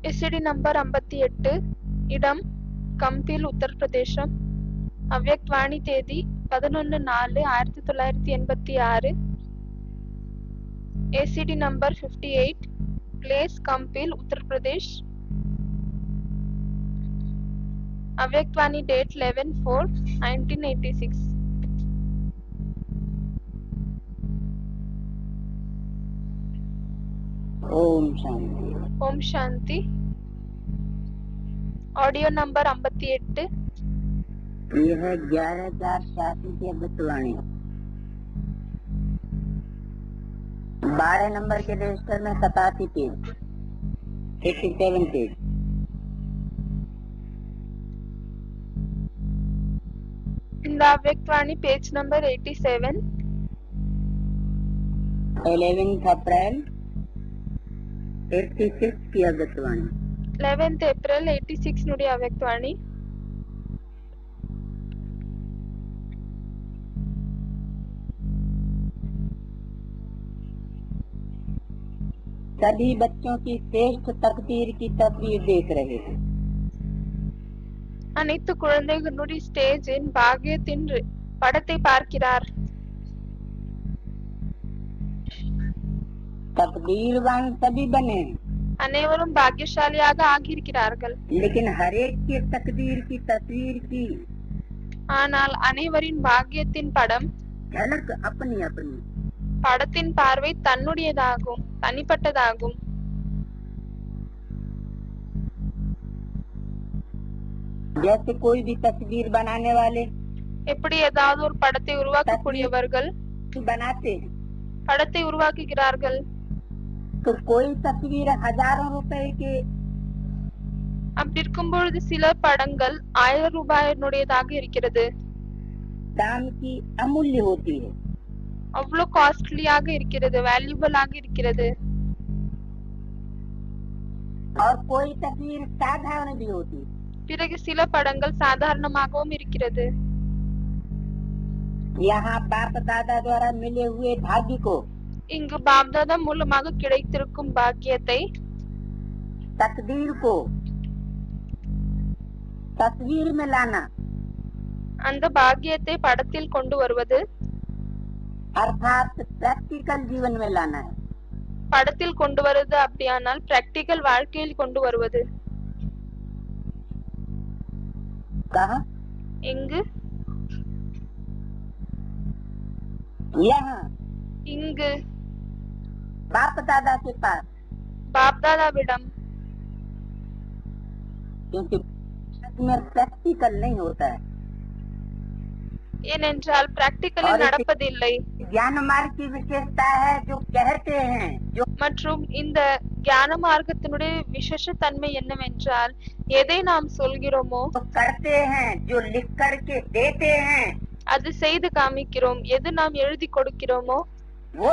STD number 58, இடம் கம்பில், உத்தரப்பிரதேசம். அவ்யக்த்வாணி தேதி 11/4/1986. ஏசிடி number 58, place Kampil, Uttar Pradesh. Avyaktvani date 11/4/1986. ओम शांति। ஓம் சாந்தி. Audio number 58। यह 11/4/86 की अव्यक्तवाणी 12 नंबर के रजिस्टर में 87 पेज 87 पेज। இந்த அவ்யக்த்வாணி பேஜ் நம்பர் 87, 11 अप्रैल 86 की अव्यक्तवाणी। 11th April 86 னுடைய அவ்யக்த்வாணி. सभी बच्चों की श्रेष्ठ तकदीर की तस्वीर देख रहे हैं। அனைத்து குழந்தைகளுடைய ஸ்டேஜின் பாக்கியத்தின் படத்தை பார்க்கிறார். तकदीरवान सभी बने हैं, அனைவரும் பாக்கியசாலியாக ஆகியிருக்கிறார்கள். लेकिन हर एक की तकदीर की तस्वीर की ஆனால் அனைவரின் பாக்கியத்தின் படம், झलक अपनी अपनी। படத்தின் பார்வை தன்னுடையதாகும், தனிப்பட்டதாகும். जैसे कोई भी तस्वीर बनाने वाले எப்படி ஏதாவது ஒரு படத்தை உருவாக்கக்கூடியவர்கள் बनाते हैं, படத்தை உருவாக்குகிறார்கள். तो कोई तस्वीर हजारों रुपए के அப்படி இருக்கும் பொழுது சில படங்கள் 1000 ரூபாயினுடையதாக இருக்கிறது. दाम की अमूल्य होती है, அவ்வளவு காஸ்ட்லியாக இருக்கிறது, வேல்யூபிளாக இருக்கிறது. और कोई तस्वीर साधारण भी होती है। பிறகு சில படங்கள் சாதாரணமாகவும் இருக்கிறது. यहाँ बाप दादा द्वारा मिले हुए भाग्य को இங்கு பாப்தாதா மூலமாக கிடைத்திருக்கும் பாக்கியத்தை, तकदीर को तस्वीर में लाना, அந்த பாக்கியத்தை படத்தில் கொண்டு வருவது, अर्थात प्रैक्टिकल जीवन में लाना है। படத்தில் கொண்டு வருவது அப்படியானால் பிராக்டிக்கல் வாழ்க்கையில் கொண்டு வருவது. कहाँ? எங்கு? यहाँ இங்கு बाप दादा के पास, பாப்தாதாவிடம். क्योंकि में प्रैक्टिकल नहीं होता है। ஏனென்றால் பிராக்டிக்கலில் நடப்பதில்லை. ज्ञान मार्ग की विशेषता है जो कहते हैं, जो மற்றும் இந்த ஞான மார்க்கத்தினுடைய விசேஷ தன்மை என்னவென்றால் எதை நாம் சொல்கிறோமோ करते हैं, जो लिख करके देते हैं, அது செய்து காமிக்கிறோம். எது நாம் எழுதி கொடுக்கிறோமோ वो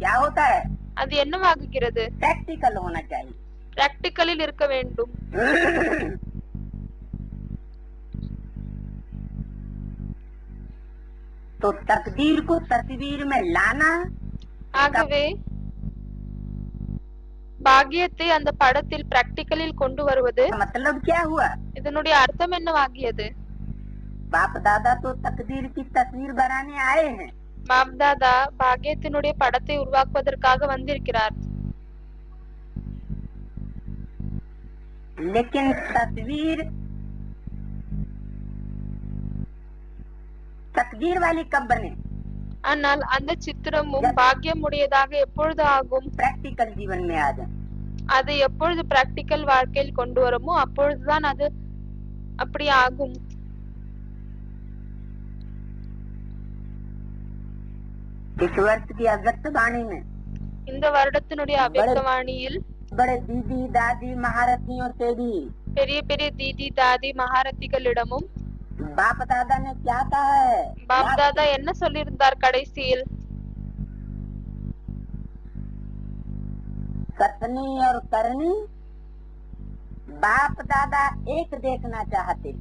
क्या होता है? அது என்னவாகுகிறது? प्रैक्टिकल होना चाहिए। பிராக்டிக்கலில் இருக்க வேண்டும். तो तकदीर को तस्वीर में लाना, ஆகவே பாக்கியத்தை அந்த படத்தில் பிராக்டிக்கலில் கொண்டு வருவது, मतलब क्या हुआ? இதனுடைய அர்த்தம் என்னவாகியது? बाप दादा तो तकदीर की तस्वीर बनाने आए हैं, பாப்தாதா பாக்கியத்தினுடைய படத்தை உருவாக்குவதற்காக வந்திருக்கிறார். लेकिन तस्वीर तकदीर वाली कब बने? ஆனால் அந்த சித்திரமும் பாக்கியம் உடையதாக எப்பொழுது ஆகும்? प्रैक्टिकल जीवन में आ जाए। அதை எப்பொழுது பிராக்டிக்கல் வாழ்க்கையில் கொண்டு வருமோ அப்பொழுதுதான் அது அப்படி ஆகும். इस वर्ष की अव्यक्त वाणी में இந்த வருடத்தினுடைய அவ்யக்தவாணியில் बड़े दीदी दादी महारथियों से भी பெரிய பெரிய தீதி தாதி மகாரத்திகளிடமும் बाप दादा ने क्या कहा है? பாப்தாதா என்ன சொல்லியிருந்தார் கடைசியில்? कथनी और करनी बाप दादा एक देखना चाहते।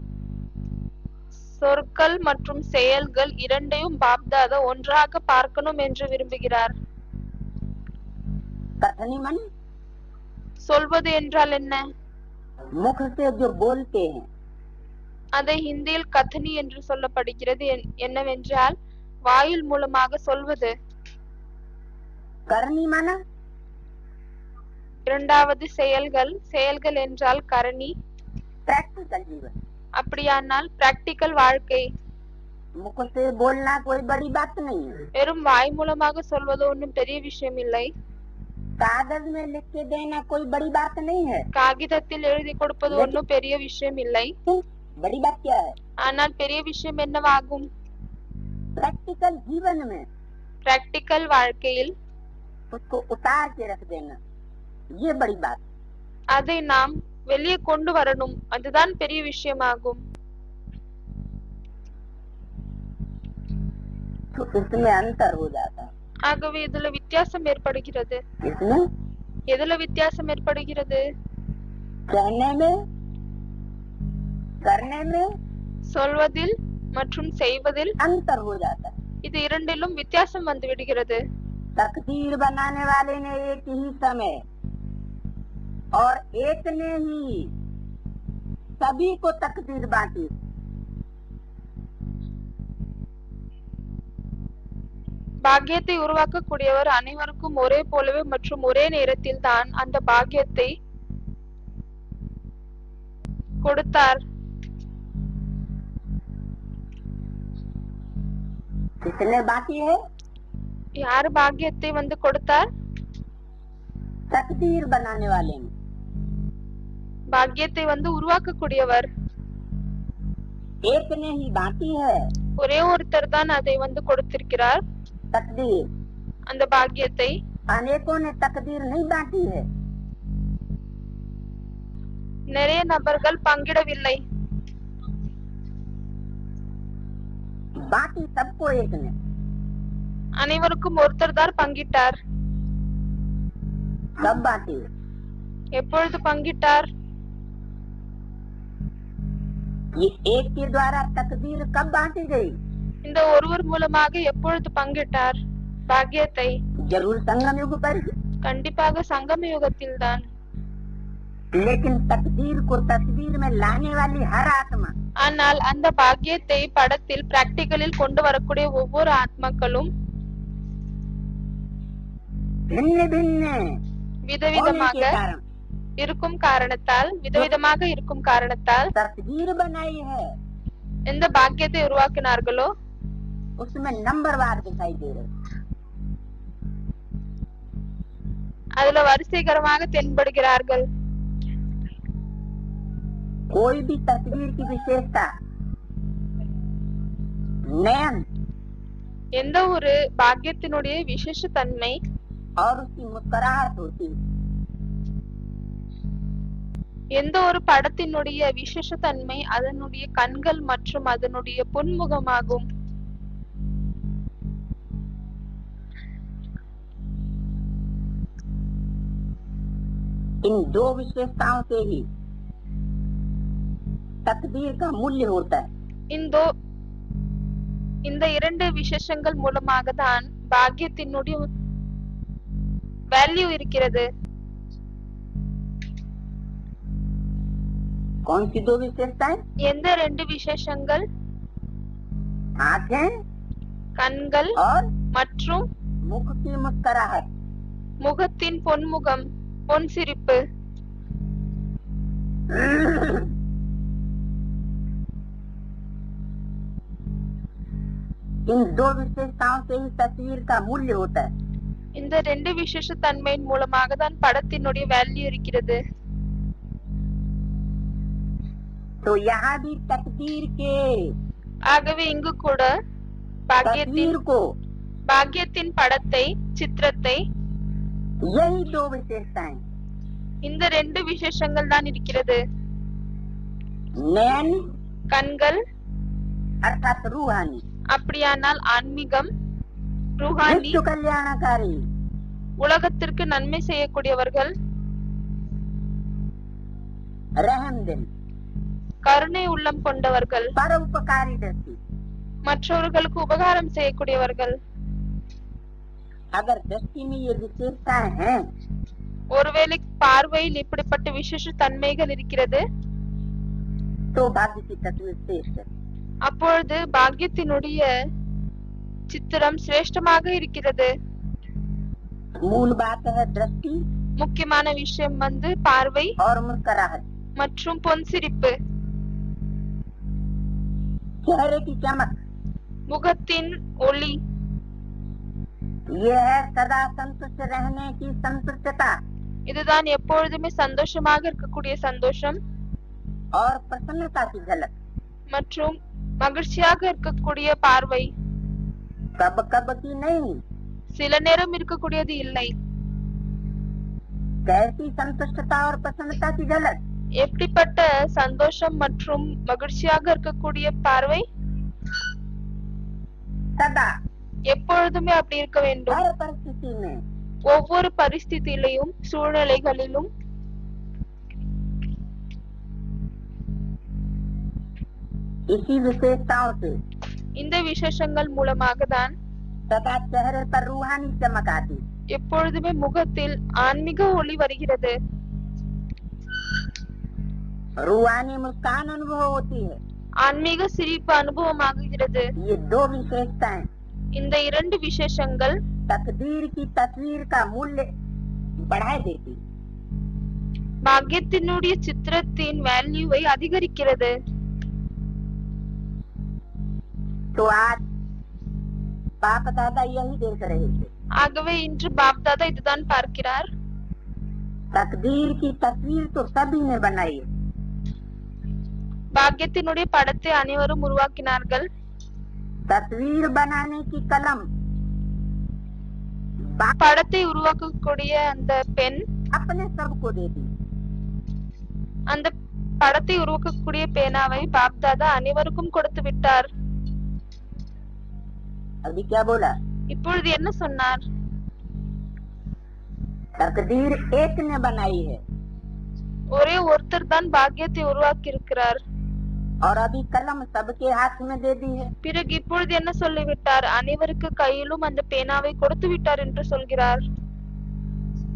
சொற்கள் மற்றும் செயல்கள் இரண்டையும் பாப்தாதா ஒன்றாக பார்க்கணும் என்று விரும்புகிறார். कथनी मन சொல்வது என்றால் என்ன? मुख से जो बोलते हैं। அதை ஹிந்தியில் கத்னி என்று சொல்லப்படுகிறது. என்னவென்றால் வாயில் மூலமாக சொல்வது. करनी माना இரண்டாவது செயல்கள். செயல்கள் என்றால் கரணி. प्रैक्टिकल जीवन। அப்படியானால் பிராக்டிக்கல் வாழ்க்கை. मुख से बोलना कोई बड़ी बात नहीं है। வெறும் வாய் மூலமாக சொல்வது ஒன்றும் பெரிய விஷயம் இல்லை. कागज में लिख के देना कोई बड़ी बात नहीं है। காகிதத்தில் எழுதி கொடுப்பது ஒன்றும் பெரிய விஷயம் இல்லை. बड़ी बात क्या है? ஆனால் பெரிய விஷயம் என்னவாகும்? प्रैक्टिकल जीवन में பிராக்டிக்கல் வாழ்க்கையில் उसको उतार के रख देना, ये बड़ी बात। அதை நாம் வெளியே கொண்டு வரணும், அதுதான் பெரிய விஷயமாகும். तो इसमें अंतर हो जाता है। ஆகவே இதுல வித்தியாசம் ஏற்படுகிறது. इसमें எதுல வித்தியாசம் ஏற்படுகிறது? कहने में, करने में சொல்வதில் மற்றும் செய்வதில் अंतर हो जाता है। இது இரண்டிலும் வித்தியாசம் வந்து விடுகிறது. तकदीर बनाने वाले ने एक ही समय और एक ने ही सभी को तकदीर बांटी। பாக்கியத்தை உருவாக்கக்கூடியவர் அனைவருக்கும் ஒரே போலவே மற்றும் ஒரே நேரத்தில் தான் அந்த பாக்கியத்தை கொடுத்தார். किसने बांटी है? யார் பாக்கியத்தை வந்து கொடுத்தார்? तकदीर बनाने वाले ने। பாக்கியத்தை வந்து உருவாக்கக்கூடியவர். एक ने ही बांटी है ஒரே ஒருத்தர் தான் அதை வந்து கொடுத்திருக்கிறார், तकदीर। அந்த பாக்கியத்தை. अनेकों ने तकदीर नहीं बांटी है। நிறைய நபர்கள் பங்கிடவில்லை, बांटी सबको एक ने। அனைவருக்கும் ஒருத்தர் தான் பங்கிட்டார். सब बांटी। எப்பொழுது பங்கிட்டார்? ये एक के द्वारा तकदीर कब बांटी गई? இந்த ஒருவர் மூலமாக எப்பொழுது பங்கிட்டார் பாக்கியத்தை? जरूर संगम युग पर, கண்டிப்பாக சங்கம யுகத்தில் தான். लेकिन तकदीर को तस्वीर में लाने वाली हर आत्मा, ஆனால் அந்த பாக்கியத்தை படத்தில் பிராக்டிகலில் கொண்டு வரக்கூடிய ஒவ்வொரு ஆத்மாக்களும் भिन्न भिन्न விதவிதமாக இருக்கும் காரணத்தால், விதவிதமாக இருக்கும் காரணத்தால் तस्वीर बनाई है, எந்த பாக்கியத்தை உருவாக்கினார்களோ उसमें नंबरवार दिखाई दे रहे। அதுல வரிசைகரமாக தென்படுகிறார்கள். कोई भी तस्वीर की विशेषता नयन எந்த ஒரு பாக்கியத்தினுடைய விசேஷ தன்மை और उसकी मुस्कुराहट होती। எந்த ஒரு படத்தினுடைய விசேஷ தன்மை அதனுடைய கண்கள் மற்றும் அதனுடைய புன்முகமாகும். इन दो विशेषताओं से ही तकदीर का मूल्य होता है। இந்த இரண்டு விசேஷங்கள் மூலமாக தான் பாக்கியத்தினுடைய வேல்யூ இருக்கிறது. कौन सी दो विशेषताएं? எந்த ரெண்டு விசேஷங்கள்? आंखें கண்கள் और மற்றும் मुख की मुस्कुराहट। முகத்தின் பொன்முகம், பொன் சிரிப்பு. इन दो विशेषताओं से ही तस्वीर का मूल्य होता है। இந்த ரெண்டு விசேஷ தன்மையின் மூலமாக தான் படத்தினுடைய வேல்யூ இருக்கிறது. तो यहाँ भी तकदीर के ஆகவே இங்கு கூட பாக்கியத்தின் तस्वीर को பாக்கியத்தின் படத்தை, சித்திரத்தை, यही दो विशेषताएं இந்த ரெண்டு விசேஷங்கள் தான் இருக்கிறது. नयन கண்கள் अर्थात रूहानी, அப்படியானால் ஆன்மீகம், ருஹானி विश्व कल्याणकारी, உலகத்திற்கு நன்மை செய்யக்கூடியவர்கள், रहम दिल, கருணை உள்ளம் கொண்டவர்கள், परोपकारी दृष्टि। மற்றவர்களுக்கு உபகாரம் செய்யக்கூடியவர்கள். अगर दृष्टि में ये विशेषताएं हैं ஒருவேளை பார்வையில் இப்படிப்பட்ட விசேஷ தன்மைகள் இருக்கிறது, तो भाग्य की तस्वीर श्रेष्ठ है। அப்பொழுது பாக்கியத்தினுடைய சித்திரம் சிரேஷ்டமாக இருக்கிறது. मूल बात है दृष्टि முக்கியமான விஷயம் பார்வை और मुस्कुराहट। மற்றும் பொன்சிரிப்பு, चेहरे की चमक, முகத்தின் ஒளி, ये है सदा संतुष्ट रहने की संतुष्टता இதுதான் எப்பொழுதுமே சந்தோஷமாக இருக்கக்கூடிய சந்தோஷம் और प्रसन्नता की झलक। மற்றும் மகிழ்ச்சியாக இருக்கக்கூடிய பார்வை, कब कब की नहीं, சில நேரம் இருக்கக்கூடியது இல்லை. कैसी संतुष्टता और प्रसन्नता की झलक, எப்படிப்பட்ட சந்தோஷம் மற்றும் மகிழ்ச்சியாக இருக்கக்கூடிய பார்வை, सदा எப்பொழுதுமே அப்படி இருக்க வேண்டும். हर परिस्थिति में ஒவ்வொரு பரிஸ்திதியிலும் சூழ்நிலைகளிலும் इसी विशेषताओं से இந்த விசேஷங்கள் மூலமாக தான் सदा चेहरे पर रूहानी चमक आती, எப்பொழுதுமே முகத்தில் ஆன்மீக ஒளி வருகிறது, रूहानी मुस्कान अनुभव होती है। ஆன்மீக சிரிப்பு அனுபவமாகிறது. ये दो विशेषताएं இந்த இரண்டு விசேஷங்கள் तकदीर की तस्वीर का मूल्य बढ़ा देती। பாக்கியத்தினுடைய சித்திரத்தின் வேல்யூவை அதிகரிக்கிறது. तो आज बाप दादा यही देख रहे थे, ஆகவே இன்று பாப்தாதா இதுதான் பார்க்கிறார். तकदीर की तस्वीर तो सभी ने बनाई है, பாக்கியத்தினுடைய படத்தை அனைவரும் உருவாக்கினார்கள். तस्वीर बनाने की कलम படத்தை உருவாக்கக்கூடிய அந்த பெண் अपने सबको दे दी। அந்த படத்தை உருவாக்கக்கூடிய பேனாவை பாப்தாதா அனைவருக்கும் கொடுத்து விட்டார். अभी क्या बोला, இப்பொழுது என்ன சொன்னார்? तकदीर एक ने बनाई है ஒரே ஒருத்தர் தான் பாக்கியத்தை உருவாக்கி இருக்கிறார். और अभी कलम सबके हाथ में दे दी है। பிறகு இப்பொழுது என்ன சொல்லிவிட்டார்? அனைவருக்கு கையிலும் அந்த பேனாவை கொடுத்து விட்டார் என்று சொல்கிறார்.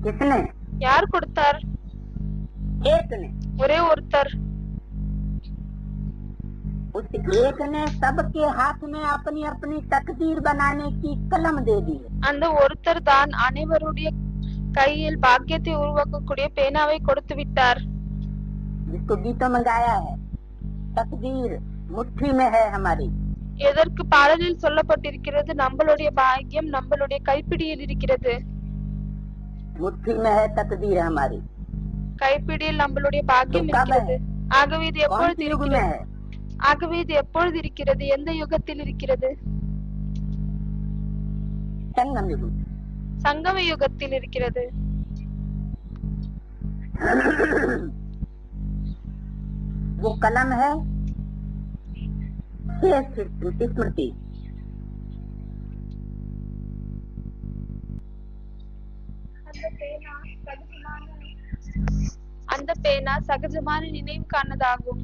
किसने? யார் கொடுத்தார்? एक ने। ஒரே ஒருத்தர். उस एक ने सबके हाथ में अपनी अपनी तकदीर बनाने की कलम दे दी है। அந்த ஒருத்தர் தான் அனைவருடைய கையில் பாக்கியத்தை உருவாக்கக்கூடிய பேனாவை கொடுத்து விட்டார். जिसको गीतों में गाया है, तकदीर मुट्ठी में है हमारी। எதற்கு பாடலில் சொல்லப்பட்டிருக்கிறது? நம்மளுடைய பாக்கியம் நம்மளுடைய கைப்பிடியில் இருக்கிறது. मुट्ठी में है तकदीर हमारी। கைப்பிடியில் நம்மளுடைய பாக்கியம் तो कब இருக்கிறது. है? ஆகவே இது कौन எப்பொழுது सी युग में இருக்கிறது? है? ஆகவே இது எப்பொழுது இருக்கிறது? எந்த யுகத்தில் இருக்கிறது? संगम युग। சங்கம யுகத்தில் இருக்கிறது. वो कलम है स्मृति। அந்த பேனா சகஜமான நினைவுக்கானதாகும்.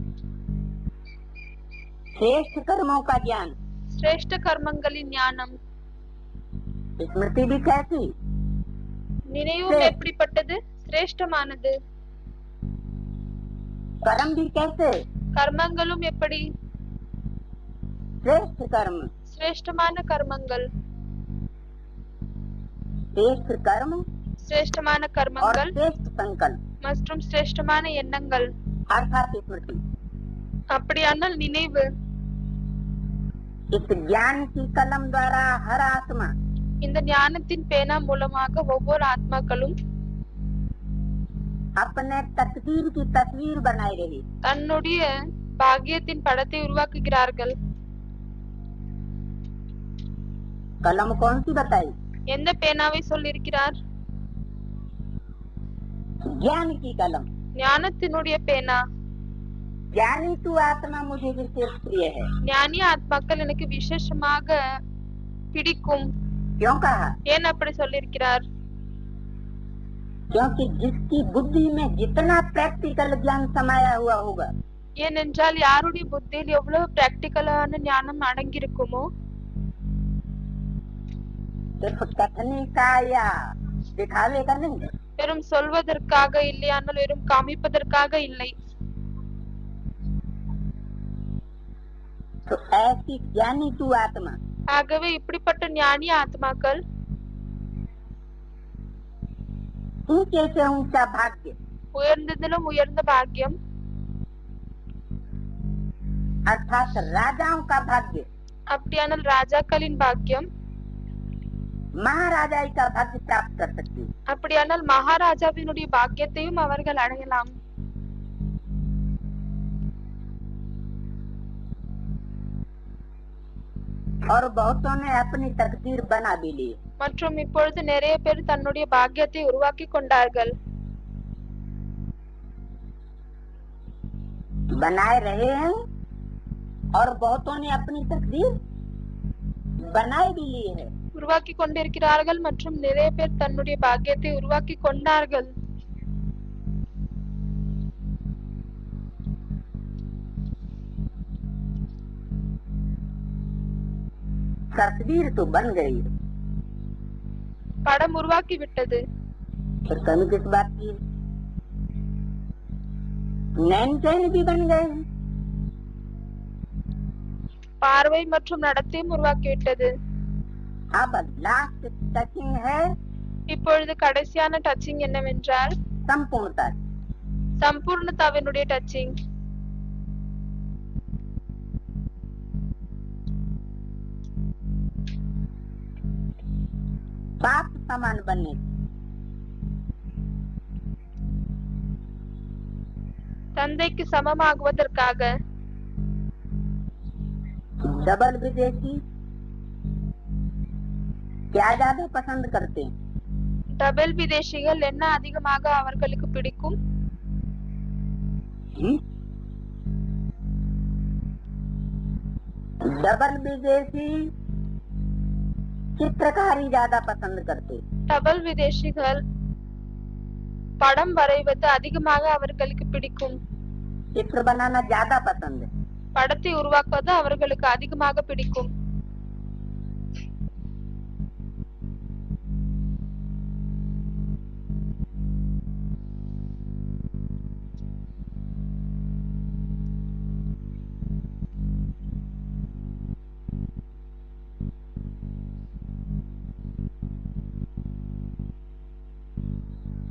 श्रेष्ठ कर्मों का ज्ञान। சிரேஷ்ட கர்மங்களின் ஞானம். स्मृति भी कैसी? நினைவும் எப்படிப்பட்டது? சிரேஷ்டமானது. कर्म भी कैसे? கர்மங்களும் எப்படி? श्रेष्ठ कर्म। சிரேஷ்டமான கர்மங்கள். श्रेष्ठ कर्म சிரேஷ்டமான और கர்மங்கள் श्रेष्ठ संकल्प மற்றும் சிரேஷ்டமான எண்ணங்கள். अर्थात स्मृति। அப்படியானால் நினைவு. इस ज्ञान की कलम द्वारा हर आत्मा இந்த ஞானத்தின் பேனா மூலமாக ஒவ்வொரு ஆத்மாக்களும் अपने तकदीर की तस्वीर बनाई रही। தன்னுடைய பாக்கியத்தின் படத்தை உருவாக்குகிறார்கள். कलम कौन सी बताई? எந்த பேனாவை சொல்லியிருக்கிறார்? ज्ञान की कलम। ஞானத்தினுடைய பேனா. ज्ञानी तू आत्मा मुझे विशेष प्रिय है। ஞானி ஆத்மாக்கள் எனக்கு விசேஷமாக பிடிக்கும். क्यों कहा? ஏன் அப்படி சொல்லியிருக்கிறார்? क्योंकि जिसकी बुद्धि में जितना प्रैक्टिकल ज्ञान समाया हुआ होगा, ஏனென்றால் யாருடைய புத்தியில் எவ்வளவு பிராக்டிக்கலான ஞானம் அடங்கியிருக்குமோ, सिर्फ कथने का या दिखावे का नहीं, வெறும் சொல்வதற்காக இல்லையானால் வெறும் காமிப்பதற்காக இல்லை. तो ऐसी ज्ञानी तू आत्मा ஆகவே இப்படிப்பட்ட ஞானி ஆத்மாக்கள் ऊंचे से ऊंचा भाग्य உயர்ந்ததிலும் உயர்ந்த பாக்கியம் अर्थात राजाओं का भाग्य, அப்படியானால் ராஜாக்களின் பாக்கியம், महाराजाई का भाग्य प्राप्त कर सकती है। அப்படியானால் மகாராஜாவினுடைய பாக்கியத்தையும் அவர்கள் அடையலாம். और बहुतों ने अपनी तकदीर बना भी ली। மற்றும் இப்பொழுது நிறைய பேர் தன்னுடைய பாக்கியத்தை உருவாக்கி கொண்டார்கள், बनाए रहे हैं और बहुतों ने अपनी तकदीर बनाए भी ली है। உருவாக்கி கொண்டிருக்கிறார்கள் மற்றும் நிறைய பேர் தன்னுடைய பாக்கியத்தை உருவாக்கி கொண்டார்கள். तकदीर तो बन गई, படம் உருவாக்கி விட்டது. फिर कमी किस बात की? नैन चैन भी बन गए, பார்வை மற்றும் நடத்தையும் உருவாக்கி விட்டது. अब लास्ट टचिंग है இப்பொழுது கடைசியான டச்சிங் என்னவென்றால் संपूर्णता। சம்பூர்ணதாவினுடைய டச்சிங். बाप समान बनने, தந்தைக்கு சமமாகுவதற்காக डबल विदेशी क्या ज्यादा पसंद करते हैं? டபுள் விதேசிகள் என்ன அதிகமாக அவர்களுக்கு பிடிக்கும்? डबल विदेशी चित्रकारी ज्यादा पसंद करते। டபுள் விதேசிகள் படம் வரைவது அதிகமாக அவர்களுக்கு பிடிக்கும். चित्र बनाना ज्यादा पसंद है। படத்தை உருவாக்குவது அவர்களுக்கு அதிகமாக பிடிக்கும்.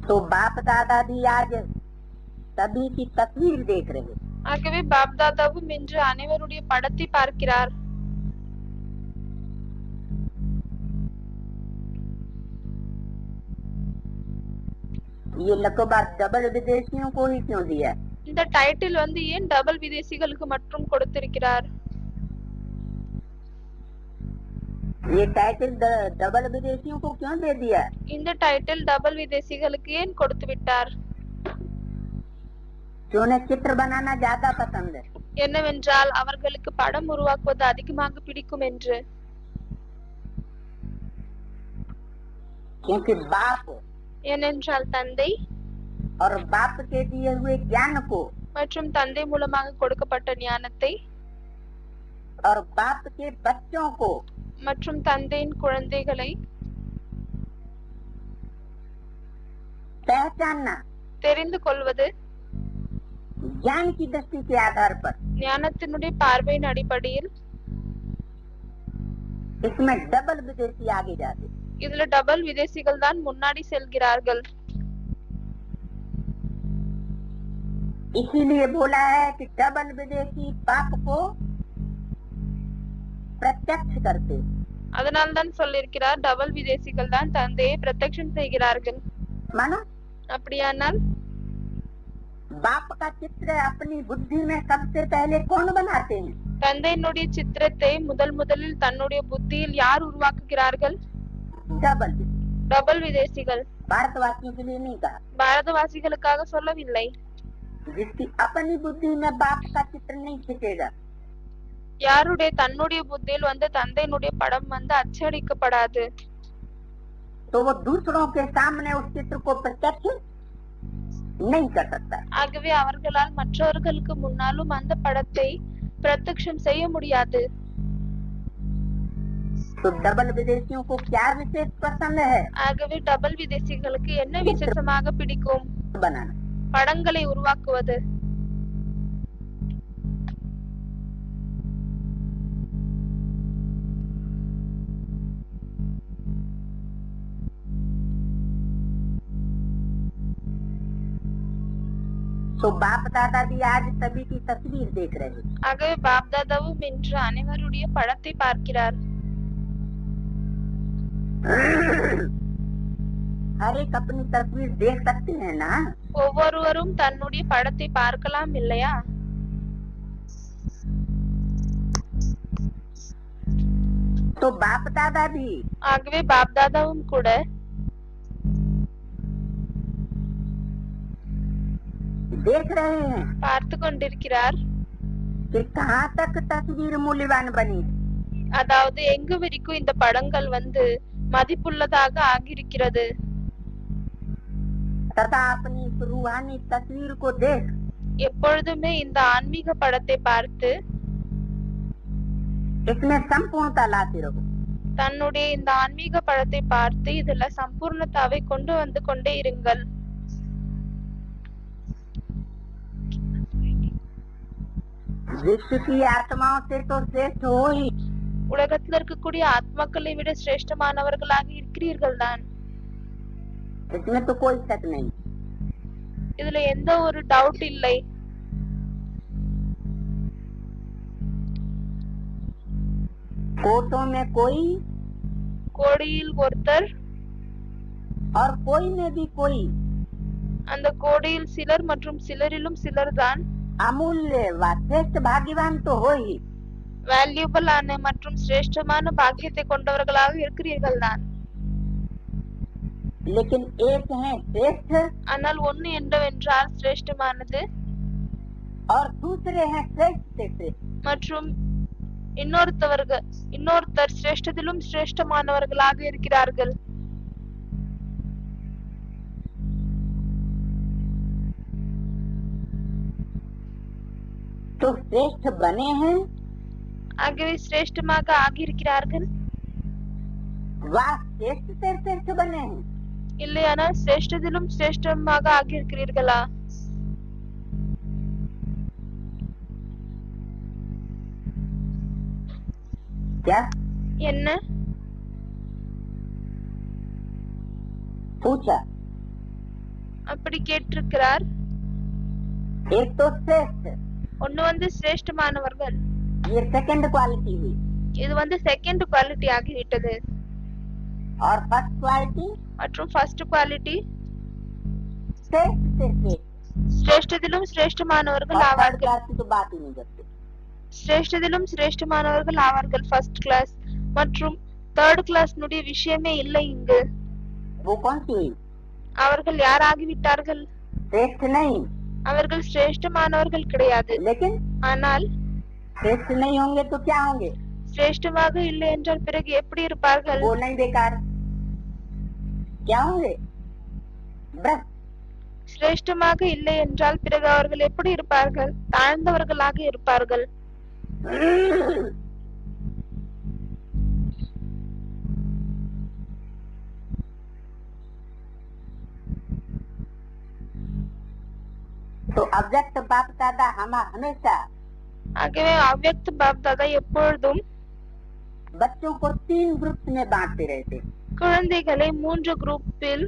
तो बाप दादा भी आज सभी की तस्वीर देख रहे हैं। ஆகவே பாப்தாதாவும் இன்று அனைவருடைய படத்தை பார்க்கிறார். ये लकोबा डबल विदेशियों को ही क्यों दिया? இந்த டைட்டில் ஏன் டபுள் விதேசிகளுக்கு மட்டும் கொடுத்திருக்கிறார்? ये टाइटल डबल विदेशियों को क्यों दे दिया? இந்த டைட்டில் டபுள் விதேசிகளுக்கு ஏன் கொடுத்து விட்டார்? उन्हें चित्र बनाना ज्यादा पसंद है। என்னவென்றால் அவர்களுக்கு படம் உருவாக்குவது அதிகமாக பிடிக்கும் என்று. क्योंकि बाप ஏனென்றால் தந்தை और बाप के दिए हुए ज्ञान को மற்றும் தந்தை மூலமாக கொடுக்கப்பட்ட ஞானத்தை और बाप के बच्चों को மற்றும் தந்தையின் குழந்தைகளை पहचानना தெரிந்து கொள்வது ज्ञान की दृष्टि के आधार पर, ஞானத்தினுடைய பார்வையின் அடிப்படையில் इसमें डबल विदेशी आगे जाते। இதுல டபுள் விதேசிகள் தான் முன்னாடி செல்கிறார்கள். इसीलिए बोला है कि डबल विदेशी बाप को प्रत्यक्ष करते। அதனால்தான் சொல்லியிருக்கிறார் டபுள் விதேசிகள் தான் தந்தையை பிரத்யக்ஷம் செய்கிறார்கள். मानो அப்படியானால் बाप का चित्र अपनी बुद्धि में सबसे पहले कौन बनाते हैं? தந்தையினுடைய சித்திரத்தை முதலில் தன்னுடைய புத்தியில் யார் உருவாக்குகிறார்கள்? डबल। டபுள் விதேசிகள். भारतवासियों के लिए नहीं कहा। பாரதவாசிகளுக்காக சொல்லவில்லை. जिसकी अपनी बुद्धि में बाप का चित्र नहीं खींचेगा, யாருடைய தன்னுடைய புத்தியில் தந்தையினுடைய படம் அச்சடிக்கப்படாது, तो वो दूसरों के सामने उस चित्र को प्रत्यक्ष नहीं कर सकता। ஆகவே அவர்களால் மற்றவர்களுக்கு முன்னாலும் அந்த படத்தை பிரத்யக்ஷம் செய்ய முடியாது. तो डबल विदेशियों को क्या विशेष पसंद है? ஆகவே டபுள் விதேசிகளுக்கு என்ன விசேஷமாக பிடிக்கும்? बनाना। படங்களை உருவாக்குவது. तो बाप दादा भी आज सभी की तस्वीर देख रहे हैं। ஆகவே பாப்தாதாவும் இன்று அனைவருடைய படத்தை பார்க்கிறார். हर एक अपनी तस्वीर देख सकते हैं ना? ஒவ்வொருவரும் தன்னுடைய படத்தை பார்க்கலாம் இல்லையா? तो बाप दादा भी ஆகவே பாப்தாதாவும் கூட देख रहे हैं பார்த்து கொண்டிருக்கிறார். कि कहाँ तक तस्वीर मूल्यवान बनी, அதாவது எங்கு வரைக்கும் இந்த படங்கள் மதிப்புள்ளதாக ஆகியிருக்கிறது. तथा अपनी इस रूहानी तस्वीर को देख எப்பொழுதுமே இந்த ஆன்மீக படத்தை பார்த்து इसमें संपूर्णता लाते रहो। தன்னுடைய இந்த ஆன்மீக படத்தை பார்த்து இதுல சம்பூர்ணத்தாவை கொண்டு வந்து கொண்டே இருங்கள். विश्व की आत्माओं से तो श्रेष्ठ हो ही, உலகத்தில் இருக்கக்கூடிய ஆத்மாக்களை விட சிரேஷ்டமானவர்களாக இருக்கிறீர்கள் தான். इसमें तो कोई शक नहीं। இதுல எந்த ஒரு டவுட் இல்லை. कोटों में कोई கோடியில் ஒருத்தர், और कोई में भी कोई, அந்த கோடியில் சிலர் மற்றும் சிலரிலும் சிலர்தான் अमूल्य व श्रेष्ठ भाग्यवान तो हो ही, வேல்யூபிள் ஆன மற்றும் சிரேஷ்டமான பாக்கியத்தை கொண்டவர்களாக இருக்கிறீர்கள் தான். लेकिन एक है श्रेष्ठ ஆனால் ஒன்னு என்னவென்றால் சிரேஷ்டமானது, और दूसरे हैं श्रेष्ठ से श्रेष्ठ। மற்றும் இன்னொருத்தர் சிரேஷ்டத்திலும் சிரேஷ்டமானவர்களாக இருக்கிறார்கள். तो श्रेष्ठ बने हैं, ஆகவே சிரேஷ்டமாக ஆகியிருக்கிறார்கள். वह श्रेष्ठ से श्रेष्ठ बने हैं। இல்லையானால் சிரேஷ்டத்திலும் சிரேஷ்டமாக ஆகியிருக்கிறீர்களா? क्या என்ன पूछा? அப்படி கேட்டிருக்கிறார். एक तो श्रेष्ठ, ஒன்னு சிரேஷ்டமானவர்கள், ये सेकंड क्वालिटी हुई, இது செகண்ட் குவாலிட்டி ஆகிவிட்டது. और फर्स्ट क्वालिटी மற்றும் ஃபர்ஸ்ட் குவாலிட்டி श्रेष्ठ से श्रेष्ठ। சிரேஷ்டத்திலும் சிரேஷ்டமானவர்கள் और थर्ड ஆவார்கள். क्लास की तो बात ही नहीं करते। சிரேஷ்டத்திலும் சிரேஷ்டமானவர்கள் ஆவார்கள் ஃபர்ஸ்ட் கிளாஸ், மற்றும் தேர்ட் கிளாஸ் னுடைய விஷயமே இல்லை இங்கு. वो कौन सी हुई? அவர்கள் யாராகிவிட்டார்கள்? श्रेष्ठ नहीं, அவர்கள் சிரேஷ்டமானவர்கள் கிடையாது. लेकिन ஆனால் श्रेष्ठ नहीं होंगे तो क्या होंगे? சிரேஷ்டமாக இல்லை என்றால் பிறகு எப்படி இருப்பார்கள்? वो नहीं बेकार, क्या होंगे? भ्रष्ट। சிரேஷ்டமாக இல்லை என்றால் பிறகு அவர்கள் எப்படி இருப்பார்கள்? தாழ்ந்தவர்களாக இருப்பார்கள். तो अव्यक्त बाप दादा हमेशा ஆகவே அவ்யக்த பாப் தாதா எப்பொழுதும் बच्चों को 3 ग्रुप में बांटते रहते। குழந்தைகளை 3 குரூப்பில்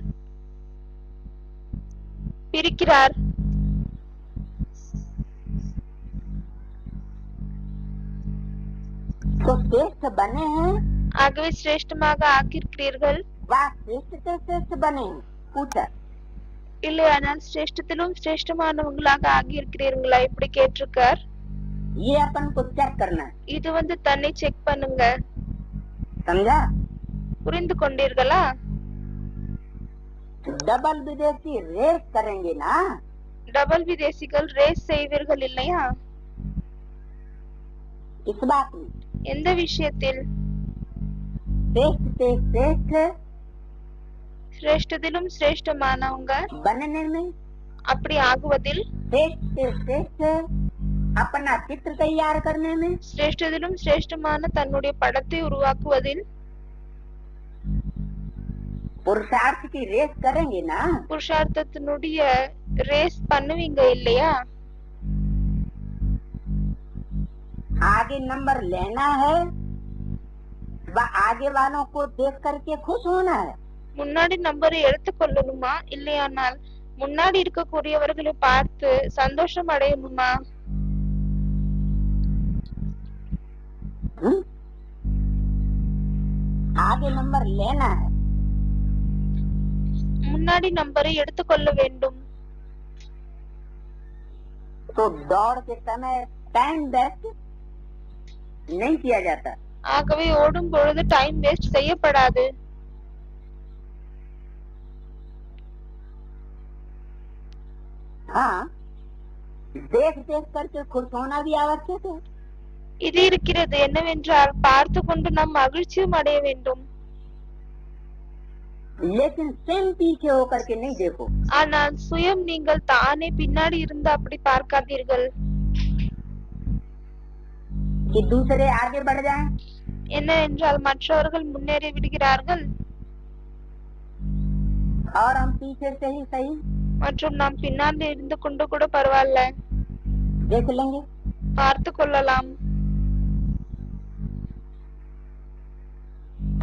பிரிக்கிறார். तो श्रेष्ठ बने हैं, ஆகவே சிரேஷ்டமாக ஆக்கியிருக்கிறீர்கள். वह श्रेष्ठ से श्रेष्ठ बने हैं। पूछा? இல்லையானால் சிரேஷ்டத்திலும் சிரேஷ்டமானவங்களாக ஆகியிருக்கிறீர்களா? இப்படி கேட்டிருக்கார். ये अपन को चेक करना है। இது தன்னை செக் பண்ணுங்க. समझा? புரிந்து கொண்டீர்களா? डबल विदेशी रेस करेंगे ना, டபுள் விதேசிகள் ரேஸ் செய்வீர்கள் இல்லையா? इस बात में எந்த விஷயத்தில்? श्रेष्ठ से श्रेष्ठ சிரேஷ்டத்திலும் சிரேஷ்டமானவங்க बनने में, அப்படி ஆகுவதில், श्रेष्ठ से श्रेष्ठ अपना चित्र तैयार करने में, சிரேஷ்டத்திலும் சிரேஷ்டமான தன்னுடைய படத்தை உருவாக்குவதில், पुरुषार्थ की रेस करेंगे ना, புருஷார்த்தத்தினுடைய ரேஸ் பண்ணுவீங்க இல்லையா? आगे नंबर लेना है व आगे वालों को देख करके खुश होना है। முன்னாடி நம்பரை எடுத்துக்கொள்ளணுமா, இல்லையானால் முன்னாடி இருக்கக்கூடியவர்களை பார்த்து சந்தோஷம் அடையணுமா? आगे नंबर लेना है, முன்னாடி நம்பரை எடுத்துக்கொள்ள வேண்டும். तो दौड़ के समय टाइम वेस्ट नहीं किया जाता। ஆகவே ஓடும் பொழுது டைம் வேஸ்ட் செய்யப்படாது. हाँ, देख देख करके खुश होना भी आवश्यक है। இது இருக்கிறது என்னவென்றால் பார்த்து கொண்டு நாம் மகிழ்ச்சியும் அடைய வேண்டும். लेकिन स्वयं पीछे होकर के नहीं देखो। ஆனால் சுயம் நீங்கள் தானே பின்னாடி இருந்து அப்படி பார்க்காதீர்கள். कि दूसरे आगे बढ़ जाएं, என்னவென்றால் மற்றவர்கள் முன்னேறி விடுகிறார்கள் और हम पीछे से ही सही மற்றும் நாம் பின்னாடி இருந்து கொண்டு கூட பரவாயில்ல, देख लेंगे। பார்த்து கொள்ளலாம்.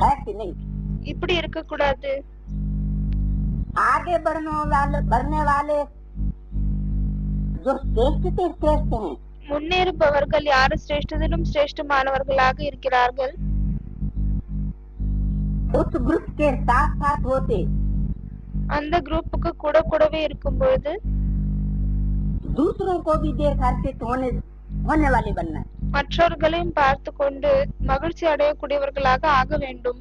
है कि नहीं? இப்படி இருக்க கூடாது. आगे बढ़ने वाले जो श्रेष्ठ से श्रेष्ठ हैं, முன்னேறுபவர்கள் யாரு சிரேஷ்டத்திலும் சிரேஷ்டமானவர்களாக இருக்கிறார்கள். उस ग्रुप के साथ साथ होते அந்த குரூப்புக்கு கூட கூடவே இருக்கும் பொழுது दूसरों को भी देख हर्षित होने वाले बनना है। மற்றவர்களையும் பார்த்து கொண்டு மகிழ்ச்சி அடையக்கூடியவர்களாக ஆக வேண்டும்.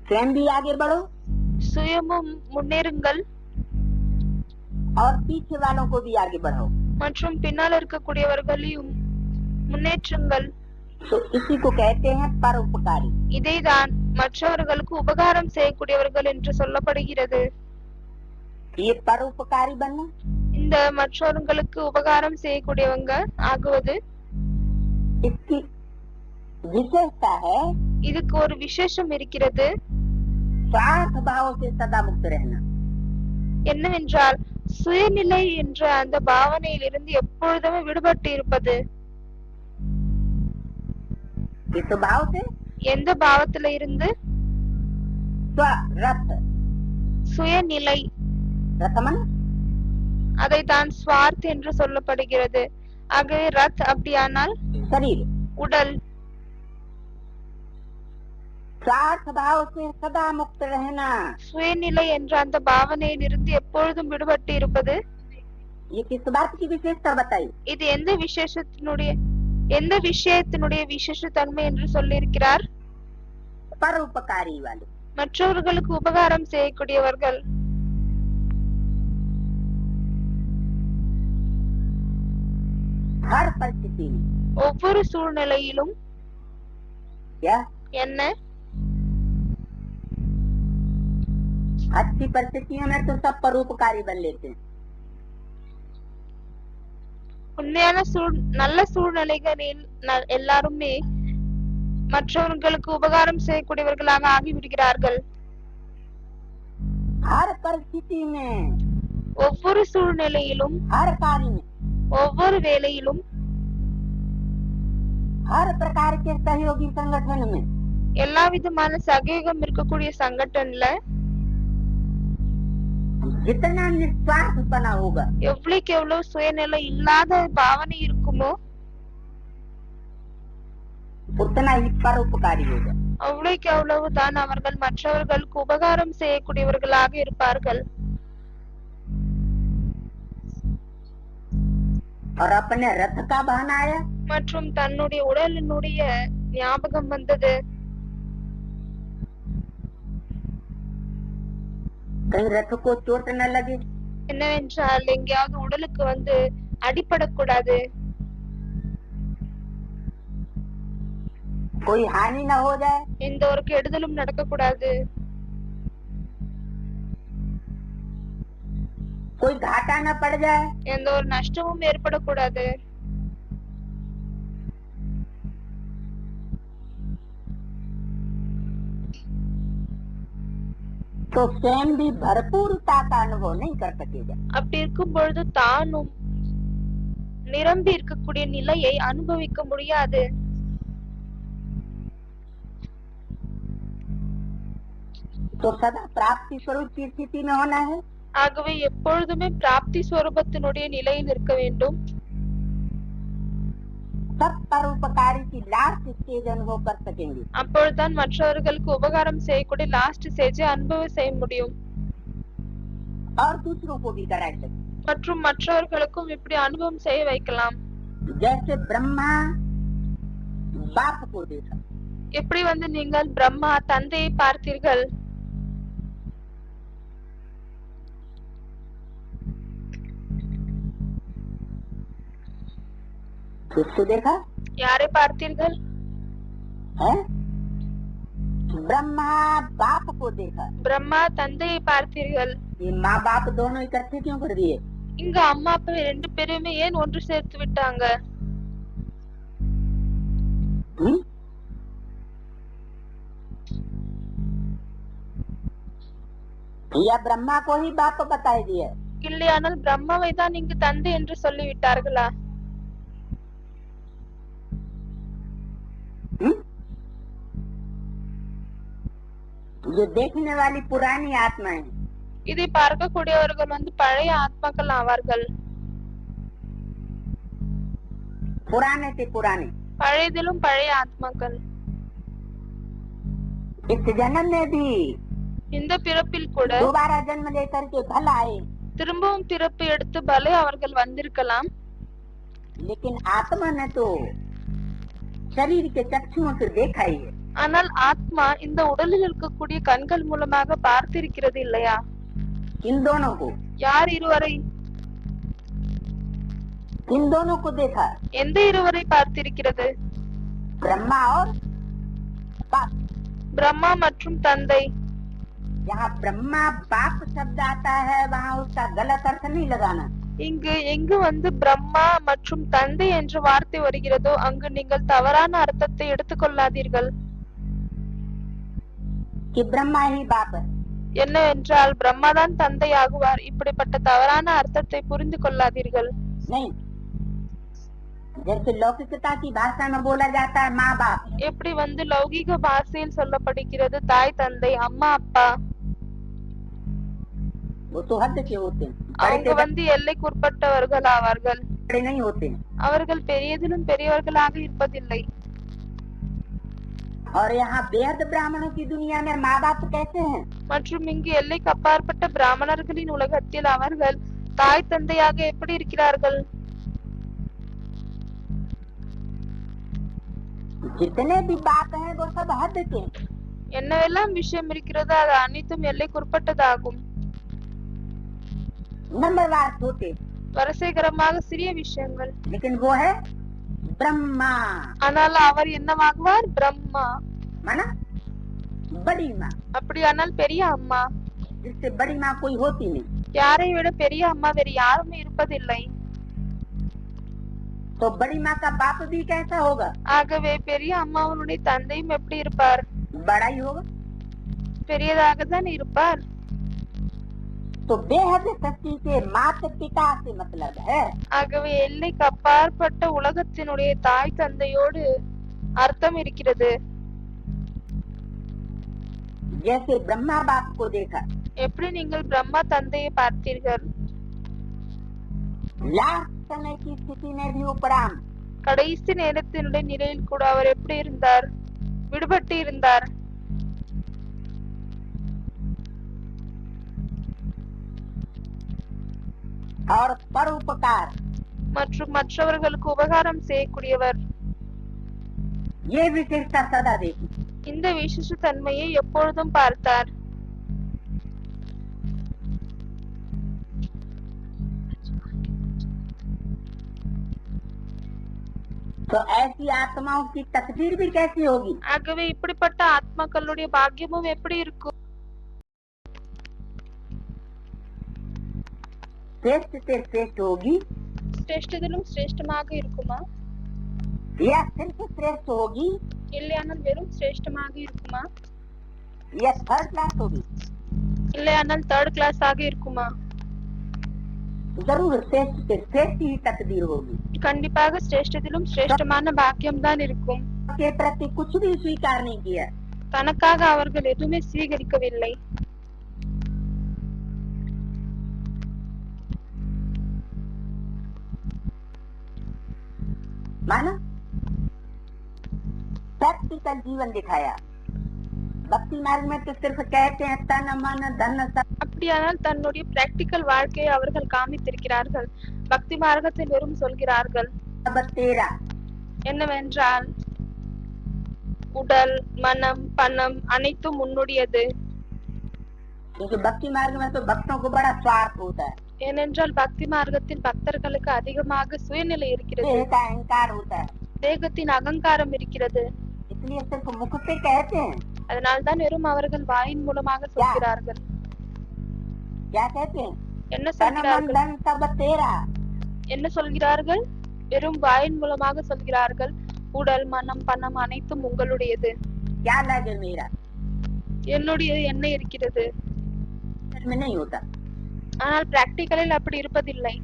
स्वयं भी आगे बढ़ो சுயமும் முன்னேறுங்கள் और पीछे वालों को भी आगे बढ़ाओ। மற்றும் பின்னால் இருக்கக்கூடியவர்களையும் முன்னேற்றுங்கள். तो इसी को कहते हैं परोपकारी। இதைதான் மற்றவர்களுக்கு உபகாரம் செய்யக்கூடியவர்கள் என்று சொல்லப்படுகிறது. ये परोपकारी बनना, இந்த மற்றவர்களுக்கு உபகாரம் செய்யக்கூடியவங்க ஆகுவது, इसकी विशेषता है இதுக்கு ஒரு விசேஷம் இருக்கிறது. स्वार्थ भाव से सदा मुक्त रहना। என்னவென்றால் சுயநிலை என்ற அந்த பாவனையிலிருந்து எப்பொழுதுமே விடுபட்டு இருப்பது. इस भाव से எந்த பாவத்தில இருந்து? स्वरथ, சுயநிலை, रथमन அதைத்தான் ஸ்வார்த் என்று சொல்லப்படுகிறது. ஆகவே ரத் அப்படியானால் शरीर, உடல். स्वार्थ भाव से सदा मुक्त रहना, சுயநிலை என்ற அந்த பாவனையில் இருந்து எப்பொழுதும் விடுபட்டு இருப்பது. ये किस बात की विशेषता बताई? இது எந்த விஷயத்தினுடைய விசேஷ தன்மை என்று சொல்லியிருக்கிறார்? परोपकारी वाले। மற்றவர்களுக்கு உபகாரம் செய்யக்கூடியவர்கள். हर परिस्थिति में ஒவ்வொரு சூழ்நிலையிலும் क्या என்ன अच्छी परिस्थितियों में तो सब परोपकारी बन लेते हैं। உண்மையான நல்ல சூழ்நிலைகளில் எல்லாருமே மற்றவர்களுக்கு உபகாரம் செய்யக்கூடியவர்களாக ஆகிவிடுகிறார்கள். हर परिस्थिति में, ஒவ்வொரு சூழ்நிலையிலும், हर कार्य में, ஒவ்வொரு வேலையிலும், हर प्रकार के सहयोगी संगठन में எல்லா விதமான சகயோகம் இருக்கக்கூடிய சங்கடன்ல जितना निस्वार्थ बना होगा, எவ்வளவுக்கு எவ்வளவு சுயநிலை இல்லாத பாவனை இருக்குமோ उतना ही परोपकारी होगा। அவ்வளவுக்கு எவ்வளவு தான் அவர்கள் மற்றவர்களுக்கு உபகாரம் செய்யக்கூடியவர்களாக இருப்பார்கள். और अपने रथ का बहाना आया, மற்றும் தன்னுடைய உடலினுடைய ஞாபகம் வந்தது. कहीं रथ को चोट न लगे, என்னவென்றால் எங்கேயாவது உடலுக்கு வந்து அடிபடக்கூடாது, कोई हानि न हो जाए, எந்த ஒரு கெடுதலும் நடக்கக்கூடாது, कोई घाटा न पड़ जाए, எந்த ஒரு நஷ்டமும் ஏற்படக்கூடாது. तो स्वयं भी भरपूरता का अनुभव नहीं कर सकेगा। அப்படி இருக்கும் பொழுது தானும் நிரம்பி இருக்கக்கூடிய நிலையை அனுபவிக்க முடியாது. तो सदा प्राप्ति स्वरूप की स्थिति में होना है। ஆகவே எப்பொழுதுமே பிராப்தி ஸ்வரூபத்தினுடைய நிலையில் இருக்க வேண்டும். सब परोपकारी की लास्ट स्टेज अनुभव कर सकेंगे। அப்பொழுதுதான் மற்றவர்களுக்கு உபகாரம் செய்யக்கூடிய லாஸ்ட் ஸ்டேஜை அனுபவம் செய்ய முடியும். और दूसरों को भी करा सके। மற்றும் மற்றவர்களுக்கும் இப்படி அனுபவம் செய்ய வைக்கலாம். जैसे ब्रह्मा बाप को देखा, எப்படி நீங்கள் பிரம்மா தந்தையை பார்த்தீர்கள், किसको देखा யாரை பார்த்தீர்கள்? है? ब्रह्मा बाप को देखा। பிரம்மா தந்தையை பார்த்தீர்கள். ये माँ बाप दोनों इकट्ठे क्यों कर दिए? இங்க அம்மா அப்பா ரெண்டு பேருமே ஏன் ஒன்று சேர்த்து விட்டாங்க? या ब्रह्मा को ही बाप बताई दिए? இல்லையானால் பிரம்மாவை தான் இங்கு தந்தை என்று சொல்லி விட்டார்களா? जो देखने वाली पुरानी आत्मा है, இதை பார்க்கக்கூடியவர்கள் பழைய ஆத்மாக்கள் ஆவார்கள். पुराने से पुराने, பழையதிலும் பழைய ஆத்மாக்கள். इस जन्म में भी இந்த பிறப்பில் கூட दोबारा जन्म लेकर के भल आए, திரும்பவும் பிறப்பு எடுத்து பலே அவர்கள் வந்திருக்கலாம். लेकिन आत्मा ने तो शरीर के चक्षुओं से देखा ही है। ஆனால் ஆத்மா இந்த உடலில் இருக்கக்கூடிய கண்கள் மூலமாக பார்த்திருக்கிறது இல்லையா? इन दोनों को, யார் இருவரை? इन दोनों को देखा। எந்த இருவரை பார்த்திருக்கிறது? ब्रह्मा और बाप। பிரம்மா மற்றும் தந்தை. जहाँ ब्रह्मा बाप शब्द आता है वहाँ उसका गलत अर्थ नहीं लगाना। இங்கு எங்கு பிரம்மா மற்றும் தந்தை என்ற வார்த்தை வருகிறதோ அங்கு நீங்கள் தவறான அர்த்தத்தை எடுத்துக்கொள்ளாதீர்கள். कि ब्रह्मा ही बाप है, என்னவென்றால் பிரம்மா தான் தந்தை ஆகுவார், இப்படிப்பட்ட தவறான அர்த்தத்தை புரிந்து கொள்ளாதீர்கள். नहीं। जैसे लौकिकता की भाषा में बोला जाता है माँ बाप, எப்படி லௌகிக பாஷையில் சொல்லப்படுகிறது தாய் தந்தை அம்மா அப்பா, वो तो हद के होते हैं, அவங்க எல்லைக்குட்பட்டவர்கள் ஆவார்கள். बड़े नहीं होते हैं। அவர்கள் பெரியதிலும் பெரியவர்களாக இருப்பதில்லை. और यहाँ बेहद ब्राह्मणों की दुनिया में माँ बाप कैसे हैं? மற்றும் இங்கு எல்லைக்கு அப்பாற்பட்ட பிராமணர்களின் உலகத்தில் அவர்கள் தாய் தந்தையாக எப்படி இருக்கிறார்கள்? जितने भी बाप हैं वो सब हद के। என்னவெல்லாம் விஷயம் இருக்கிறதோ அது அனைத்தும் எல்லைக்குட்பட்டதாகும். नंबरवार छोटे, வரிசைகரமாக சிறிய விஷயங்கள். लेकिन वो है ब्रह्मा, ஆனால் அவர் என்னவாகுவார்? பிரம்மா. माना बड़ी माँ। அப்படியானால் பெரிய அம்மா. जिससे बड़ी माँ कोई होती नहीं। யாரை விட பெரிய அம்மா வேறு யாருமே இருப்பதில்லை. तो बड़ी माँ का बाप भी कैसा होगा? ஆகவே பெரிய அம்மாவுடைய தந்தையும் எப்படி இருப்பார்? बड़ा ही होगा। பெரியதாக தான் இருப்பார். तो बेहद सृष्टि के माता पिता से मतलब है। ஆகவே எல்லைக்கு அப்பாற்பட்ட உலகத்தினுடைய தாய் தந்தையோடு அர்த்தம் இருக்கிறது. जैसे ब्रह्मा बाप को देखा, எப்படி நீங்கள் பிரம்மா தந்தையை பார்த்தீர்கள்? लास्ट समय की स्थिति में भी उपराम, கடைசி நேரத்தினுடைய நிலையில் கூட அவர் எப்படி இருந்தார்? விடுபட்டு இருந்தார். और परोपकार, மற்றும் மற்றவர்களுக்கு உபகாரம் செய்யக்கூடியவர். ये विशेषता सदा देखी। இந்த விசேஷ தன்மையை எப்பொழுதும் பார்த்தார். तो ऐसी आत्माओं की तकदीर भी कैसी होगी? ஆகவே இப்படிப்பட்ட ஆத்மாக்களுடைய பாக்கியமும் எப்படி இருக்கும்? श्रेष्ठ से श्रेष्ठ होगी சிரேஷ்டத்திலும் சிரேஷ்டமாக இருக்குமா? या सिर्फ श्रेष्ठ होगी இல்லையானால் வெறும் சிரேஷ்டமாக இருக்குமா? या थर्ड क्लास होगी? இல்லையானால் தேர்ட் கிளாஸ் ஆக இருக்குமா? जरूर श्रेष्ठ से श्रेष्ठ ही तकदीर होगी। கண்டிப்பாக சிரேஷ்டத்திலும் சிரேஷ்டமான பாக்கியம் தான் இருக்கும். के प्रति कुछ भी स्वीकार नहीं किया। தனக்காக அவர்கள் எதுவுமே ஸ்வீகரிக்கவில்லை. माना प्रैक्टिकल जीवन दिखाया। भक्ति मार्ग में तो सिर्फ कहते हैं तन मन धन सब। அப்படியானால் தன்னுடைய பிராக்டிக்கல் வாழ்க்கையை அவர்கள் காமித்திருக்கிறார்கள். பக்தி மார்க்கத்தில் வெறும் சொல்கிறார்கள் अब तेरा என்னவென்றால் உடல் மனம் பணம் அனைத்தும் உன்னுடையது. क्योंकि भक्ति मार्ग में तो भक्तों को बड़ा स्वार्थ होता है, ஏனென்றால் பக்தி மார்க்கத்தில் பக்தர்களுக்கு அதிகமாக சுயநிலை இருக்கிறது, देह का अहंकार होता है। தேகத்தின் அகங்காரம் இருக்கிறது. इसलिए सिर्फ मुख से कहते हैं। அதனால்தான் வெறும் அவர்கள் வாயின் மூலமாக சொல்கிறார்கள். क्या कहते हैं? என்ன तन मन சொல்கிறார்கள்? धन सब तेरा। என்ன சொல்கிறார்கள்? வெறும் வாயின் மூலமாக சொல்கிறார்கள் உடல் மனம் பணம் அனைத்தும் உங்களுடையது. क्या लगे मेरा என்னுடையது என்ன இருக்கிறது? में नहीं होता। ஆனால் பிராக்டிக்கலில் அப்படி இருப்பதில்லை.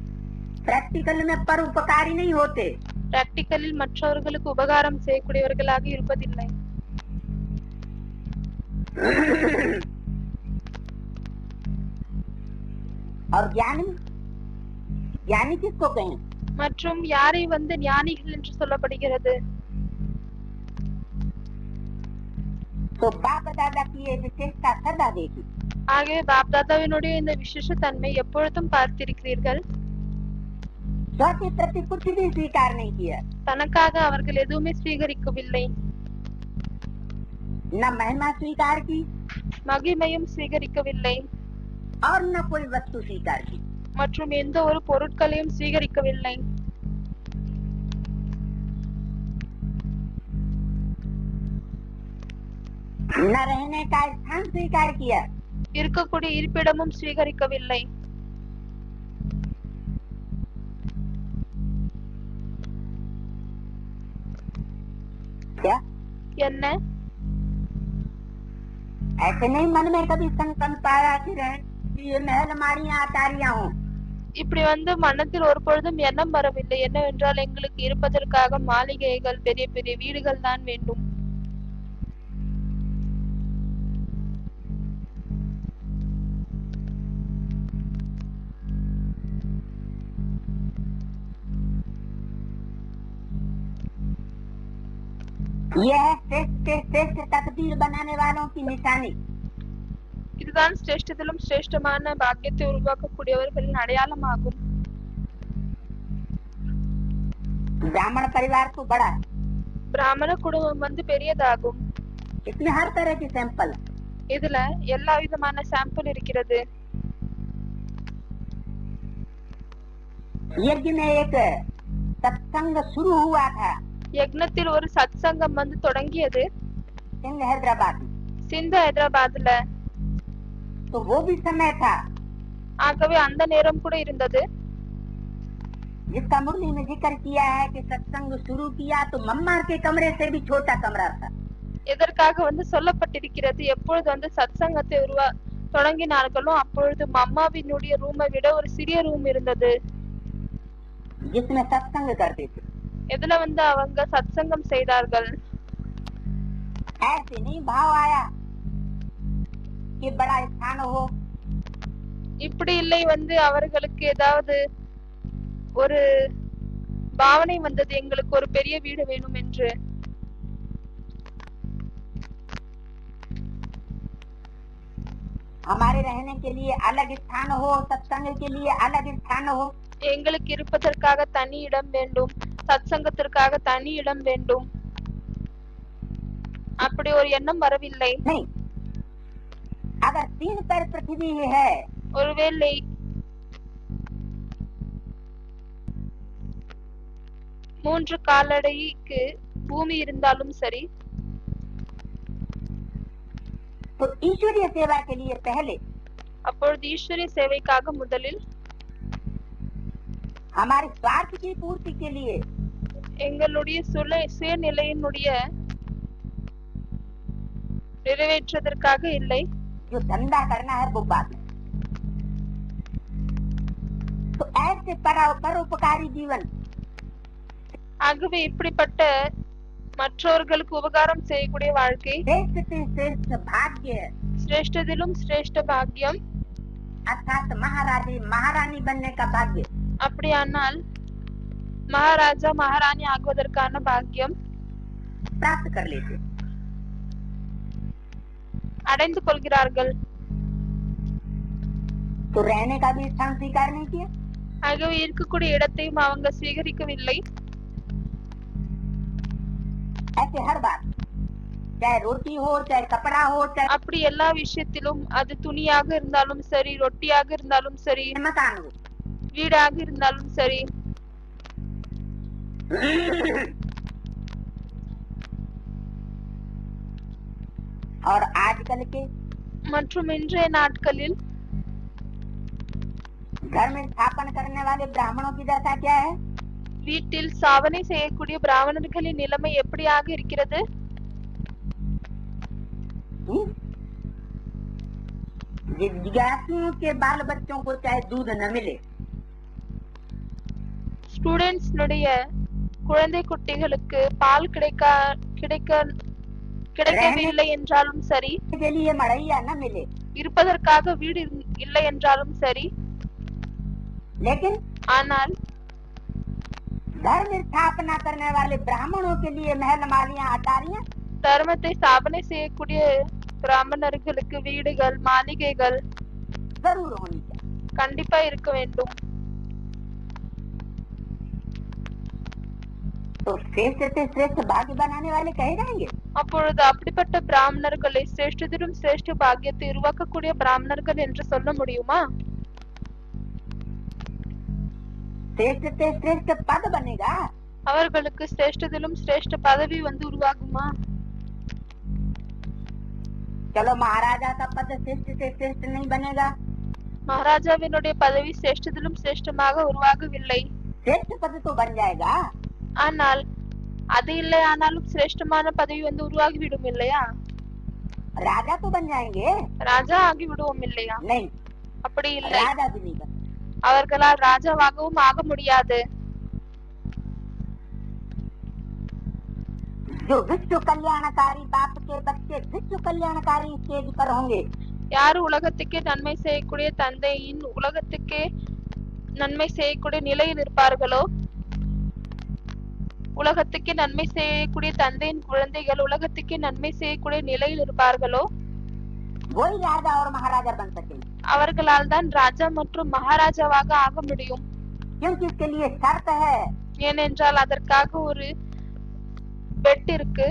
प्रैक्टिकल में परोपकारी नहीं होते। பிராக்டிக்கலில் மற்றவர்களுக்கு உபகாரம் செய்யக்கூடியவர்களாக இருப்பதில்லை. और ज्ञानी ज्ञानी किसको कहें? மற்றும் யாரை ஞானிகள் என்று சொல்லப்படுகிறது? तो बाप दादा की ये विशेषता सदा देखी। ஆகவே பாப்தாதாவினுடைய இந்த விசேஷ தன்மை எப்பொழுதும் பார்த்திருக்கிறீர்கள். स्व के प्रति कुछ भी स्वीकार नहीं किया। தனக்காக அவர்கள் எதுவுமே ஸ்வீகரிக்கவில்லை. न महिमा स्वीकार की மகிமையும் ஸ்வீகரிக்கவில்லை और न कोई वस्तु स्वीकार की। மற்றும் எந்த ஒரு பொருட்களையும் ஸ்வீகரிக்கவில்லை. न रहने का स्थान स्वीकार किया। இருக்கக்கூடிய இருப்பிடமும் ஸ்வீகரிக்கவில்லை. क्या என்ன? ऐसे नहीं मन में कभी संकल्प आया कि ये महल मारियां अटारियां हो। இப்படி மனத்தில் ஒரு பொழுதும் எண்ணம் வரவில்லை என்னவென்றால் எங்களுக்கு இருப்பதற்காக மாளிகைகள் பெரிய பெரிய வீடுகள் தான் வேண்டும். यह श्रेष्ठ से श्रेष्ठ तकदीर बनाने वालों की निशानी। இதுதான் சிரேஷ்டத்திலும் சிரேஷ்டமான பாக்கியத்தை உருவாக்கக்கூடியவர்களின் அடையாளமாகும். ब्राह्मण परिवार तो बड़ा है, பிராமண குடும்பம் பெரியதாகும். इसमें हर तरह की सैंपल। இதுல எல்லா விதமான சாம்பிள் இருக்கிறது. यज्ञ में एक सत्संग शुरू हुआ था யக்னத்தில் ஒரு சத்சங்கம் தொடங்கியது सिंध हैदराबाद में। சிந்து ஹைதராபாத்ல. तो वो भी समय था ஆகவே அந்த நேரம் கூட இருந்தது. जिसका मुरली में जिक्र किया है कि सत्संग शुरू किया तो मम्मा के कमरे से भी छोटा कमरा था। எதற்காக சொல்லப்பட்டிருக்கிறது? எப்பொழுது சத்சங்கத்தை தொடங்கினார்களோ அப்பொழுது மம்மாவினுடைய ரூமை விட ஒரு சிறிய ரூம் இருந்தது, जिसमें सत्संग करते थे। எதுல அவங்க சத்சங்கம் செய்தார்கள். ऐसे नहीं भाव आया कि बड़ा स्थान हो। இப்படி இல்லை அவர்களுக்கு ஏதாவது ஒரு பாவனை வந்தது எங்களுக்கு ஒரு பெரிய வீடு வேணும் என்று. हमारे रहने के लिए अलग स्थान हो, सत्संग के लिए अलग स्थान हो। எங்களுக்கு இருப்பதற்காக தனி இடம் வேண்டும், சத்சங்கத்திற்காக தனி இடம் வேண்டும். அப்படி ஒரு எண்ணம் வரவில்லை. नहीं, अगर 3 पैर पृथ्वी है, ஒருவேளை 3 காலடிக்கு பூமி இருந்தாலும் சரி, तो ईश्वरीय सेवा के लिए पहले அப்பொழுது ஈஸ்வரிய சேவைக்காக முதலில் हमारे स्वार्थ की पूर्ति के लिए எங்களுடைய சுயநிலையினுடைய நிறைவேற்றுவதற்காக இல்லை, जो धंधा करना है वो बात है। तो ऐसे परोपकारी जीवन ஆகவே இப்படிப்பட்ட மற்றவர்களுக்கு உபகாரம் செய்யக்கூடிய வாழ்க்கை श्रेष्ठ से श्रेष्ठ भाग्य சிரேஷ்டதிலும் சிரேஷ்ட பாக்கியம். अर्थात महाराजे महारानी बनने का भाग्य அப்படியானால் மகாராஜா மகாராணி ஆகுவதற்கான பாக்கியம் प्राप्त कर लेते। அடைந்து கொள்கிறார்கள். तो रहने का भी स्थान स्वीकार नहीं किया। ஆகவே இருக்கக்கூடிய இடத்தையும் அவங்க ஸ்வீகரிக்கவில்லை. ऐसे हर बात, चाहे रोटी हो चाहे कपड़ा हो चाहे அப்படி எல்லா விஷயத்திலும் அது துணியாக இருந்தாலும் சரி, ரொட்டியாக இருந்தாலும் சரி, मकान हो, வீடாக இருந்தாலும் சரி, और आजकल के மற்றும் இன்றைய நாட்களில் घर में स्थापन करने वाले ब्राह्मणों की दशा क्या है? வீட்டில் சாவனை செய்யக்கூடிய பிராமணர்களின் நிலைமை எப்படியாக இருக்கிறது? जिज्ञासुओं के बाल बच्चों को चाहे दूध न मिले, ஸ்டூடெண்ட்ஸ் குழந்தை குட்டிகளுக்கு பால் கிடைக்கவில்லை என்றாலும் சரி, के लिए मड़ैया न मिले, இருப்பதற்காக வீடு இல்லை என்றாலும் சரி, लेकिन ஆனால் धर्म स्थापना करने वाले ब्राह्मणों के लिए महल मालियां अटारियां தர்மத்தை ஸ்தாபனை செய்யக்கூடிய பிராமணர்களுக்கு வீடுகள் மாளிகைகள் जरूर होनी चाहिए। கண்டிப்பா இருக்க வேண்டும். तो श्रेष्ठ से श्रेष्ठ भाग्य बनाने वाले कहे जाएंगे। அப்பொழுது அப்படிப்பட்ட பிராமணர்களை சிரேஷ்டதிலும் சிரேஷ்ட பாக்கியத்தை உருவாக்கக்கூடிய பிராமணர்கள் என்று சொல்ல முடியுமா? श्रेष्ठ से श्रेष्ठ पद बनेगा, அவர்களுக்கு சிரேஷ்டதிலும் சிரேஷ்ட பதவி உருவாகுமா? चलो महाराजा का पद श्रेष्ठ से श्रेष्ठ नहीं बनेगा, மகாராஜாவினுடைய பதவி சிரேஷ்டதிலும் சிரேஷ்டமாக உருவாகவில்லை. श्रेष्ठ पद तो बन जाएगा, ஆனால் அது இல்லை ஆனாலும் சிரேஷ்டமான பதவி உருவாகிவிடும் இல்லையா? राजा तो बन जाएंगे, ராஜா ஆகிவிடுவோம் இல்லையா? नहीं அப்படி இல்லை, राजा भी नहीं बन। அவர்களால் ராஜாவாகவும் ஆக முடியாது. जो विश्व कल्याणकारी बाप के बच्चे विश्व कल्याणकारी स्टेज पर होंगे, யார் உலகத்துக்கே நன்மை செய்யக்கூடிய தந்தையின் உலகத்துக்கே நன்மை செய்யக்கூடிய நிலையில் இருப்பார்களோ, உலகத்துக்கே நன்மை செய்யக்கூடிய தந்தையின் குழந்தைகள் உலகத்துக்கே நன்மை செய்யக்கூடிய நிலையில் இருப்பார்களோ, वही राजा और महाराजा बन सकेंगे। அவர்களால் தான் ராஜா மற்றும் மகாராஜாவாக ஆக முடியும். क्योंकि इसके लिए शर्त है, ஏனென்றால் அதற்காக ஒரு பெட் இருக்கு.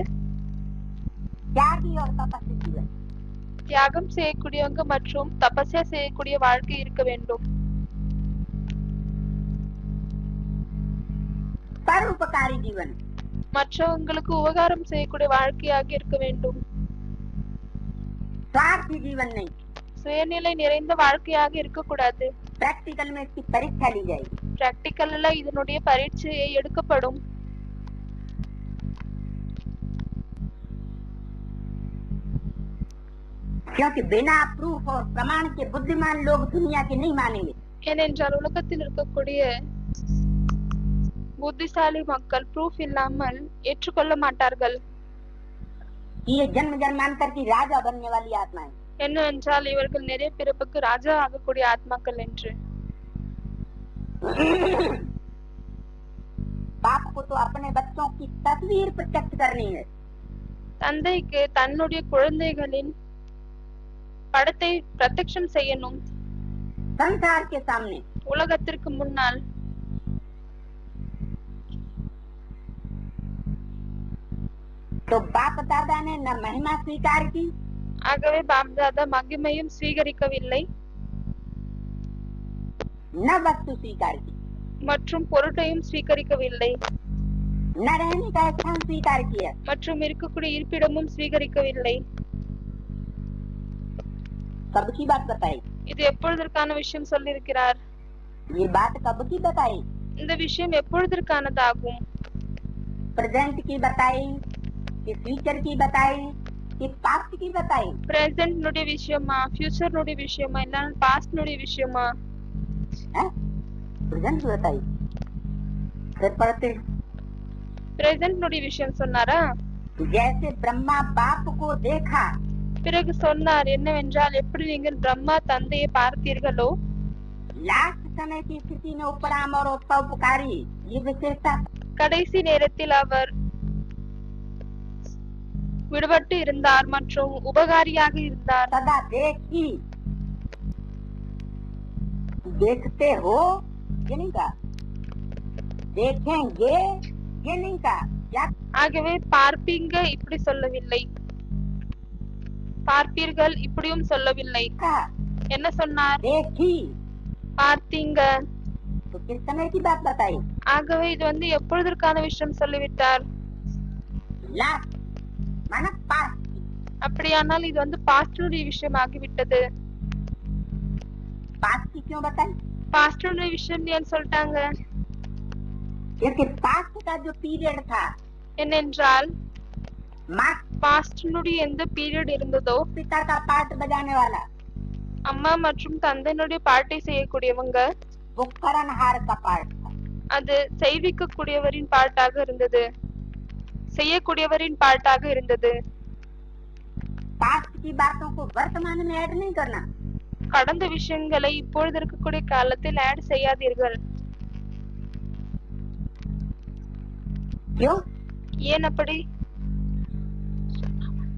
त्यागी और तपस्वी जीवन। தியாகம் செய்யக்கூடியவங்க மற்றும் தபஸ்யா செய்யக்கூடிய வாழ்க்கை இருக்க வேண்டும். परोपकारी जीवन, மற்றவங்களுக்கு உபகாரம் செய்யக்கூடிய வாழ்க்கையாக இருக்க வேண்டும். स्वार्थी जीवन नहीं। சுயநிலை நிறைந்த வாழ்க்கையாக இருக்கக்கூடாது. प्रैक्टिकल में इसकी परीक्षा ली जाएगी। பிராக்டிக்கல்ல இதனுடைய பரீட்சையை எடுக்கப்படும். क्योंकि बिना प्रूफ और प्रमाण के बुद्धिमान लोग दुनिया के नहीं मानेंगे। ஏனென்றால் உலகத்தில் இருக்கக்கூடிய புத்திசாலி மக்கள் ப்ரூஃப் இல்லாமல் ஏற்றுக்கொள்ள மாட்டார்கள். ये जन्म जन्मांतर की राजा बनने वाली आत्माएं, என்னவென்றால் இவர்கள் நிறைய பிறப்புக்கு ராஜா ஆகக்கூடிய ஆத்மாக்கள் என்று. बाप को तो अपने बच्चों की तस्वीर प्रत्यक्ष करनी है। தந்தைக்கு தன்னுடைய குழந்தைகளின் படத்தை பிரத்யக்ஷம் செய்யணும். संसार के सामने உலகத்திற்கு முன்னால். तो बाप दादा ने न महिमा स्वीकार की, ஆகவே பாப்தாதா மகிமையும் ஸ்வீகரிக்கவில்லை, न वस्तु स्वीकार की, மற்றும் பொருட்டையும் ஸ்வீகரிக்கவில்லை, न रहने का स्थान स्वीकार किया। மற்றும் இருக்கக்கூடிய இருப்பிடமும் ஸ்வீகரிக்கவில்லை. कब की बात बताई? இது எப்பொழுதற்கான விஷயம் சொல்லியிருக்கிறார். ये बात कब की बताई? இந்த விஷயம் எப்பொழுதற்கானதாகும்? प्रेजेंट की बताई कि फ्यूचर की बताई? कि पास्ट की बताई பிரசன்ட் னுடைய விஷயமா, ஃபியூச்சர் னுடைய விஷயமா, இல்ல பாஸ்ட் னுடைய விஷயமா? है प्रेजेंट की बताई फिर पढ़ते பிரசன்ட் னுடைய விஷயம் சொன்னாரா? जैसे ब्रह्मा बाप को देखा பிறகு சொன்னார் என்னவென்றால், எப்படி நீங்கள் பிரம்மா தந்தையை பார்த்தீர்களோ लास्ट समय की स्थिति में उपराम और उपकारी ये विशेषता கடைசி நேரத்தில் அவர் விடுபட்டு இருந்தார் மற்றும் உபகாரியாக இருந்தார். सदा देखी देखते हो ये नहीं कहा देखेंगे ये नहीं कहा क्या ஆகவே பார்ப்பீங்க இப்படி சொல்லவில்லை, பார்ப்பீர்கள் இப்படியும் சொல்லவில்லை. कहा என்ன சொன்னார்? देखी பார்த்தீங்க. तो किस समय की बात बताई ஆகவே இது எப்பொழுதற்கான விஷயம் சொல்லிவிட்டார். लास्ट माना पास्ट அப்படியானால் இது பாஸ்டுடைய விஷயமாகிவிட்டது. पास्ट की क्यों बताई பாஸ்டுடைய விஷயம் ஏன் சொல்லிட்டாங்க? क्योंकि पास्ट का जो पीरियड था என்னென்றால் माँ பாஸ்டுடைய எந்த பீரியட் இருந்ததோ पिता का पार्ट बजाने वाला அம்மா மற்றும் தந்தையினுடைய பாட்டை செய்யக்கூடியவங்க, वो करणहार का पार्ट था அது செய்விக்கக்கூடியவரின் பாட்டாக இருந்தது, செய்யக்கூடியவரின் பாட்டாக இருந்தது. पास्ट की बातों को वर्तमान में ऐड नहीं करना கடந்த விஷயங்களை இப்பொழுது இருக்கக்கூடிய காலத்தில் ஆட் செய்யாதீர்கள். क्यों ஏன் அப்படி?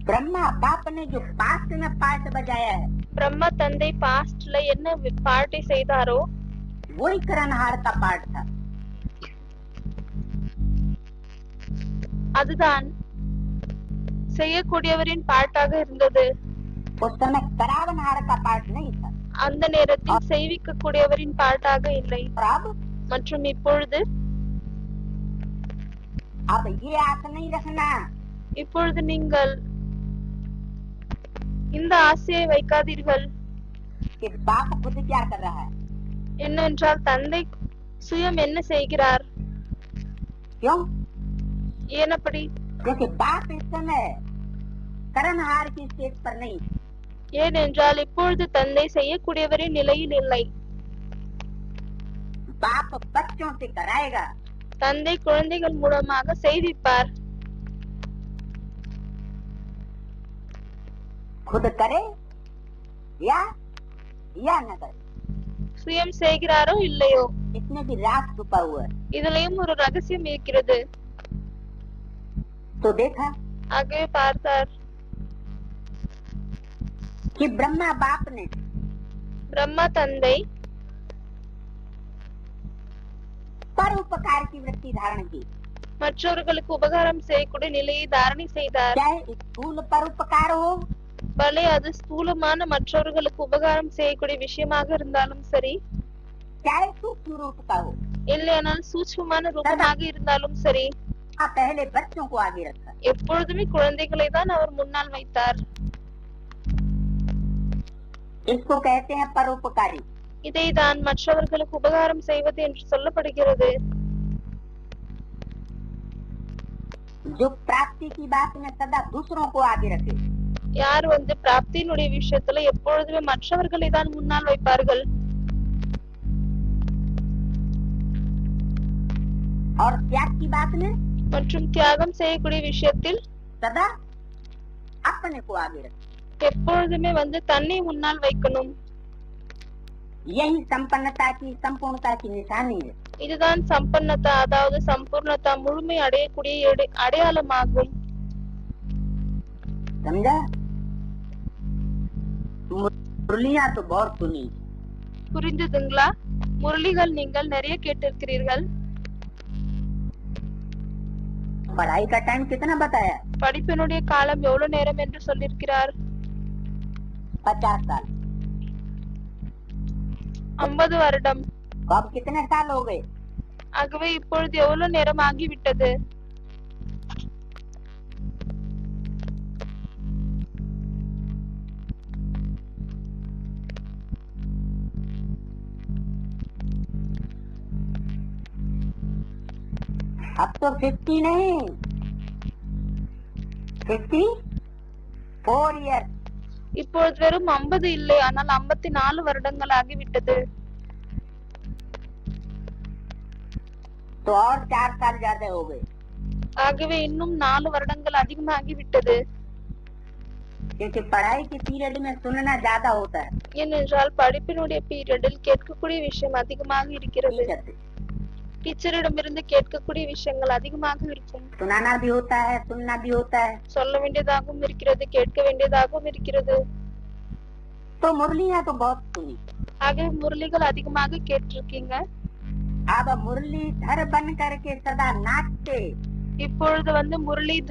ब्रह्मा बाप ने जो पास्ट में पार्ट बजाया है பிரம்மா தந்தை பாஸ்ட்ல என்ன பாட்டை செய்தாரோ वही करणहार का पार्ट था அதுதான் செய்யக்கூடியவரின் பாட்டாக இருந்தது. उस समय करावनहार का पार्ट नहीं था அந்த நேரத்தில் செய்விக்கக்கூடியவரின் பாட்டாக இல்லை. और மற்றும் இப்பொழுது अब ये आस नहीं रखना இப்பொழுது நீங்கள் இந்த ஆசையை வைக்காதீர்கள். कि बाप खुद क्या कर रहा है என்னவென்றால் தந்தை சுயம் என்ன செய்கிறார்? क्यों ஏன் அப்படி? क्योंकि बाप इस समय करणहार की स्टेज पर नहीं ஏனென்றால் இப்பொழுது தந்தை செய்யக்கூடியவரின் நிலையில் இல்லை. बाप बच्चों से कराएगा தந்தை குழந்தைகள் மூலமாக செய்விப்பார். खुद करे या न करे சுயம் செய்கிறாரோ இல்லையோ इसमें भी राज छुपा हुआ है இதுலயும் ஒரு ரகசியம் இருக்கிறது. तो देखा ஆகவே பார்த்தார் कि ब्रह्मा बाप ने பிரம்மா தந்தை परोपकार की वृत्ति धारण की மற்றவர்களுக்கு உபகாரம் செய்யக்கூடிய நிலையை தாரணை செய்தார். चाहे स्थूल परोपकार हो பலே அது ஸ்தூலமான மற்றவர்களுக்கு உபகாரம் செய்யக்கூடிய விஷயமாக இருந்தாலும் சரி, चाहे सूक्ष्म रूप का हो இல்லையானால் சூட்சுமமான ரூபமாக இருந்தாலும் சரி, पहले बच्चों को आगे रखा எப்பொழுதுமே குழந்தைகளை தான் அவர் முன்னால் வைத்தார். इसको कहते हैं परोपकारी இதை தான் மற்றவர்களுக்கு உபகாரம் செய்வது என்று சொல்லப்படுகிறது. जो प्राप्ति की बात में सदा दूसरों को आगे रखे யார் பிராப்தியினுடைய விஷயத்துல எப்பொழுதுமே மற்றவர்களை தான் முன்னால் வைப்பார்கள். और त्याग की बात में மற்றும் தியாகம் செய்யக்கூடிய விஷயத்தில் सदा अपने को आगे रखे எப்பொழுதுமே தன்னை முன்னால் வைக்கணும். यही संपन्नता की संपूर्णता की निशानी है இதுதான் சம்பன்னதா, அதாவது சம்பூர்ணதா, முழுமை அடையக்கூடிய அடையாளமாகும். समझा मुरलियां तो बहुत सुनी புரிந்ததுங்களா? முரளிகள் நீங்கள் நிறைய கேட்டிருக்கிறீர்கள். पढ़ाई का टाइम कितना बताया படிப்பினுடைய காலம் எவ்வளவு நேரம் என்று சொல்லியிருக்கிறார்? 50 साल 50 வருடம். अब कितने साल हो गए ஆகவே இப்பொழுது எவ்வளவு நேரம் ஆகிவிட்டது? अब तो 50 नहीं 50 4 years. இப்பொழுது வெறும் 50 இல்லை, ஆனால் 54 வருடங்கள் ஆகிவிட்டது. तो और 4 साल ज्यादा हो गए, ஆகவே இன்னும் 4 வருடங்கள் அதிகமாகிவிட்டது. क्योंकि पढ़ाई के पीरियड में सुनना ज्यादा होता है। ஏனென்றால் படிப்பினுடைய பீரியடில் கேட்கக்கூடிய விஷயம் அதிகமாக இருக்கிறது. टीचर से டீச்சரிடமிருந்து கேட்கக்கூடிய விஷயங்கள் அதிகமாக இருக்கும். सुनाना भी होता है, सुनना भी होता है। சொல்ல வேண்டியதாகவும் இருக்கிறது, கேட்க வேண்டியதாகவும் இருக்கிறது. तो मुरलियां तो बहुत सुनी। ஆகவே முரளிகள் அதிகமாக கேட்டிருக்கீங்க. अब मुरलीधर बन करके सदा नाचते, இப்பொழுது வந்து முரளியை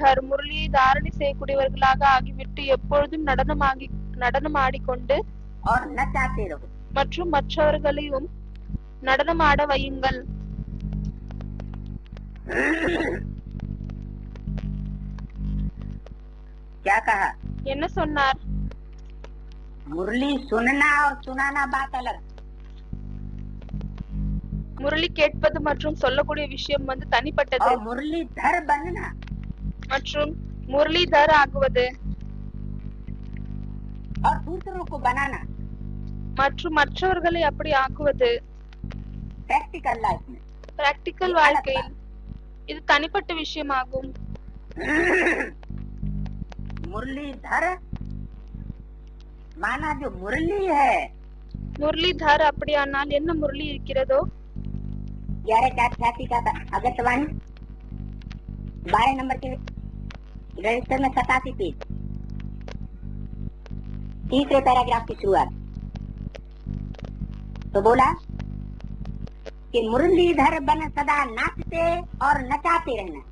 தாரணை செய்யக்கூடியவர்களாக ஆகிவிட்டு எப்பொழுதும் நடனம் ஆடிக்கொண்டு और नचाते रहो। மற்றும் மற்றவர்களையும் நடனம் ஆட வையுங்கள். क्या कहा? என்ன சொன்னார்? मुरली सुनना और सुनाना बात अलग। முரளி கேட்பது மற்றும் சொல்லக்கூடிய விஷயம் வந்து தனிப்பட்டது. और मुरलीधर बनना மற்றும் முரளிதர் ஆகுவது और दूसरों को बनाना மற்றும் மற்றவர்களை அப்படி ஆக்குவது प्रैक्टिकल लाइफ में। பிராக்டிக்கல் வாழ்க்கையில் இது தனிப்பட்ட விஷயமாகும். मुरलीधर माना जो मुरली है, முரளிதர் அப்படியானால் என்ன முரளி இருக்கிறதோ 11/4/86 का आकाशवाणी 12 नंबर के रजिस्टर में 87 पेज, तीसरे पैराग्राफ की शुरुआत। तो बोला कि मुरलीधर बन सदा नाचते और नचाते रहना।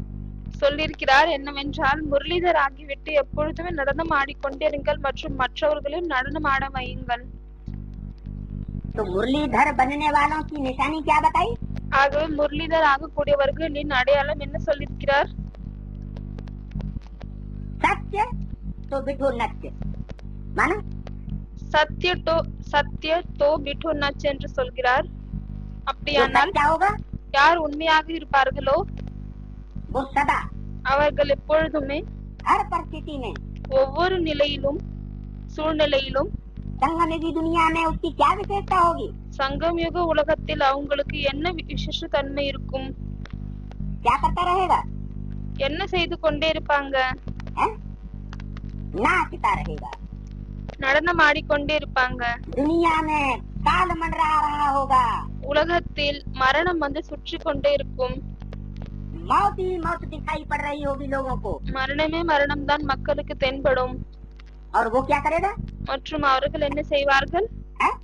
சொல்லியிருக்கிறார் என்னவென்றால் முரளிதர் ஆகிவிட்டு எப்பொழுதுமே நடனம் ஆடிக்கொண்டிருங்கள் மற்றும் மற்றவர்களையும் நடனம் ஆட வையுங்கள். तो मुरलीधर बनने वालों की निशानी क्या बताई? ஆகவே முரளிதர் ஆகக்கூடியவர்களின் அடையாளம் என்ன சொல்லியிருக்கிறார்? सत्य तो बिठो नच्य, माना சத்திய தோ பிட்டு நச் என்று சொல்கிறார். जो அப்படியானால் सच्चा होगा யார் உண்மையாக இருப்பார்களோ वो सदा அவர்கள் எப்பொழுதுமே हर परिस्थिति में ஒவ்வொரு நிலையிலும் சூழ்நிலையிலும் संगम की दुनिया में उसकी क्या विशेषता होगी? சங்கம் யுக உலகத்தில் அவங்களுக்கு என்ன விசேஷ தன்மை இருக்கும்? क्या करता रहेगा? என்ன செய்து கொண்டே இருப்பாங்க? हैं? नाचता रहेगा। நடனம் ஆடிக்கொண்டே இருப்பாங்க. दुनिया में काल मंडरा रहा होगा, உலகத்தில் மரணம் வந்து சுற்றி கொண்டே இருக்கும். मौत ही मौत दिखाई पड़ रही होगी लोगों को, மரணமே மரணம் தான் மக்களுக்கு தென்படும். और वो क्या करेगा? மற்றும் அவர்கள் என்ன செய்வார்கள்? हैं?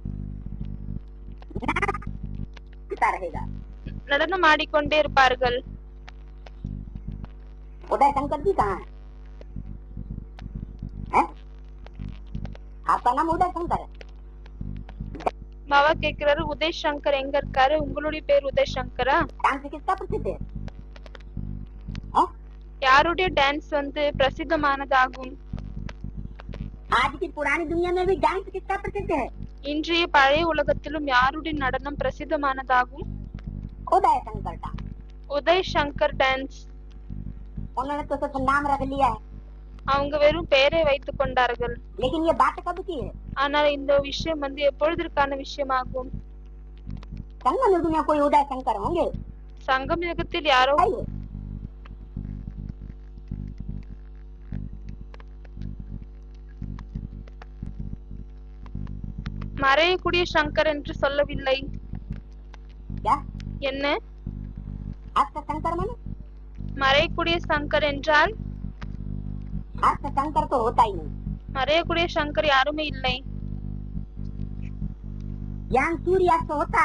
नाचता रहेगा। நடனம் ஆடிக்கொண்டே இருப்பார்கள். उदय शंकर जी कहाँ है? हैं? आपका नाम उदय शंकर है? பாபா கேக்குறாரு, உதய் சங்கர் எங்க இருக்காரு? உங்களுடைய பேர் உதய் சங்கரா? डांस किसका प्रसिद्ध है? हैं? யாருடைய டான்ஸ் வந்து பிரசித்தமானதாகும்? आज की पुरानी दुनिया में भी डांस किसका प्रसिद्ध है? இன்றைய பழைய உலகத்திலும் யாருடைய நடனம் பிரசித்தமானதாகும்? उदय शंकर का। உதய் சங்கர் டான்ஸ். उन्होंने तो सिर्फ नाम रख लिया है, அவங்க வெறும் பெயரை வைத்துக் கொண்டார்கள். लेकिन ये बात कब की है? ஆனால் இந்த விஷயம் வந்து எப்பொழுதற்கான விஷயமாகும்? संगम युग में कोई उदय शंकर होंगे? சங்கம் யுகத்தில் யாரோ आइए। மறையக்கூடிய சங்கர் என்று சொல்லவில்லை. क्या? என்ன आज शंकर माने? மறையக்கூடிய சங்கர் என்றால் आज शंकर तो होता ही नहीं। மறையக்கூடிய சங்கர் யாருமே இல்லை. ज्ञान सूर्यास्त होता,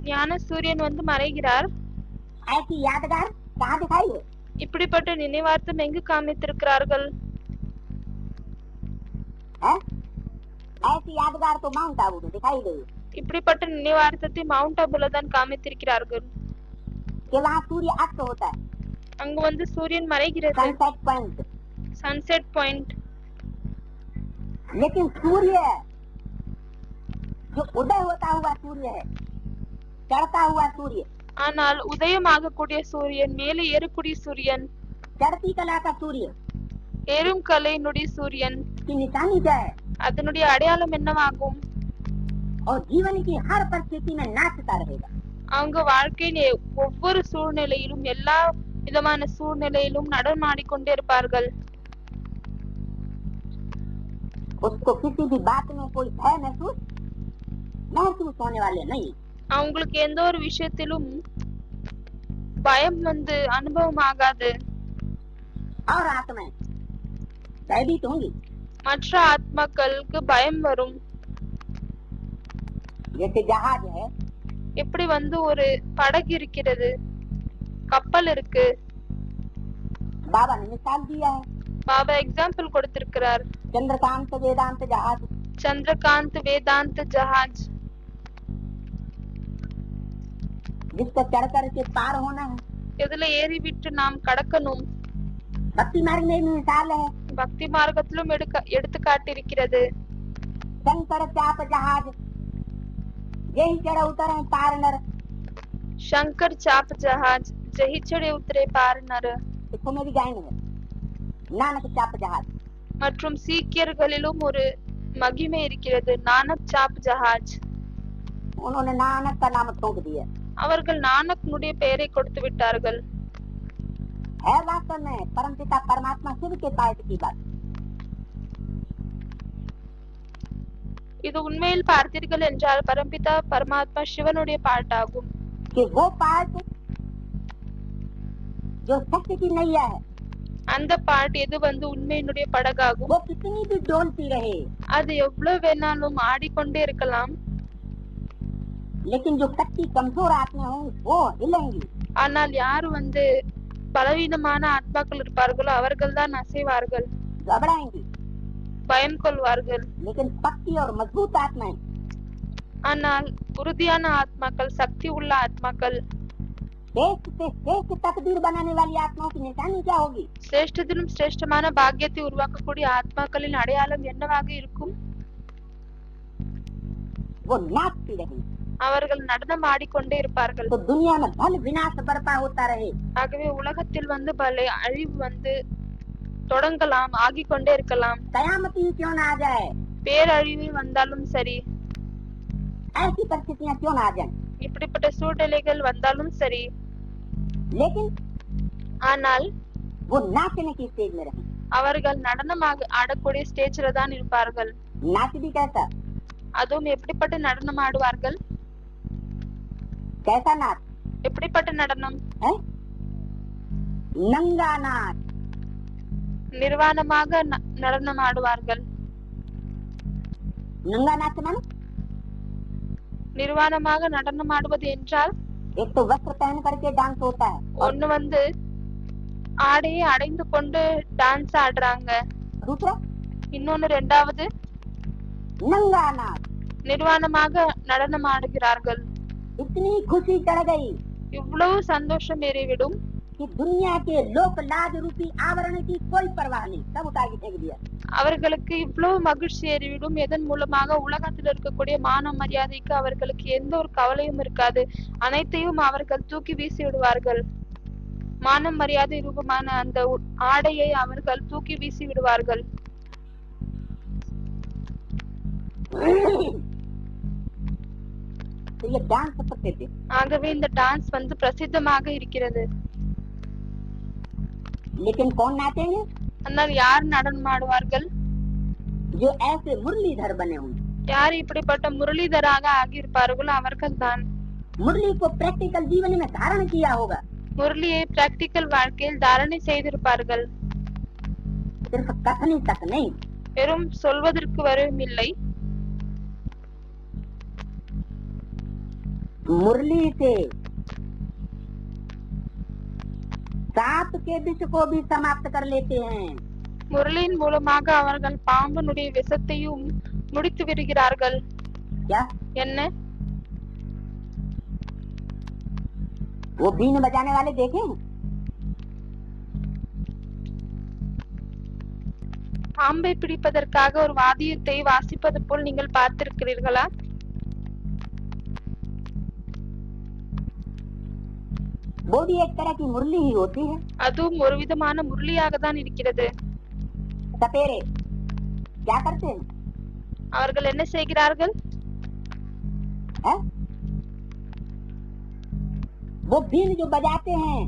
ஞான சூரியன் வந்து மறைகிறார். ऐसी यादगार कहाँ दिखाई है? இப்படிப்பட்ட நினைவார்த்தம் எங்கு காமித்திருக்கிறார்கள்? हैं? ऐसी यादगार तो माउंट आबू में दिखाई गई இப்படிப்பட்ட நினைவார்த்தத்தை மவுண்ட் ஆபுல தான் காமித்திருக்கிறார்கள். कि वहाँ सूर्य अस्त होता है, அங்கு வந்து சூரியன் மறைகிறது, सनसेट पॉइंट। Sunset point. लेकिन सूर्य जो उदय होता हुआ सूर्य है, चढ़ता हुआ सूर्य, ஆனால் உதயமாகக்கூடிய சூரியன், மேலே ஏறக்கூடிய சூரியன், चढ़ती कला का सूर्य, ஏறும் கலையினுடைய சூரியன் की निशानी क्या है? அதனுடைய அடையாளம் என்னவாகும்? और जीवन की हर परिस्थिति में नाचता रहेगा। அவங்க வாழ்க்கையின் ஒவ்வொரு சூழ்நிலையிலும் எல்லா விதமான சூழ்நிலையிலும் நடனமாடிக்கொண்டே இருப்பார்கள். उसको किसी भी बात में कोई भय महसूस होने वाले नहीं। அவங்களுக்கு எந்த ஒரு விஷயத்திலும் பயம் அனுபவம் ஆகாது. और आत्माएं भयभीत होंगी। மற்ற ஆத்மாக்களுக்கு பயம் வரும். जैसे जहाज है, எப்படி ஒரு படகு இருக்கிறது, கப்பல் இருக்கு. बाबा ने मिसाल दिया है, பாபா எக்ஸாம்பிள் கொடுத்திருக்கிறார். चंद्रकांत वेदांत जहाज। चंद्रकांत वेदांत जहाज जिसको चढ़ कर के पार होना है। இதுல ஏறி விட்டு நாம் கடக்கணும். भक्ति मार्ग में भी मिसाल है, பக்தி மார்க்கத்திலும் எடுத்துக்காட்டிருக்கிறது. शंकर चाप जहाज, यही चढ़ उतर है पार नर। शंकर चाप जहाज जही चढ़े उतरे पार नर। इसको में भी गायन है नानक चाप जहाज। மற்றும் சீக்கியர்களிலும் ஒரு மகிமை இருக்கிறது, நானக் சாப் ஜஹாஜ். उन्होंने नानक का नाम ठोक दिया। அவர்கள் நானக்னுடைய பெயரை கொடுத்து விட்டார்கள். है वास्तव में परमपिता परमात्मा शिव के पाठ की बात। இது உண்மையில் பார்த்தீர்கள் என்றால் பரம்பிதா பரமாத்மா சிவனுடைய பாட்டாகும். कि वो पाठ जो सत्य की नैया है, அந்த பாட்டு எது உண்மையினுடைய படகாகும். वो कितनी भी डोलती रहे, அது எவ்வளவு வேணாலும் ஆடிக்கொண்டே இருக்கலாம். लेकिन जो कच्ची कमजोर आत्मा हो वो हिलेंगी। ஆனால் யார் பலவீனமான ஆத்மாக்கள் இருப்பார்களோ அவர்கள் தான் அசைவார்கள், घबराएंगी, பயம் கொள்வார்கள். लेकिन पक्की और मजबूत आत्माएं, ஆனால் உறுதியான ஆத்மாக்கள், சக்தி உள்ள ஆத்மாக்கள், श्रेष्ठ से श्रेष्ठ तकदीर बनाने वाली आत्माओं की निशानी क्या होगी? சிரேஷ்டத்திலும் சிரேஷ்டமான பாக்கியத்தை உருவாக்கக்கூடிய ஆத்மாக்களின் அடையாளம் என்னவாக இருக்கும்? वो नाचती रहेंगी। அவர்கள் நடனம் ஆடிக்கொண்டே இருப்பார்கள். तो दुनिया में भल विनाश बर्पा होता रहे। ஆகவே உலகத்தில் பல அழிவு தொடங்கலாம், ஆகிக்கொண்டே இருக்கலாம். कयामत ही क्यों ना आ जाए, பேரழிவு வந்தாலும் சரி, ऐसी परिस्थितियां क्यों ना आ जाए, இப்படிப்பட்ட சூழ்நிலைகள் வந்தாலும் சரி, लेकिन ஆனால் वो नाचने की स्टेज में रहे। அவர்கள் நடனமாக ஆடக்கூடிய ஸ்டேஜ்ல தான் இருப்பார்கள். नाच भी कैसा, அதுவும் எப்படிப்பட்ட நடனம் ஆடுவார்கள்? कैसा नाच எப்படிப்பட்ட நடனம்? है? नंगा नाच, நிர்வாணமாக நடனம் ஆடுவார்கள். नंगा नाच माने நிர்வாணமாக நடனம் ஆடுவது என்றால் एक तो वस्त्र पहन करके डांस होता है, ஒண்ணு ஆடையை அடைந்து கொண்டு டான்ஸ் ஆடுறாங்க, दूसरा இன்னொன்னு ரெண்டாவது नंगा नाच। நிர்வாணமாக நடனம் ஆடுகிறார்கள். इतनी खुशी चढ़ गई இவ்வளவு சந்தோஷம் ஏறிவிடும் कि दुनिया के लोक लाज रूपी आवरण की कोई परवाह नहीं, सब उतार के फेंक दिया। அவர்களுக்கு இவ்வளவு மகிழ்ச்சி ஏறிவிடும், எதன் மூலமாக உலகத்தில் இருக்கக்கூடிய மான மரியாதைக்கு அவர்களுக்கு எந்த ஒரு கவலையும் இருக்காது, அனைத்தையும் அவர்கள் தூக்கி வீசி விடுவார்கள். மான மரியாதை ரூபமான அந்த ஆடையை அவர்கள் தூக்கி வீசி விடுவார்கள். तो ये डांस प्रसिद्ध है, ஆகவே இந்த டான்ஸ் பிரசித்தமாக இருக்கிறது. लेकिन कौन नाचेंगे? ஆனால் யார் நடனம் ஆடுவார்கள்? जो ऐसे मुरलीधर बने होंगे। யார் இப்படிப்பட்ட முரளிதராக ஆகியிருப்பார்களோ அவர்கள் தான். मुरली को प्रैक्टिकल जीवन में धारण किया होगा, முரளியை பிராக்டிக்கல் வாழ்க்கையில் தாரணை செய்திருப்பார்கள். सिर्फ कथनी तक नहीं, வெறும் சொல்வதற்கு வரும் இல்லை, मुरली से सांप के विष को भी समाप्त कर लेते हैं। முரளியின் மூலமாக அவர்கள் பாம்பனுடைய விஷத்தையும் முடித்து விடுகிறார்கள். क्या என்ன? वो बीन बजाने वाले देखे हैं? பாம்பை பிடிப்பதற்காக ஒரு வாத்தியத்தை வாசிப்பது போல் நீங்கள் பார்த்திருக்கிறீர்களா? वो भी एक तरह की मुरली ही होती है। அதுவும் ஒரு விதமான முரளியாக தான் இருக்கிறது. सपेरे क्या करते हैं? அவர்கள் என்ன செய்கிறார்கள்? है? वो बीन जो बजाते हैं,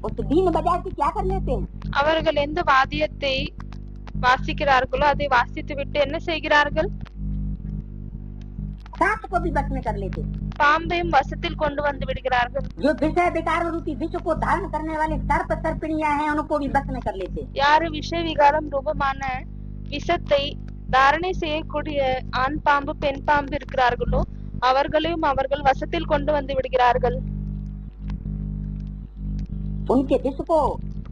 उस बीन बजा के क्या कर लेते हैं? அவர்கள் எந்த வாத்தியத்தை வாசிக்கிறார்களோ அதை வாசித்து விட்டு என்ன செய்கிறார்கள்? सांप को भी बस में कर लेते हैं। பாம்பையும் வசத்தில் கொண்டு வந்து விடுகிறார்கள்। जो विषय विकार रूपी विश्व को धारण करने वाले सर्प सर्पिणियां हैं, उनको भी बस में कर लेते हैं। யாரு விஷய விகாரம் ரூபமான விஷத்தை தாரணை செய்யக்கூடிய ஆண் பாம்பு பெண் பாம்பு இருக்கிறார்களோ அவர்களையும் அவர்கள் வசத்தில் கொண்டு வந்து விடுகிறார்கள்। उनके विश्व को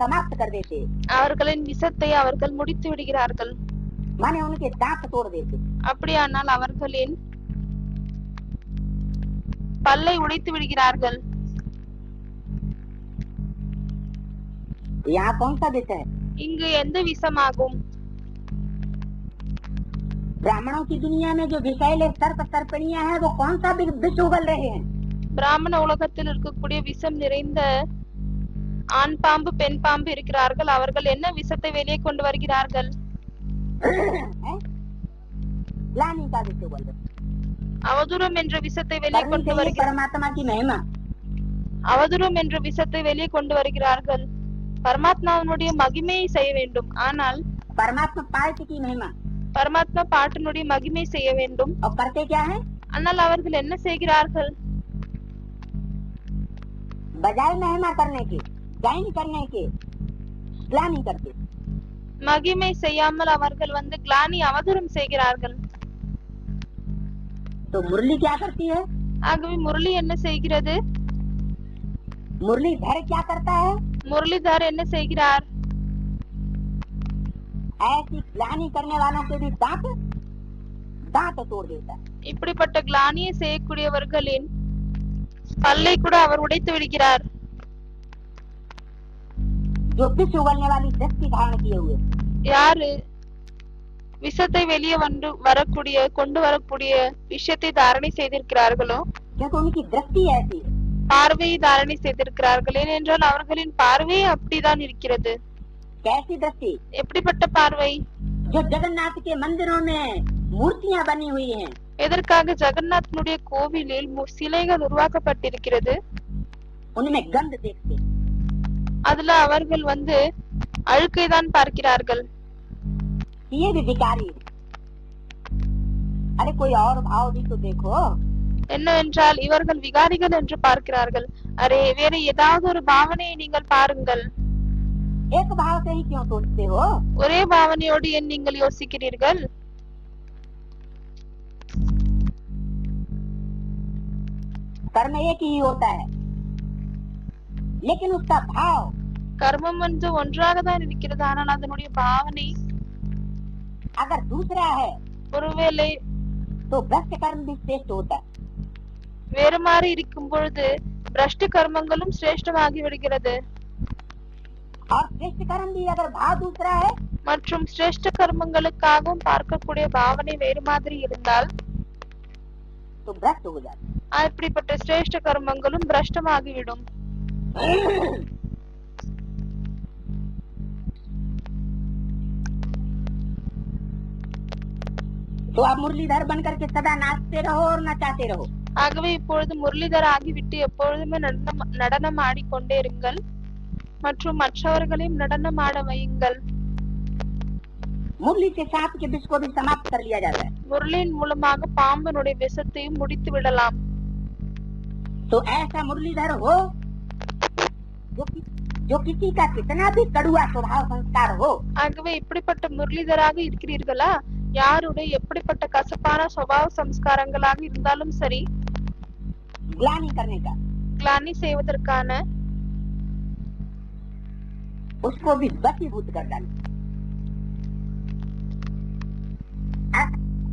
समाप्त कर देते हैं, அவர்களின் விஷத்தை அவர்கள் முடித்து விடுகிறார்கள்। माने उनके दांत तोड़ देते हैं। அப்படியானால் அவர்களின் பல்லை உடைத்து விடுகிறார்கள்। यहाँ कौन सा विषय है? இங்கு எந்த விஷமாகும்? ब्राह्मणों की दुनिया में जो विषैले सर्प सर्पिणियां हैं, वो कौन सा विष उगल रहे हैं? பிராமண உலகத்தில் இருக்கக்கூடிய விஷம் நிறைந்த ஆண் பாம்பு பெண் பாம்பு இருக்கிறார்கள்। அவர்கள் என்ன விஷத்தை வெளியே கொண்டு வருகிறார்கள்? ग्लानि का विष उगल रहे हैं। அவதுரம் என்ற விஷத்தை வெளியே करनी கொண்டு चाहिए வருகிறார்கள்। परमात्मा की महिमा। அவதுரம் என்ற விஷத்தை வெளியே கொண்டு வருகிறார்கள்। பரமாத்மாவினுடைய மகிமையை செய்ய வேண்டும், ஆனால் परमात्मा पार्टी की महिमा। பரமாத்மா பாட்டினுடைய மகிமை செய்ய வேண்டும், और करते क्या है? ஆனால் அவர்கள் என்ன செய்கிறார்கள்? बजाय महिमा करने के, गायन करने के, ग्लानि करते। மகிமை செய்யாமல் அவர்கள் வந்து கிளானி அவதுரம் செய்கிறார்கள்। तो मुरली क्या करती है? ஆகவே முரளி என்ன செய்கிறது? मुरलीधर क्या करता है? முரளிதர் என்ன செய்கிறார்? ऐसी ग्लानि करने वालों के भी दांत दांत तोड़ देता है। இப்படிப்பட்ட கிளானியை செய்யக்கூடியவர்களின் பல்லை கூட அவர் உடைத்து விடுகிறார்। जो विष उगलने वाली दृष्टि धारण किए हुए, யாரு விஷத்தை வெளியே வந்து வரக்கூடிய கொண்டு வரக்கூடிய விஷயத்தை தாரணை செய்திருக்கிறார்களோ, क्योंकि उनकी दृष्टि ऐसी है। பார்வையை தாரணை செய்திருக்கிறார்கள்। ஏனென்றால் அவர்களின் பார்வை அப்படிதான் இருக்கிறது। कैसी दृष्टि? எப்படிப்பட்ட பார்வை? जो जगन्नाथ के मंदिरों में मूर्तियां बनी हुई हैं, எதற்காக ஜெகநாத்னுடைய கோவிலில் சிலைகள் உருவாக்கப்பட்டிருக்கிறது, उनमें गंध देखते हैं। அதுல அவர்கள் வந்து அழுக்கை தான் பார்க்கிறார்கள்। ये भी विकारी है। अरे कोई और भाव भी तो देखो। என்னவென்றால் இவர்கள் விகாரிகள் என்று பார்க்கிறார்கள்। அரே, வேற ஏதாவது ஒரு பாவனையை நீங்கள் பாருங்கள்। एक भाव से ही क्यों सोचते हो? ஒரே பாவனையோடு ஏன் நீங்கள் யோசிக்கிறீர்கள்? कर्म एक ही होता है, लेकिन उसका भाव கர்மம் வந்து ஒன்றாக தான் இருக்கிறது, ஆனால் அதனுடைய பாவனை अगर दूसरा है ஒருவேளை तो भ्रष्ट कर्म भी श्रेष्ठ होता है। வேறு மாறி இருக்கும் பொழுது பிரஷ்ட கர்மங்களும் சிரேஷ்டமாகி விடுகிறது। और श्रेष्ठ कर्म भी अगर भाव दूसरा है மற்றும் சிரேஷ்ட கர்மங்களுக்காகவும் பார்க்கக்கூடிய பாவனை வேறு மாதிரி இருந்தால் तो भ्रष्ट हो जाता है। அப்படிப்பட்ட சிரேஷ்ட கர்மங்களும் பிரஷ்டமாகிவிடும்। तो आप मुरलीधर बन करके सदा नाचते रहो और नचाते रहो। ஆகவே இப்பொழுது முரளிதர் ஆகிவிட்டு எப்பொழுதுமே நடனம் ஆடிக்கொண்டே இருங்கள் மற்றும் மற்றவர்களையும் நடனம் ஆட வையுங்கள்। मुरली के सांप के विष को भी समाप्त कर लिया जाता है। முரளியின் மூலமாக பாம்பினுடைய விஷத்தையும் முடித்து விடலாம்। तो ऐसा मुरलीधर हो जो किसी का कितना भी कड़ुआ स्वभाव संस्कार हो, ஆகவே இப்படிப்பட்ட முரளிதராக இருக்கிறீர்களா? யாருடைய எப்படிப்பட்ட கசப்பான சுபாவ சம்ஸ்காரங்களாக இருந்தாலும் சரி, ग्लानि करने का, கிளானி செய்வதற்கான उसको भी वशीभूत कर डाले।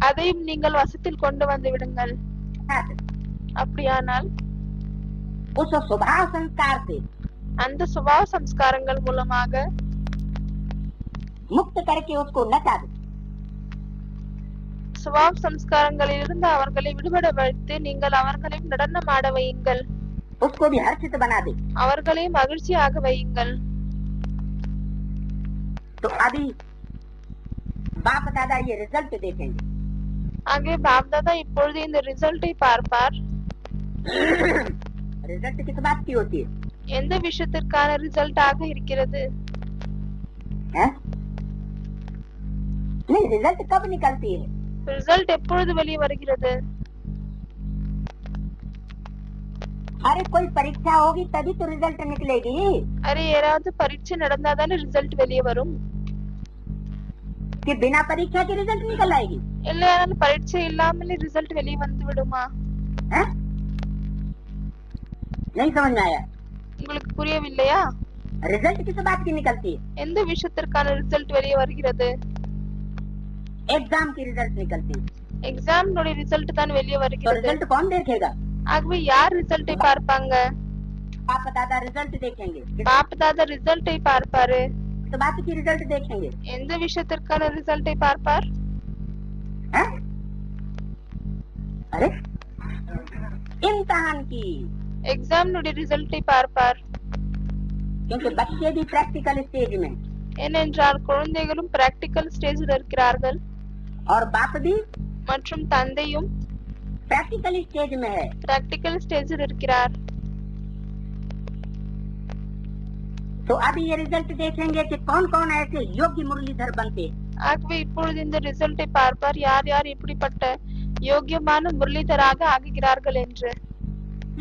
அதையும் நீங்கள் வசத்தில் கொண்டு வந்து விடுங்கள்। அப்படியானால் उस स्वभाव संस्कार से அந்த சுபாவ சம்ஸ்காரங்கள் மூலமாக मुक्त करके उसको नचा दे। சுபாவ சம்ஸ்காரங்களிலிருந்து அவர்களை விடுபட வைத்து நீங்கள் அவர்களையும் நடனம் ஆட வையுங்கள்। उसको भी हर्षित बना दे। அவர்களையும் மகிழ்ச்சியாக வையுங்கள்। तो अभी बाप दादा ये रिजल्ट देखेंगे। ஆகவே பாப்தாதா இப்பொழுது இந்த ரிசல்ட்டை பார்ப்பார். रिजल्ट किस बात की होती है? எந்த விஷயத்திற்கான ரிசல்ட்டாக இருக்கிறது? हैं? नहीं, रिजल्ट कब निकलती है? ரிசல்ட் எப்பொழுது வெளியே வருகிறது? अरे कोई परीक्षा होगी तभी तो रिजल्ट निकलेगी। அரே ஏதாவது பரீட்சை நடந்தாதானே ரிசல்ட் வெளியே வரும். कि बिना परीक्षा के रिजल्ट निकल आएगी? இல்லையானால் பரீட்சை இல்லாமலே ரிசல்ட் வெளியே வந்து விடுமா? हैं? नहीं समझ में आया। உங்களுக்கு புரியவில்லையா? रिजल्ट किस बात की निकलती है? எந்த விஷயத்திற்கான ரிசல்ட் வெளியே வருகிறது? एग्जाम की रिजल्ट निकलती है। எக்ஸாம் ரிசல்ட் தான் வெளியே तो வருகிறது. रिजल्ट कौन देखेगा? ஆகவே யார் ரிசல்ட்டை பார்ப்பாங்க? बाप दादा रिजल्ट देखेंगे। பாப்தாதா ரிசல்ட்டை பார்ப்பாரு. किस बात की रिजल्ट देखेंगे? எந்த விஷயத்திற்கான ரிசல்ட்டை பார்ப்பார்? हैं? अरे इम्तिहान की। எக்ஸாம் ரிசல்ட்டை பார்ப்பார். क्योंकि बच्चे भी प्रैक्टिकल स्टेज में ஏனென்றால் குழந்தைகளும் பிராக்டிக்கல் ஸ்டேஜில் இருக்கிறார்கள். और बाप भी மற்றும் தந்தையும் प्रैक्टिकल स्टेज में है। பிராக்டிக்கல் ஸ்டேஜில் இருக்கிறார். तो अभी ये रिजल्ट देखेंगे कि कौन कौन ऐसे योग्य मुरलीधर बनते। ஆகவே இப்பொழுது இந்த ரிசல்ட்டை பார்ப்பார், யார் யார் இப்படிப்பட்ட யோக்கியமான முரளிதராக ஆகுகிறார்கள் என்று.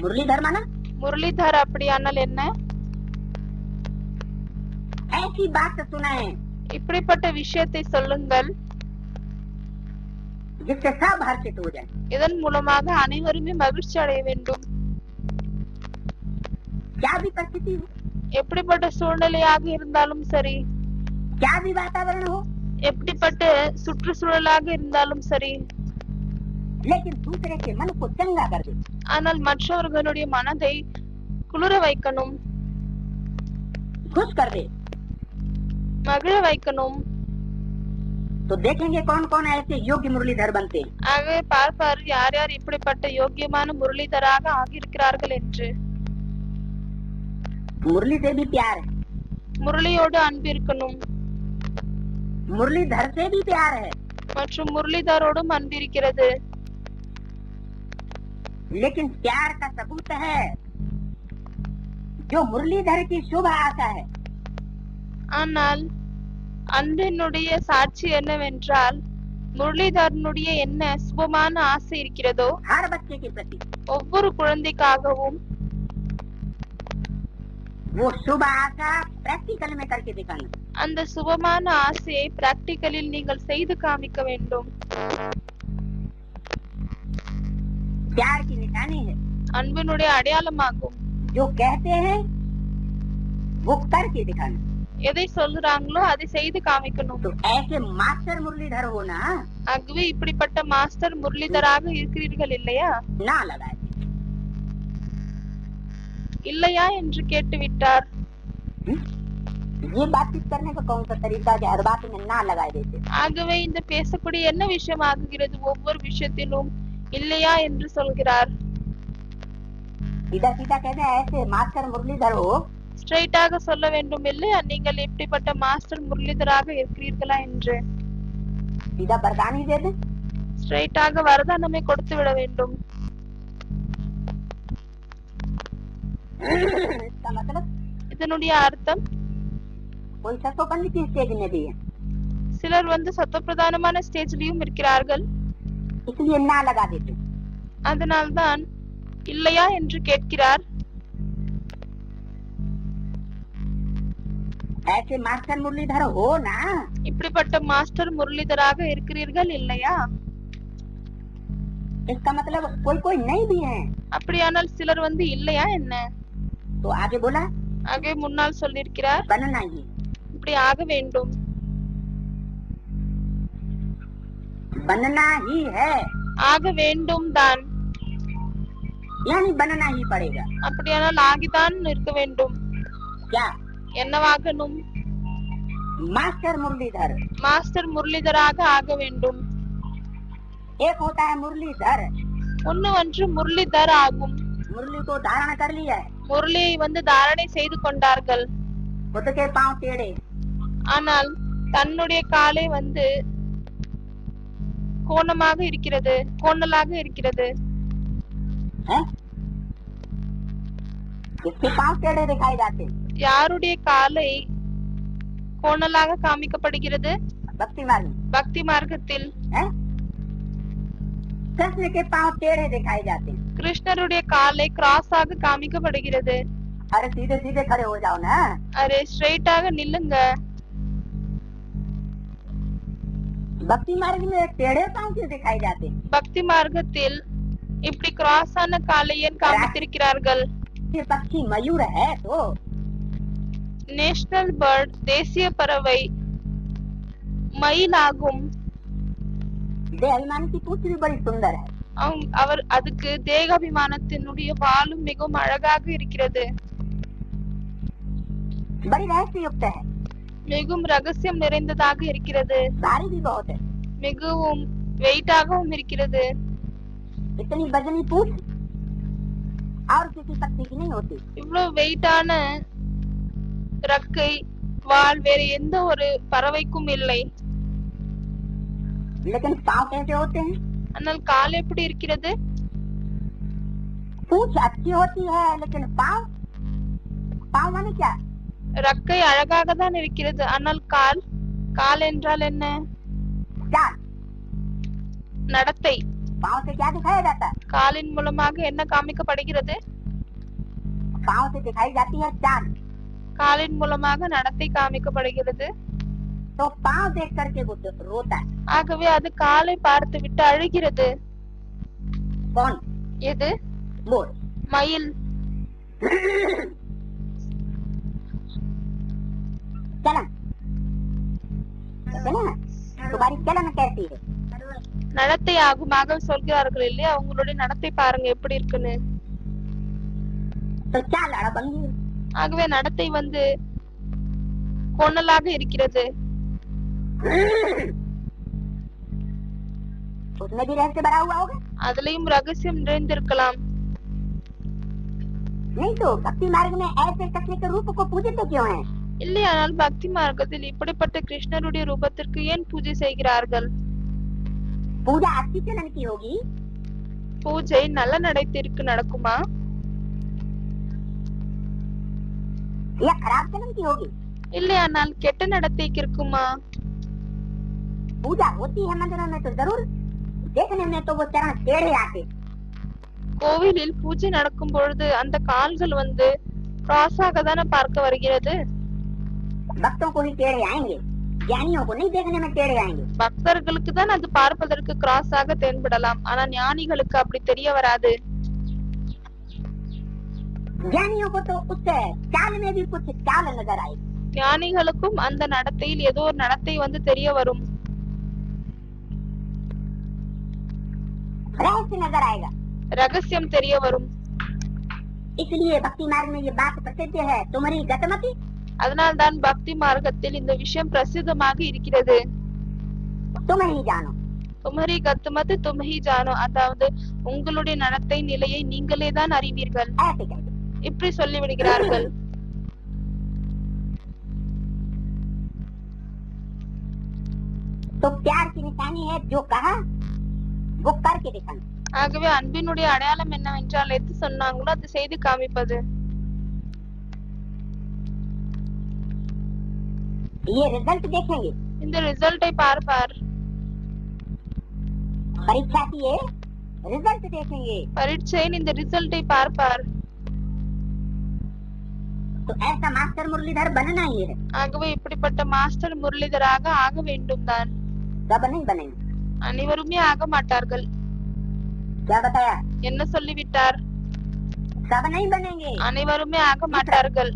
मुरलीधर माना முரளிதர் அப்படியானால் என்ன? ऐसी बात सुनाए இப்படிப்பட்ட விஷயத்தை சொல்லுங்கள், जिससे सब हर्षित हो जाए। இதன் மூலமாக அனைவருமே மகிழ்ச்சி அடைய வேண்டும். क्या भी परिस्थिति हो, எப்படிப்பட்ட சூழ்நிலையாக இருந்தாலும் சரி, क्या भी वातावरण हो, எப்படிப்பட்ட சுற்றுச்சூழலாக இருந்தாலும் சரி, लेकिन दूसरे के मन को चंगा कर दे। ஆனால் மற்றவர்களுடைய மனதை குளிர வைக்கணும், खुश कर दे। மகிழ வைக்கணும். तो देखेंगे कौन कौन ऐसे योग्य मुरलीधर बनते। ஆகவே பார்ப்பார் யார் யார் இப்படிப்பட்ட யோக்கியமான முரளிதராக ஆகியிருக்கிறார்கள் என்று. मुरली से भी प्यार है, முரளியோடு அன்பு இருக்கணும், मुरलीधर से भी प्यार है, மற்றும் முரளிதரோடும் அன்பு இருக்கிறது. लेकिन प्यार का सबूत है जो मुरलीधर की शुभ आशा है। ஆனால் அன்பினுடைய சாட்சி என்னவென்றால் முரளிதரனுடைய என்ன சுபமான ஆசை இருக்கிறதோ हर बच्चे के प्रति ஒவ்வொரு குழந்தைக்காகவும் वो शुभ आशा प्रैक्टिकल में करके दिखाना। அந்த சுபமான ஆசையை பிராக்டிகலில் நீங்கள் செய்து காமிக்க வேண்டும். प्यार की निशानी है, அன்பினுடைய அடையாளமாகும். जो कहते हैं वो करके दिखाना। எதை சொல்றாங்களோ அதை செய்து காமிக்கணும். तो ऐसे मास्टर मुरलीधर होना ஆகவே இப்படிப்பட்ட மாஸ்டர் முரளிதராக இருக்கிறீர்கள் இல்லையா? ना लगाए। இல்லையா என்று கேட்டுவிட்டார். ये बातचीत करने का कौन सा तरीका है, हर बात में ना लगाए देते। ஆகவே இந்த பேசக்கூடிய என்ன விஷயம் ஆகுகிறது, ஒவ்வொரு விஷயத்திலும் இல்லையா என்று சொல்கிறார். सीधा सीधा कहते हैं ऐसे मास्टर मुरलीधर हो, ஸ்ட்ரைட்டாக சொல்ல வேண்டும் இல்லையா, நீங்கள் இப்படிப்பட்ட மாஸ்டர் முரளிதராக இருக்கிறீர்களா என்று. सीधा वरदान ही दे दे। ஸ்ட்ரைட்டாக வரதானமே கொடுத்து விட வேண்டும். इसका मतलब இதனுடைய அர்த்தம் कोई सतोपंथ की स्टेज में भी है, சிலர் சத்தப்பிரதானமான ஸ்டேஜ்லயும் இருக்கிறார்கள். इसलिए ना लगा देते। அதனால்தான் இல்லையா என்று கேட்கிறார். ऐसे मास्टर मुरलीधर हो ना, இப்படிப்பட்ட மாஸ்டர் முரளிதராக இருக்கிறீர்கள் இல்லையா? इसका मतलब कोई कोई नहीं भी है। அப்படியானால் சிலர் இல்லையா என்ன? तो आगे बोला ஆகவே முன்னால் சொல்லியிருக்கிறார், बनना ही, இப்படி ஆக வேண்டும், बनना ही है, ஆக வேண்டும் தான். यानी बनना ही पड़ेगा। அப்படியானால் ஆகிதான் இருக்க வேண்டும். क्या? என்னவாகணும்? मास्टर मुरलीधर। மாஸ்டர் முரளிதராக ஆக வேண்டும். एक होता है मुरलीधर, ஒன்று முரளிதர் ஆகும். मुरली को धारण कर लिया है, முரளியை தாரணை செய்து கொண்டார்கள். खुद के पांव टेढ़े, ஆனால் தன்னுடைய காலை வந்து கோணலாக இருக்கிறது. हैं? किसके पांव टेढ़े दिखाई जाते? யாருடைய காலை கோணலாக காமிக்கப்படுகிறது? भक्ति मार्ग में। பக்தி மார்க்கத்தில் हैं? कृष्ण के पांव टेढ़े दिखाई जाते हैं। கிருஷ்ணருடைய காலை கிராஸாக காமிக்கப்படுகிறது. अरे सीधे सीधे खड़े हो जाओ ना। அரே ஸ்ட்ரைட்டாக நில்லுங்க. भक्ति मार्ग में टेढ़े पांव क्यों दिखाई जाते हैं? பக்தி மார்க்கத்தில் இப்படி கிராஸான காலை ஏன் காமித்திருக்கிறார்கள்? ये पक्षी मयूर है तो நேஷனல் பேர்ட் தேசிய பறவை மயிலாகும். देहाभिमान की पूंछ भी बड़ी सुंदर है। அவர் அதுக்கு தேகாபிமானத்தினுடைய வாலும் மிகவும் அழகாக இருக்கிறது. बड़ी रहस्य युक्त है। மிகவும் ரகசியம் நிறைந்ததாக இருக்கிறது. भारी भी बहुत है। மிகவும் வெயிட்டாகவும் இருக்கிறது. इतनी वजनी पूंछ और किसी पक्षी की नहीं होती। இவ்வளவு வெயிட்டான ரக்கை வால் வேற எந்த ஒரு பறவைக்கும் இல்லை. लेकिन पाँव कैसे होते हैं? ஆனால் கால் எப்படி இருக்கிறது? पूंछ अच्छी होती है लेकिन पाँव पाँव माने क्या? ரக்கை அழகாக தான் இருக்கிறது. ஆனால் கால் என்றால் என்ன? चाल। நடத்தை. पाँव से क्या दिखाया जाता है? காலின் மூலமாக என்ன காமிக்கப்படுகிறது? पाँव से दिखाई जाती है चाल। காலின் மூலமாக நடத்தை காமிக்கப்படுகிறது. तो पाँव देख करके वो रोता है। ஆகவே அது காலை பார்த்து விட்டு அழுகிறது. कौन? எது? मोर। மயில். चलन तुम्हारी चलन कैसी है? நடத்தை ஆகுமாக சொல்கிறார்கள் இல்லையா? அவங்களுடைய நடத்தை பாருங்க எப்படி இருக்குன்னு. तो चाल अड़बंगी। ஆகவே நடத்தை வந்து கோணலாக இருக்கிறது. उसमें भी रहस्य भरा हुआ होगा। அதுலயும் ரகசியம் நிறைந்திருக்கலாம். नहीं तो भक्ति मार्ग में ऐसे कृष्ण के रूप को पूजते क्यों हैं? இல்லையானால் பக்தி மார்க்கத்தில் இப்படிப்பட்ட கிருஷ்ணருடைய ரூபத்திற்கு ஏன் பூஜை செய்கிறார்கள்? पूजा अच्छी चलन की होगी। பூஜை நல்ல நடத்தைக்கு நடக்குமா? या खराब चलन की होगी? இல்லையானால் கெட்ட நடத்தைக்கு இருக்குமா? पूजा होती है मंदिरों में तो जरूर, देखने में तो वो चरण टेढ़े आते। கோவிலில் பூஜை நடக்கும் பொழுது அந்த கால்கள் வந்து கிராஸாக தானே பார்க்க வருகிறது. भक्तों को ही टेढ़े आएंगे, ज्ञानियों को नहीं देखने में टेढ़े आएंगे। பக்தர்களுக்கு தான் அது பார்ப்பதற்கு கிராஸாக தென்படலாம். ஆனா ஞானிகளுக்கு அப்படி தெரிய வராது. ज्ञानियों को तो उस चाल में भी कुछ चाल नजर आएगी। ஞானிகளுக்கும் அந்த நடத்தையில் ஏதோ ஒரு நடத்தை வந்து தெரிய வரும். रहस्य नजर आएगा। ரகசியம் தெரிய வரும். इसलिए भक्ति मार्ग में ये बात प्रसिद्ध है, तुम्हारी गतमति। அதனால்தான் பக்தி மார்க்கத்தில் இந்த விஷயம் பிரசித்தமாக இருக்கிறது. तुम ही जानो। துமரி கத்துமத்து தும்ஹி ஜானோ, அதாவது உங்களுடைய நடத்தை நிலையை நீங்களே தான் அறிவீர்கள். ऐसे कहते। இப்படி சொல்லி விடுகிறார்கள். तो प्यार की निशानी है जो कहा वो करके दिखाना। ஆகவே அன்பினுடைய அடையாளம் என்னவென்றால் எது சொன்னாங்களோ அது செய்து காமிப்பது. ये रिजल्ट देखेंगे। இந்த ரிசல்ட்டை பார்ப்பார். परीक्षा की ये रिजल्ट देखेंगे। பரீட்சையின் இந்த ரிசல்ட்டை பார்ப்பார். तो ऐसा मास्टर मुरलीधर बनना ही है। ஆகவே இப்படிப்பட்ட மாஸ்டர் முரளிதராக ஆக வேண்டும் தான். सब नहीं बनेंगे। அனைவருமே ஆக மாட்டார்கள். क्या बताया? என்ன சொல்லிவிட்டார்? सब नहीं बनेंगे। அனைவருமே ஆக மாட்டார்கள்.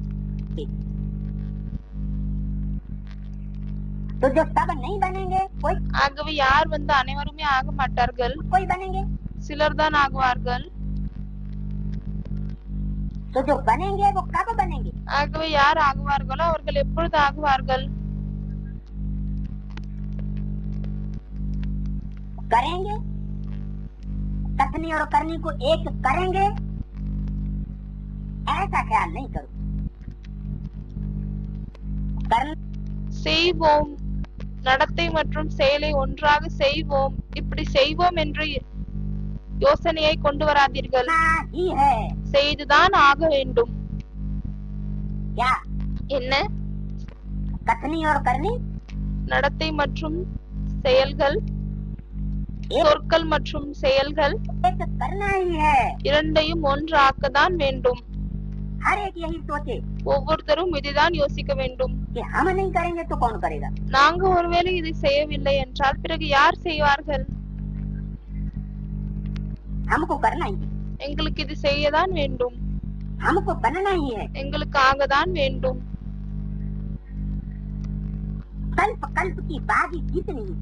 तो जो सब नहीं बनेंगे कोई ஆகவே யார் வந்து அனைவருமே ஆக மாட்டார்கள்? कोई बनेंगे। சிலர் தான் ஆகுவார்கள். तो जो बनेंगे वो कब बनेंगे? ஆகவே யார் ஆகுவார்களோ அவர்கள் எப்பொழுது ஆகுவார்கள்? करेंगे। कथनी और करनी को एक करेंगे, ऐसा ख्याल नहीं करो। करना செய்வோம் நடத்தை மற்றும் செயலை ஒன்றாக செய்வோம், இப்படி செய்வோம் என்று யோசனையை கொண்டு வராதீர்கள். करना ही है। செய்துதான் ஆக வேண்டும். क्या? என்ன? कथनी और करनी நடத்தை மற்றும் செயல்கள், एक சொற்கள் மற்றும் செயல்கள் एक करना ही है। இரண்டையும் ஒன்றாக்கத்தான் வேண்டும். हर एक यही सोचे ஒவ்வொருத்தரும் இதைதான் யோசிக்க வேண்டும். कि हम नहीं करेंगे तो कौन करेगा। நாங்க ஒருவேளை இதை செய்யவில்லை என்றால் பிறகு யார் செய்வார்கள்? हमको करना ही है, எங்களுக்கு இது செய்யதான் வேண்டும், हमको बनना ही है। எங்களுக்கு ஆகதான் வேண்டும். कल्प कल्प की बाजी जीतनी है।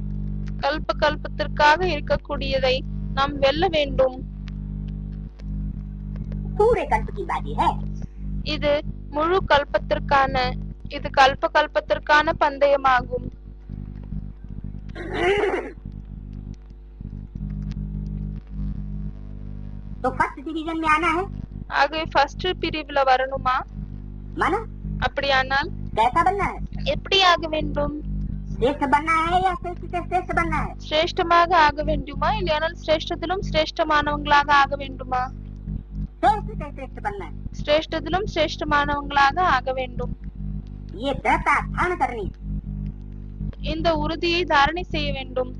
கல்ப கல்பத்திற்காக இருக்கக்கூடியதை நாம் வெல்ல வேண்டும். पूरे कल्प की बाजी है। இது முழு கல்பத்திற்கான, இது கல்ப கல்பத்திற்கான பந்தயமாகும். तो फर्स्ट डिवीजन में आना है। ஆகவே ஃபர்ஸ்ட் பிரிவுல வரணுமா? माना அப்படியானால் कैसा बनना है? எப்படி ஆக வேண்டும்? श्रेष्ठ बनना है या श्रेष्ठ से श्रेष्ठ बनना है? சிரேஷ்டமாக ஆக வேண்டுமா, இல்லையானால் சிரேஷ்டத்திலும் சிரேஷ்டமானவங்களாக ஆக வேண்டுமா? श्रेष्ठ से श्रेष्ठ बनना है। சிரேஷ்டத்திலும் சிரேஷ்டமானவங்களாக ஆக வேண்டும். ये दृढ़ता धारण करनी। இந்த உறுதியை தாரணை செய்ய வேண்டும்.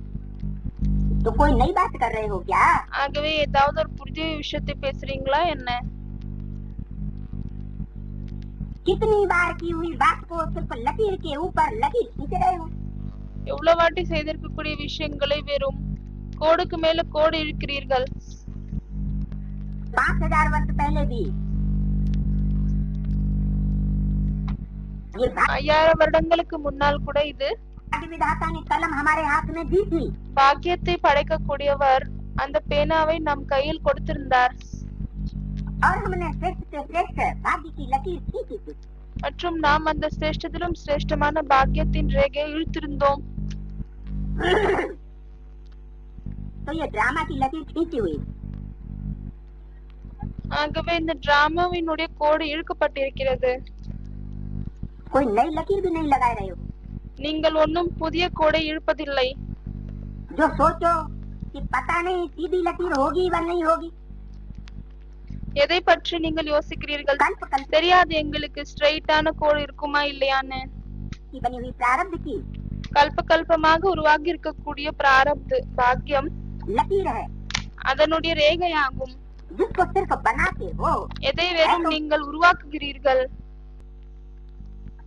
तो कोई नई बात कर रहे हो क्या? ஆகவே ஏதாவது ஒரு புதிய விஷயத்தை பேசுறீங்களா என்ன? कितनी बार की हुई बात को सिर्फ लकीर के ऊपर लकीर खींच रहे हो। எவ்வளவு வாட்டி செய்திருக்கக்கூடிய விஷயங்களை வெறும் கோடுக்கு மேல கோடு இருக்கிறீர்கள். 5000 वर्ष पहले भी ये 5000 வருடங்களுக்கு முன்னால் கூட இது भाग्य विधाता ने कलम हमारे हाथ में दी थी। பாக்கியத்தை படைக்கக்கூடியவர் அந்த பேனாவை நம் கையில் கொடுத்திருந்தார். और हमने श्रेष्ठ से श्रेष्ठ भाग्य की लकीर खींची थी। மற்றும் நாம் அந்த சிரேஷ்டத்திலும் சிரேஷ்டமான பாக்கியத்தின் ரேகையை இழுத்திருந்தோம். तो ये ड्रामा की लकीर खींची हुई। ஆகவே இந்த டிராமாவினுடைய கோடு இழுக்கப்பட்டிருக்கிறது. कोई नई लकीर भी नहीं लगा रहे हो। நீங்கள் ஒன்றும் புதிய கோடை இழுப்பதில்லை. जो सोचो कि पता नहीं सीधी लकीर होगी व नहीं होगी। எதை பற்றி நீங்கள் யோசிக்கிறீர்கள்? कल्प कल्प தெரியாது எங்களுக்கு ஸ்ட்ரெயிட்டான கோடு இருக்குமா இல்லையான்னு. की बनी हुई प्रारब्ध की கல்ப கல்பமாக உருவாகி இருக்கக்கூடிய பிராரப்த பாக்கியம் लकीर है, அதனுடைய ரேகையாகும். जिसको सिर्फ बनाते हो। எதை வெறும் நீங்கள் உருவாக்குகிறீர்கள்.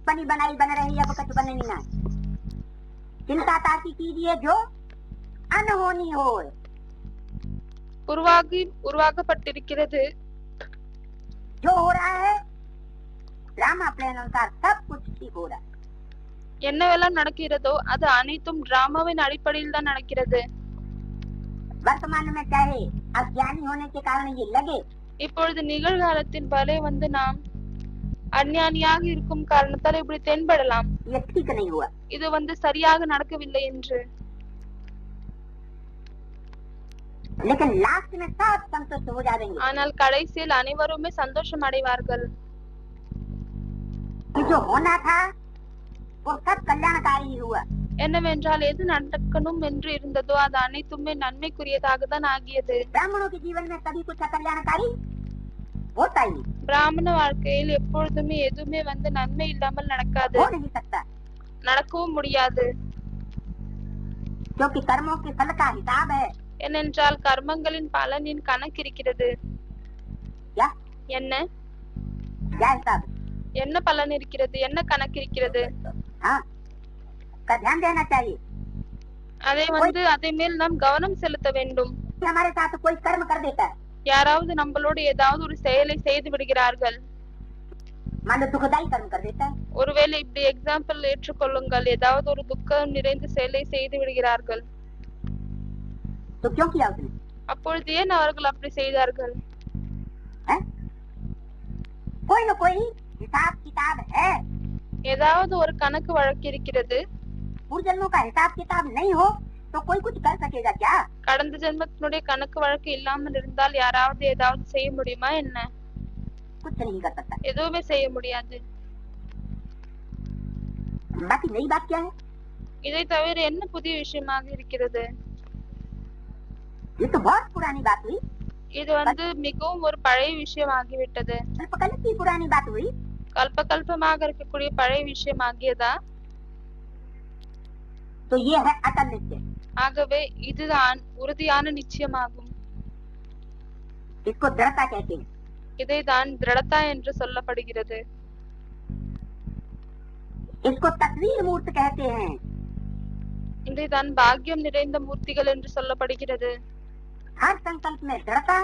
बनी बनाई बन रही अब कछ बननी ना। चिंता ताकी कीजिए जो अनहोनी हो। உருவாக்கப்பட்டிருக்கிறது. जो हो रहा है ड्रामा प्लान अनुसार सब कुछ ठीक हो रहा है। என்னவெல்லாம் நடக்கிறதோ அது அனைத்தும் டிராமாவின் அடிப்படையில் தான் நடக்கிறது. वर्तमान में चाहे अज्ञानी होने के कारण ये लगे, இப்பொழுது நிகழ்காலத்தின் பலே வந்து நாம் அஞ்ஞானியாக இருக்கும் காரணத்தால் இப்படி தென்படலாம். ये ठीक नहीं हुआ। இது வந்து சரியாக நடக்கவில்லை என்று. लेकिन लास्ट में सब संतुष्ट हो जाएंगे ஆனால் கடைசியில் அனைவருமே சந்தோஷம் அடைவார்கள். कि जो होना था वो सब कल्याणकारी ही हुआ। என்னவென்றால் எது நடக்கணும் என்று இருந்ததோ அது அனைத்துமே நன்மைக்குரியதாக தான் ஆகியது. ब्राह्मणों के जीवन में कभी कुछ अकल्याणकारी होता ही பிராமண வாழ்க்கையில் எப்பொழுதுமே எதுவுமே வந்து நன்மை இல்லாமல் நடக்காது, हो नहीं सकता, நடக்கவும் முடியாது. क्योंकि कर्मों के फल का हिसाब है। ஏனென்றால் கர்மங்களின் பலனின் கணக்கு இருக்கிறது. क्या என்ன क्या हिसाब? என்ன பலன் இருக்கிறது, என்ன கணக்கு இருக்கிறது. हाँ का ध्यान देना चाहिए। அதை வந்து அதை மேல் நாம் கவனம் செலுத்த வேண்டும். कि हमारे साथ कोई कर्म कर देता है, யாராவது நம்மளோட ஏதாவது ஒரு செயலை செய்து விடுகிறார்கள். मान लो दुखदायी कर्म कर देता है, ஒருவேளை இப்படி எக்ஸாம்பிள் ஏற்றுக்கொள்ளுங்கள், ஏதாவது ஒரு துக்கம் நிறைந்த செயலை செய்து விடுகிறார்கள். तो क्यों किया उसने? அப்பொழுது ஏன் அவர்கள் அப்படி செய்தார்கள்? हैं? कोई न कोई हिसाब किताब है। ஏதாவது ஒரு கணக்கு வழக்கு இருக்கிறது. पूर्व जन्मों का हिसाब किताब नहीं हो तो कोई कुछ कर सकेगा क्या? கடந்த ஜென்மத்தினுடைய கணக்கு வழக்கு இல்லாமல் இருந்தால் யாராவது ஏதாவது செய்ய முடியுமா என்ன? कुछ नहीं कर सकता। எதுவுமே செய்ய முடியாது. बाकी नई बात क्या है? இதை தவிர என்ன புதிய விஷயமாக இருக்கிறது? ये तो बहुत पुरानी बात हुई, இது வந்து மிகவும் ஒரு பழைய விஷயமாகிவிட்டது. कल्प की पुरानी बात हुई। கல்பகல்பமாக இருக்கக்கூடிய பழைய விஷயமாகியதா? तो ये है अटल निश्चय। ஆகவே இதுதான் உறுதியான நிச்சயமாகும். इसको दृढ़ता कहते हैं। இதைதான் திருடத்தா என்று சொல்லப்படுகிறது. इसको तस्वीर मूर्त कहते हैं। இதைதான் பாக்கியம் நிறைந்த மூர்த்திகள் என்று சொல்லப்படுகிறது. हर संकल्प में दृढ़ता,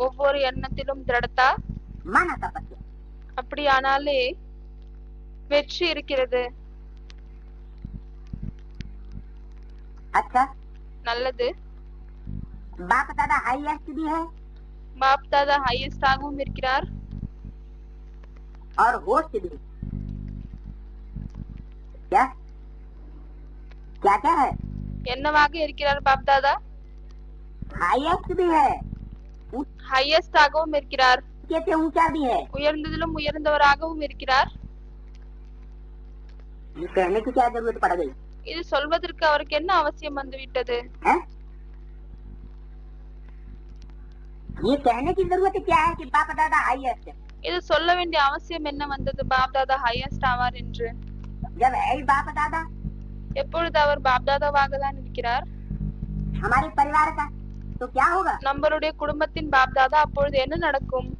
ஒவ்வொரு எண்ணத்திலும் திருடத்தா, माना तपस्या। அப்படியானாலே வெற்றி இருக்கிறது. अच्छा, நல்லது. बाप दादा हाईएस्ट भी है பாப் தாதா ஹையஸ்ட் ஆகவும் இருக்கிறார், और होस्ट भी। क्या क्या क्या है? என்னவாக இருக்கிறார் பாப் தாதா? हाईएस्ट भी है, ஹையஸ்ட் ஆகவும் இருக்கிறார், ऊंचे से ऊंचा भी है। உயர்ந்ததிலும் உயர்ந்தவராகவும் இருக்கிறார். ये कहने की क्या जरूरत पड़ गई இது சொல்வதற்கு அவருக்கு என்ன அவசியம் வந்துவிட்டது? है? ये कहने की जरूरत क्या है कि बाप दादा हाईएस्ट है? இது சொல்ல வேண்டிய அவசியம் என்ன வந்தது பாப் தாதா ஹையஸ்ட் ஆவார் என்று? जब है ही बाप दादा எப்பொழுது அவர் பாப் தாதாவாக தான் இருக்கிறார், हमारे परिवार का, तो क्या होगा? நம்மளுடைய குடும்பத்தின் பாப் தாதா, அப்பொழுது என்ன நடக்கும்?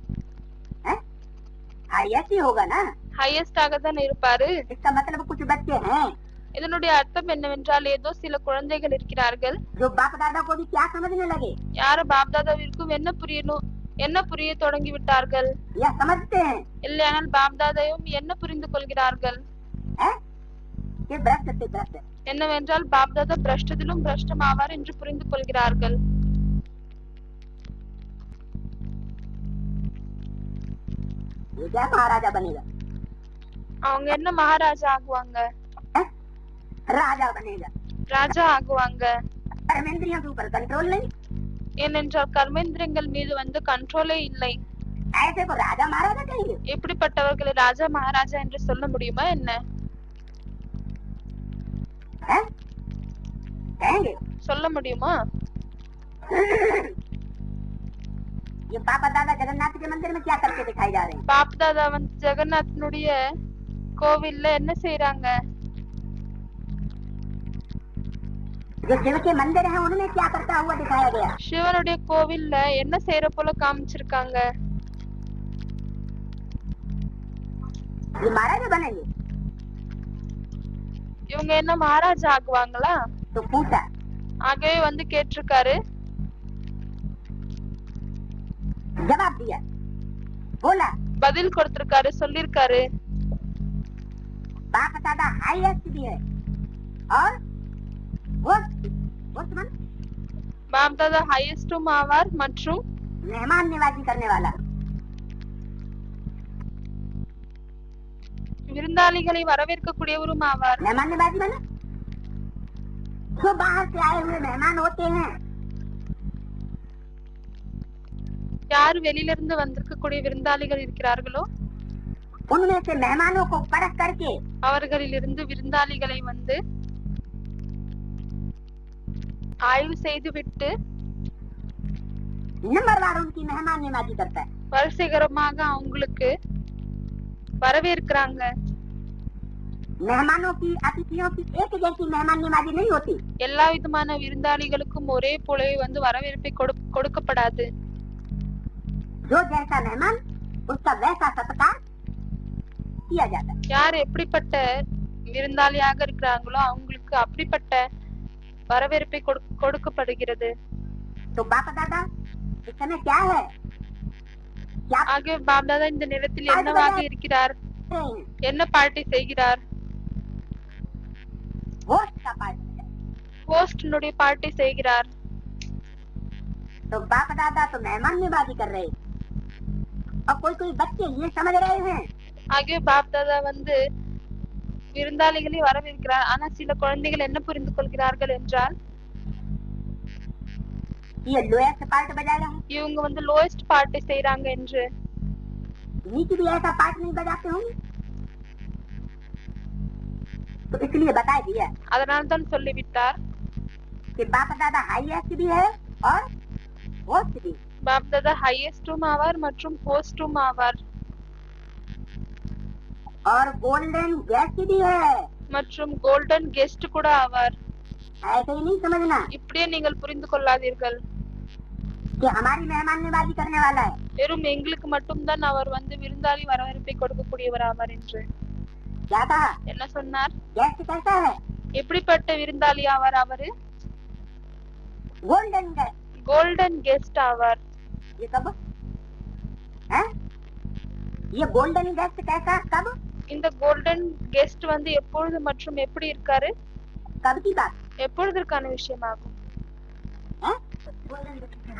हाईएस्ट ही होगा ना। ஹையஸ்ட் ஆக தான் இருப்பாரு. इसका मतलब कुछ बच्चे हैं இதனுடைய அர்த்தம் என்னவென்றால் ஏதோ சில குழந்தைகள் இருக்கிறார்கள், जो बाप दादा को भी क्या समझने लगे, யாரு பாப் தாதாவிற்கும் என்ன புரிய தொடங்கி விட்டார்கள், या समझते हैं இல்லையானால் பாப் தாதாவும் என்ன புரிந்து கொள்கிறார்கள்? है? ये भ्रष्ट से भ्रष्ट है। என்னவென்றால் பாப் தாதா பிரஷ்டத்திலும் பிரஷ்டம் ஆவார் என்று புரிந்து கொள்கிறார்கள். ये क्या महाराजा बनेगा? அவங்க என்ன மகாராஜா ஆகுவாங்க? है? राजा बनेगा। ராஜா ஆகுவாங்க. कर्मेंद्रियों के ऊपर कंट्रोल नहीं, ஏனென்றால் கர்மேந்திரங்கள் மீது வந்து கண்ட்ரோலே இல்லை. ऐसे को राजा महाराजा कहेंगे? இப்படிப்பட்டவர்களை ராஜா மகாராஜா என்று சொல்ல முடியுமா என்ன? है? कहेंगे? சொல்ல முடியுமா? ये बाबा दादा जगन्नाथ के मंदिर में क्या करके दिखाई जा रहे हैं? பாப் தாதா வந்து ஜெகநாதனுடைய கோவில்ல என்ன செய்றாங்க? जो शिव के मंदिर है उनमें क्या करता हुआ दिखाया गया? சிவனுடைய கோவில்ல என்ன செய்யற போல காமிச்சிருக்காங்க? ये महाराजा बनेंगे? இவங்க என்ன மகாராஜா ஆகுவாங்களா? तो पूछा, ஆகவே வந்து கேட்டிருக்காரு, जवाब दिया, बोला பதில் கொடுத்திருக்காரு, சொல்லிருக்காரு, बाप दादा हाईएस्ट भी है और होस्ट मन பாப் தாதா ஹையஸ்டும் ஆவார் மற்றும் मेहमान निवाजी करने वाला। விருந்தாளிகளை வரவேற்கக்கூடியவரும் ஆவார். मेहमान निवाजी माने जो बाहर से आए हुए मेहमान होते हैं, யார் வெளியிலிருந்து வந்திருக்கக்கூடிய விருந்தாளிகள் இருக்கிறார்களோ उनमें से मेहमानों को परख करके அவர்களிலிருந்து விருந்தாளிகளை வந்து ஆய்வு செய்துவிட்டு नंबरवार उनकी मेहमान निवाजी करता है। வரிசைகரமாக அவங்களுக்கு வரவேற்கிறாங்க. मेहमानों की, अतिथियों की एक जैसी मेहमान निवाजी नहीं होती। எல்லா விதமான விருந்தாளிகளுக்கும் ஒரே போலவே வந்து வரவேற்பை கொடுக்கப்படாது. जो जैसा मेहमान उसका वैसा सत्कार किया जाता है। யார் எப்படிப்பட்ட விருந்தாளியாக இருக்கிறாங்களோ அவங்களுக்கு அப்படிப்பட்ட வரவேற்பை கொடுக்கப்படுகிறது. तो बाप दादा इस समय क्या है? क्या ஆகவே பாப் தாதா இந்த நேரத்தில் என்னவாக இருக்கிறார்? என்ன பார்ட்டி செய்கிறார்? होस्ट का पार्ट है। ஹோஸ்டினுடைய பார்ட்டி செய்கிறார். तो बाप दादा तो मेहमान निवाजी कर रहे हैं और कोई कोई बच्चे ये समझ रहे हैं ஆகவே பாப் தாதா வந்து விருந்தாளிகளை வரவேற்கிறார். ஆனா சில குழந்தைகள் என்ன புரிந்து கொள்கிறார்கள் என்றால் ये लोएस्ट पार्ट बजा रहा है, இவங்க வந்து லோயஸ்ட் பார்ட்டி செய்றாங்க என்று. नीचे भी ऐसा पार्ट नहीं बजाते होंगे। तो इसलिए बता दिया அதனால் தான் சொல்லிவிட்டார். कि बाप दादा हाईएस्ट भी है और होस्ट भी. பாப் தாதா ஹையஸ்டும் ஆவார் மற்றும் ஹோஸ்டும் ஆவார் और गोल्डन गेस्ट भी है. மற்றும் கோல்டன் கெஸ்ட் கூட ஆவார். ऐसे ही नहीं समझना இப்படியே நீங்கள் புரிந்து கொள்ளாதீர்கள். कि हमारी मेहमान नवाजी करने वाला है. வெறும் எங்களுக்கு மட்டும்தான் அவர் வந்து விருந்தாளி வரவேற்பை கொடுக்கக்கூடியவர் ஆவார் என்று. क्या कहा? என்ன சொன்னார்? गेस्ट कैसा है? எப்படிப்பட்ட விருந்தாளி ஆவார் அவரு? Golden guest. கோல்டன் கெஸ்ட் ஆவார். ये कब है? ये गोल्डन गेस्ट कैसा कब? இந்த கோல்டன் கெஸ்ட் வந்து எப்பொழுது மற்றும் எப்படி இருக்காரு? कब की बात? எப்பொழுதற்கான விஷயமாகும்? है?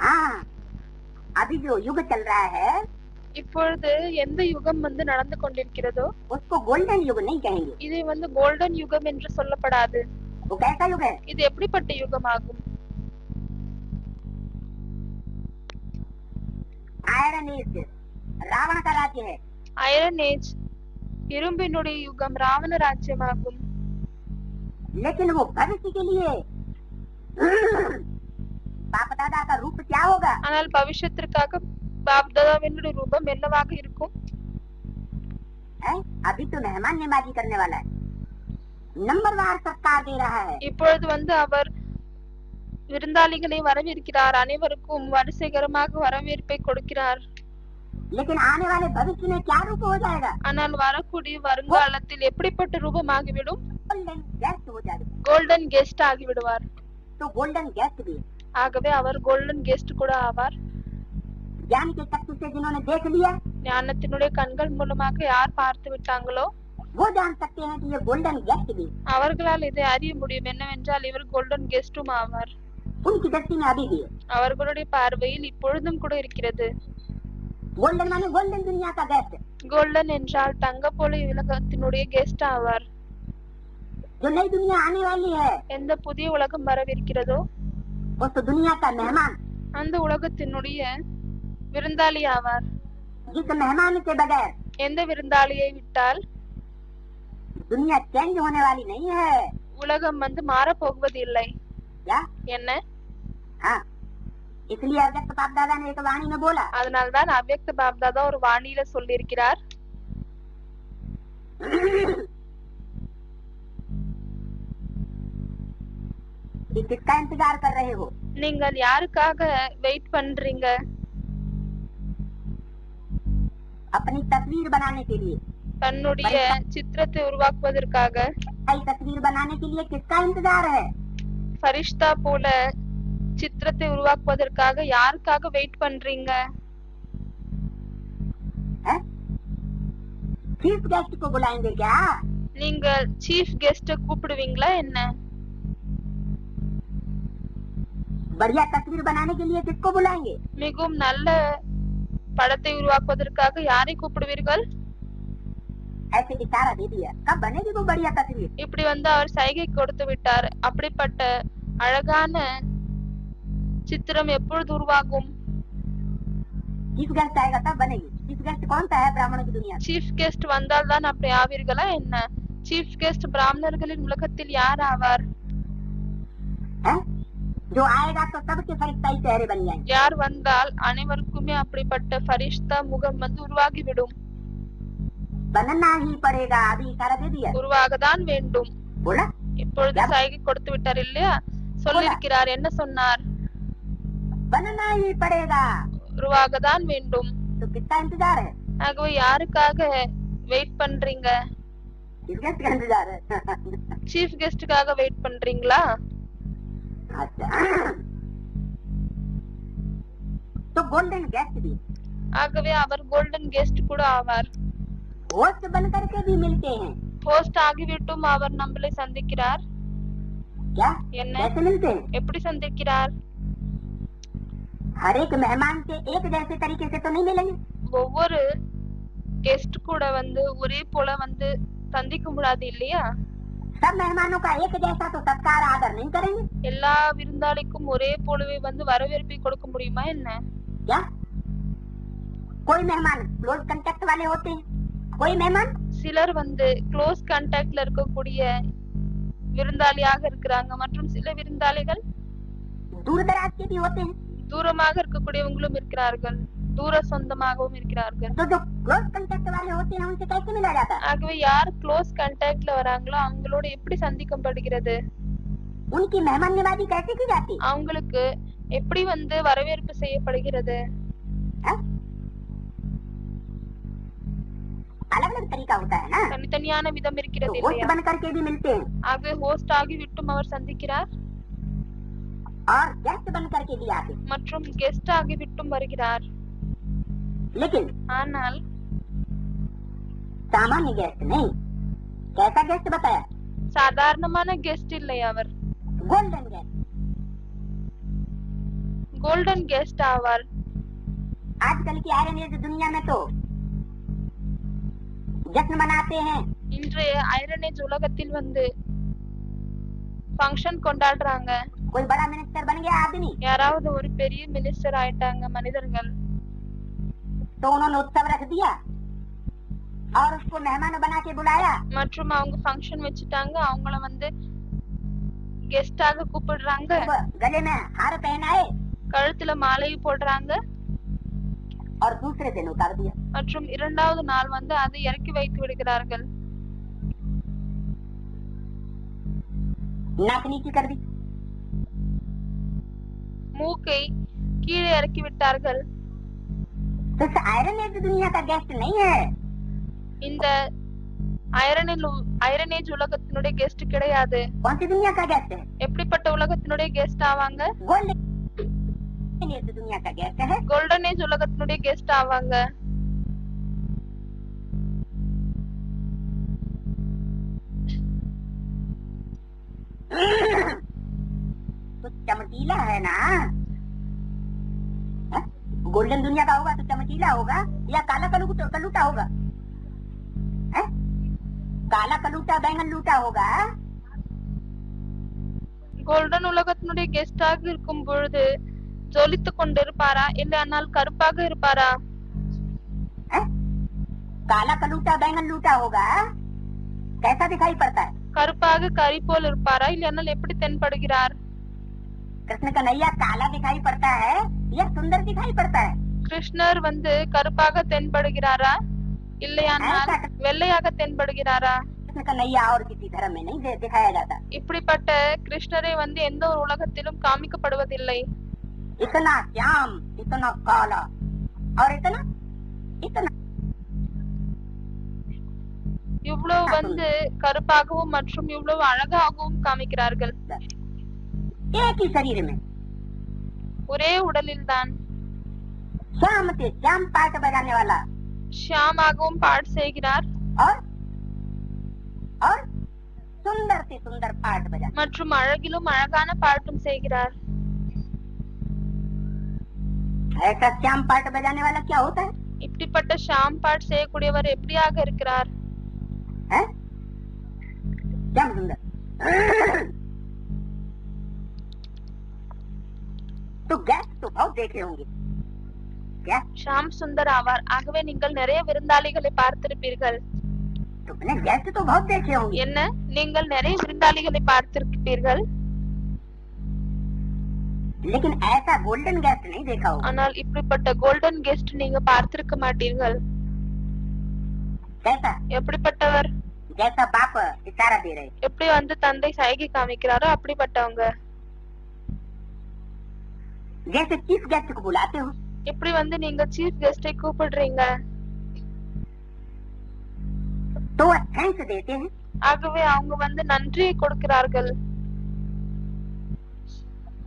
हाँ, अभी जो युग चल रहा है இப்பொழுது எந்த யுகம் வந்து நடந்து கொண்டிருக்கிறதோ उसको गोल्डन युग नहीं कहेंगे. இது வந்து கோல்டன் யுகம் என்று சொல்லப்படாது. वो कैसा युग है? இது எப்படிப்பட்ட யுகமாகும்? आयरन एज रावण का राज्य है. அயரன் ஏஜ் இரும்பினுடைய யுகம் ராவண ராஜ்யமாகும். लेकिन वो भविष्य के लिए बाप दादा का रूप क्या होगा? ஆனால் பவிஷ்யத்திற்காக பாப் தாதாவினுடைய ரூபம் என்னவாக இருக்கும்? है? अभी तो मेहमान नवाजी करने वाला है. नंबरवार सत्कार दे रहा है. இப்பொழுது வந்து அவர் விருந்தாளிகளை வரவேற்கிறார். அனைவருக்கும் வரிசைகரமாக வரவேற்பை கொடுக்கிறார். लेकिन आने वाले भविष्य में क्या रूप हो जाएगा? ஆனால் வரக்கூடிய வருங்காலத்தில் எப்படிப்பட்ட ரூபமாகிவிடும்? गोल्डन गेस्ट हो जाएगा. கோல்டன் கெஸ்ட் ஆகிவிடுவார். तो गोल्डन गेस्ट भी ஆகவே அவர் கோல்டன் கெஸ்ட் கூட ஆவார். ज्ञान के चक्षु से जिन्होंने देख लिया ஞானத்தினுடைய கண்கள் மூலமாக யார் பார்த்து விட்டாங்களோ वो जान सकते हैं कि ये गोल्डन गेस्ट भी. அவர்களால் இதை அறிய முடியும். என்னவென்றால் இவர் கோல்டன் கெஸ்டும் ஆவார். उनकी दृष्टि में अभी भी है. அவர்களுடைய பார்வையில் இப்பொழுதும் கூட இருக்கிறது. गोल्डन माने गोल्डन दुनिया का गेस्ट. கோல்டன் என்றால் தங்க போல உலகத்தினுடைய கெஸ்ட் ஆவார். जो नई दुनिया आने वाली है எந்த புதிய உலகம் வரவிருக்கிறதோ उस दुनिया का मेहमान, அந்த உலகத்தினுடைய விருந்தாளி ஆவார். जिस मेहमान के बगैर எந்த விருந்தாளியை விட்டால் दुनिया चेंज होने वाली नहीं है. உலகம் வந்து மாற போவது இல்லை. क्या? என்ன? हाँ, इसलिए अव्यक्त बाप दादा ने एक वाणी में बोला அதனால்தான் அவ்யக்த பாப் தாதா ஒரு வாணியில சொல்லியிருக்கிறார். कि किसका इंतजार कर रहे हो? நீங்கள் யாருக்காக வெயிட் பண்றீங்க? अपनी तस्वीर बनाने के लिए. தன்னுடைய சித்திரத்தை உருவாக்குவதற்காக. नई तस्वीर बनाने के लिए किसका इंतजार है? ஃபரிஷ்தா போல சித்திரத்தை உருவாக்குவதற்காக யாருக்காக வெயிட் பண்றீங்க? चीफ गेस्ट को बुलाएंगे क्या? நீங்கள் சீஃப் கெஸ்ட கூப்பிடுவீங்களா என்ன? बढ़िया तस्वीर बनाने के लिए किसको बुलाएंगे? மிகவும் நல்ல படத்தை உருவாக்குவதற்காக யாரை கூப்பிடுவீர்கள்? ऐसे इशारा दे दिया. कब बनेगी वो बढ़िया तस्वीर? இப்படி வந்து அவர் சைகை கொடுத்து விட்டார். அப்படிப்பட்ட அழகான சித்திரம் எப்பொழுது உருவாகும்? चीफ गेस्ट आएगा तब बनेगी. चीफ गेस्ट कौन सा है ब्राह्मणों की दुनिया? சீஃப் கெஸ்ட் வந்தால் தான் அப்படி ஆவீர்களா என்ன? சீஃப் கெஸ்ட் பிராமணர்களின் உலகத்தில் யார் ஆவார்? जो आएगा तो सबके फरिश्ता ही चेहरे बन जाएंगे. யார் வந்தால் அனைவருக்குமே அப்படிப்பட்ட ஃபரிஷ்தா முகம் வந்து உருவாகிவிடும். बनना ही पड़ेगा. अभी इशारा दे दिया. உருவாகத்தான் வேண்டும். बोला இப்பொழுது சைகை கொடுத்து விட்டார் இல்லையா? சொல்லிருக்கிறார். என்ன சொன்னார்? बनना ही पड़ेगा. உருவாகத்தான் வேண்டும். तो किसका इंतजार है? ஆகவே யாருக்காக வெயிட் பண்றீங்க? चीफ गेस्ट का इंतजार है. சீஃப் கெஸ்டுக்காக வெயிட் பண்றீங்களா? अच्छा, तो गोल्डन गेस्ट भी. ஆகவே அவர் கோல்டன் கெஸ்ட் கூட ஆவார். होस्ट बन करके भी मिलते हैं. ஹோஸ்ட் ஆகிவிட்டும் அவர் நம்மளை சந்திக்கிறார். क्या? என்ன? कैसे मिलते हैं? எப்படி சந்திக்கிறார்? हर एक मेहमान से एक जैसे तरीके से तो नहीं मिलेंगे. ஒவ்வொரு கெஸ்ட் கூட வந்து ஒரே போல வந்து சந்திக்க முடியாது இல்லையா? सब मेहमानों का एक जैसा तो सत्कार आदर नहीं करेंगे. எல்லா விருந்தாளிக்கும் ஒரே போலவே வந்து வரவேற்பை கொடுக்க முடியுமா என்ன? क्या? कोई मेहमान क्लोज कांटेक्ट वाले होते हैं. कोई मेहमान சிலர் வந்து க்ளோஸ் கான்டாக்ட்ல இருக்கக்கூடிய விருந்தாளியாக இருக்கிறாங்க. மற்றும் சில விருந்தாளிகள் दूर दराज के भी होते हैं। தூரமாக இருக்கக்கூடியவங்களும் இருக்கிறார்கள், தூர சொந்தமாகவும் இருக்கிறார்கள். तो जो क्लोज कांटेक्ट वाले होते हैं उनसे कैसे मिला जाता है? ஆகவே யார் க்ளோஸ் கான்டாக்ட்ல வராங்களோ அவங்களோட எப்படி சந்திக்கப்படுகிறது, उनकी मेहमान नवाजी कैसे की जाती है? அவங்களுக்கு எப்படி வரவேற்பு செய்யப்படுகிறது? अलग अलग तरीका होता है ना। தனித்தனியான விதம் இருக்கிறது तो होस्ट இல்லையா? बन करके भी मिलते हैं ஆகவே ஹோஸ்ட் ஆகிவிட்டும் அவர் சந்திக்கிறார் और गेस्ट बन करके भी आते हैं। மற்றும் கெஸ்ட் ஆகிவிட்டும் வருகிறார். लेकिन ஆனால் सामान्य गेस्ट नहीं। कैसा गेस्ट बताया? சாதாரணமான கெஸ்ட் இல்லை, அவர் गोल्डन गेस्ट। கோல்டன் கெஸ்ட் ஆவார். आजकल की आयरन एज दुनिया में तो जश्न मनाते हैं। இன்றைய ஐரன் ஏஜ் உலகத்தில் ஃபங்க்ஷன் கொண்டாடுறாங்க. कोई बड़ा मिनिस्टर बन गया आदमी யாராவது ஒரு பெரிய மினிஸ்டர் ஆயிட்டாங்க மனிதர்கள், तो उन्होंने उत्सव रख दिया और उसको मेहमान बना के बुलाया। மற்றும் அவங்க ஃபங்க்ஷன் வச்சுட்டாங்க, அவங்கள கெஸ்டாக கூப்பிடுறாங்க, गले में हार पहनाए கழுத்துல மாலை போடுறாங்க और दूसरे दिन उतार दिया। மற்றும் இரண்டாவது நாள் அதை இறக்கி வைத்து விடுகிறார்கள். नाक नीची कर दी। மூக்கை கீழே இறக்கி விட்டார்கள். तो इस आयरन एज दुनिया का गेस्ट नहीं है। இந்த ஐரன் ஏஜ் உலகத்தினுடைய கெஸ்ட் கிடையாது. कौन सी दुनिया का गेस्ट है? எப்படிப்பட்ட உலகத்தினுடைய கெஸ்ட் ஆவாங்க? गोल्डन एज दुनिया का गेस्ट है। கோல்டன் ஏஜ் உலகத்தினுடைய கெஸ்ட் ஆவாங்க. तो चमकीला है ना। गोल्डन दुनिया का होगा तो चमकीला होगा या काला कलूटा होगा? काला कलूटा बैंगन लूटा होगा। கோல்டன் உலகத்தினுடைய கெஸ்டாக இருக்கும் பொழுது ஜொலித்துக் கொண்டிருப்பாரா இல்லையானால் கருப்பாக இருப்பாரா? काला कलूटा बैंगन लूटा होगा। कैसा दिखाई पड़ता है? கருப்பாக கரி போல் இருப்பாரா இல்லையானால் எப்படி தென்படுகிறார்? कृष्ण कन्हैया काला दिखाई पड़ता है या सुंदर दिखाई पड़ता है? கிருஷ்ணர் கருப்பாக தென்படுகிறாரா இல்லையானால் வெள்ளையாக தென்படுகிறாரா? कृष्ण कन्हैया और किसी धर्म में नहीं दिखाया जाता। இப்படிப்பட்ட கிருஷ்ணரை எந்த ஒரு உலகத்திலும் காமிக்கப்படுவதில்லை. इतना श्याम, इतना काला और इतना इतना இவ்வளவு கருப்பாகவும் மற்றும் இவ்வளவு அழகாகவும் காமிக்கிறார்கள். एक ही शरीर में ஒரே உடலில் தான் श्याम से श्याम पाठ बजाने वाला ஷியாமாகவும் பாட் செய்கிறார் और सुंदर से सुंदर पाठ बजा மற்றும் அழகிலும் அழகான பாட்டும் செய்கிறார். ऐसा श्याम पाठ बजाने वाला क्या होता है? இப்படிப்பட்ட ஷாம் பாட் செய்யக்கூடியவர் எப்படியாக இருக்கிறார்? श्याम सुंदर। तो गेस्ट तो बहुत देखे होंगे क्या? ஷாம் சுந்தர் ஆவார். ஆகவே நீங்கள் நிறைய விருந்தாளிகளை பார்த்திருப்பீர்கள். तुमने गेस्ट तो बहुत देखे होंगे। என்ன, நீங்கள் நிறைய விருந்தாளிகளை பார்த்திருப்பீர்கள், लेकिन ऐसा गोल्डन गेस्ट नहीं देखा होगा। ஆனால் இப்படிப்பட்ட கோல்டன் கெஸ்ட் நீங்க பார்த்திருக்க மாட்டீர்கள். कैसा? எப்படிப்பட்டவர்? जैसा बाप इशारा दे रहे, எப்படி தந்தை சைகை காமிக்கிறாரோ அப்படிப்பட்டவங்க. जैसे चीफ गेस्ट को बुलाते हो, எப்படி நீங்க சீஃப் கெஸ்டை கூப்பிடுறீங்க, तो वो थैंक्स देते हैं। ஆகவே அவங்க நன்றியை கொடுக்கிறார்கள்.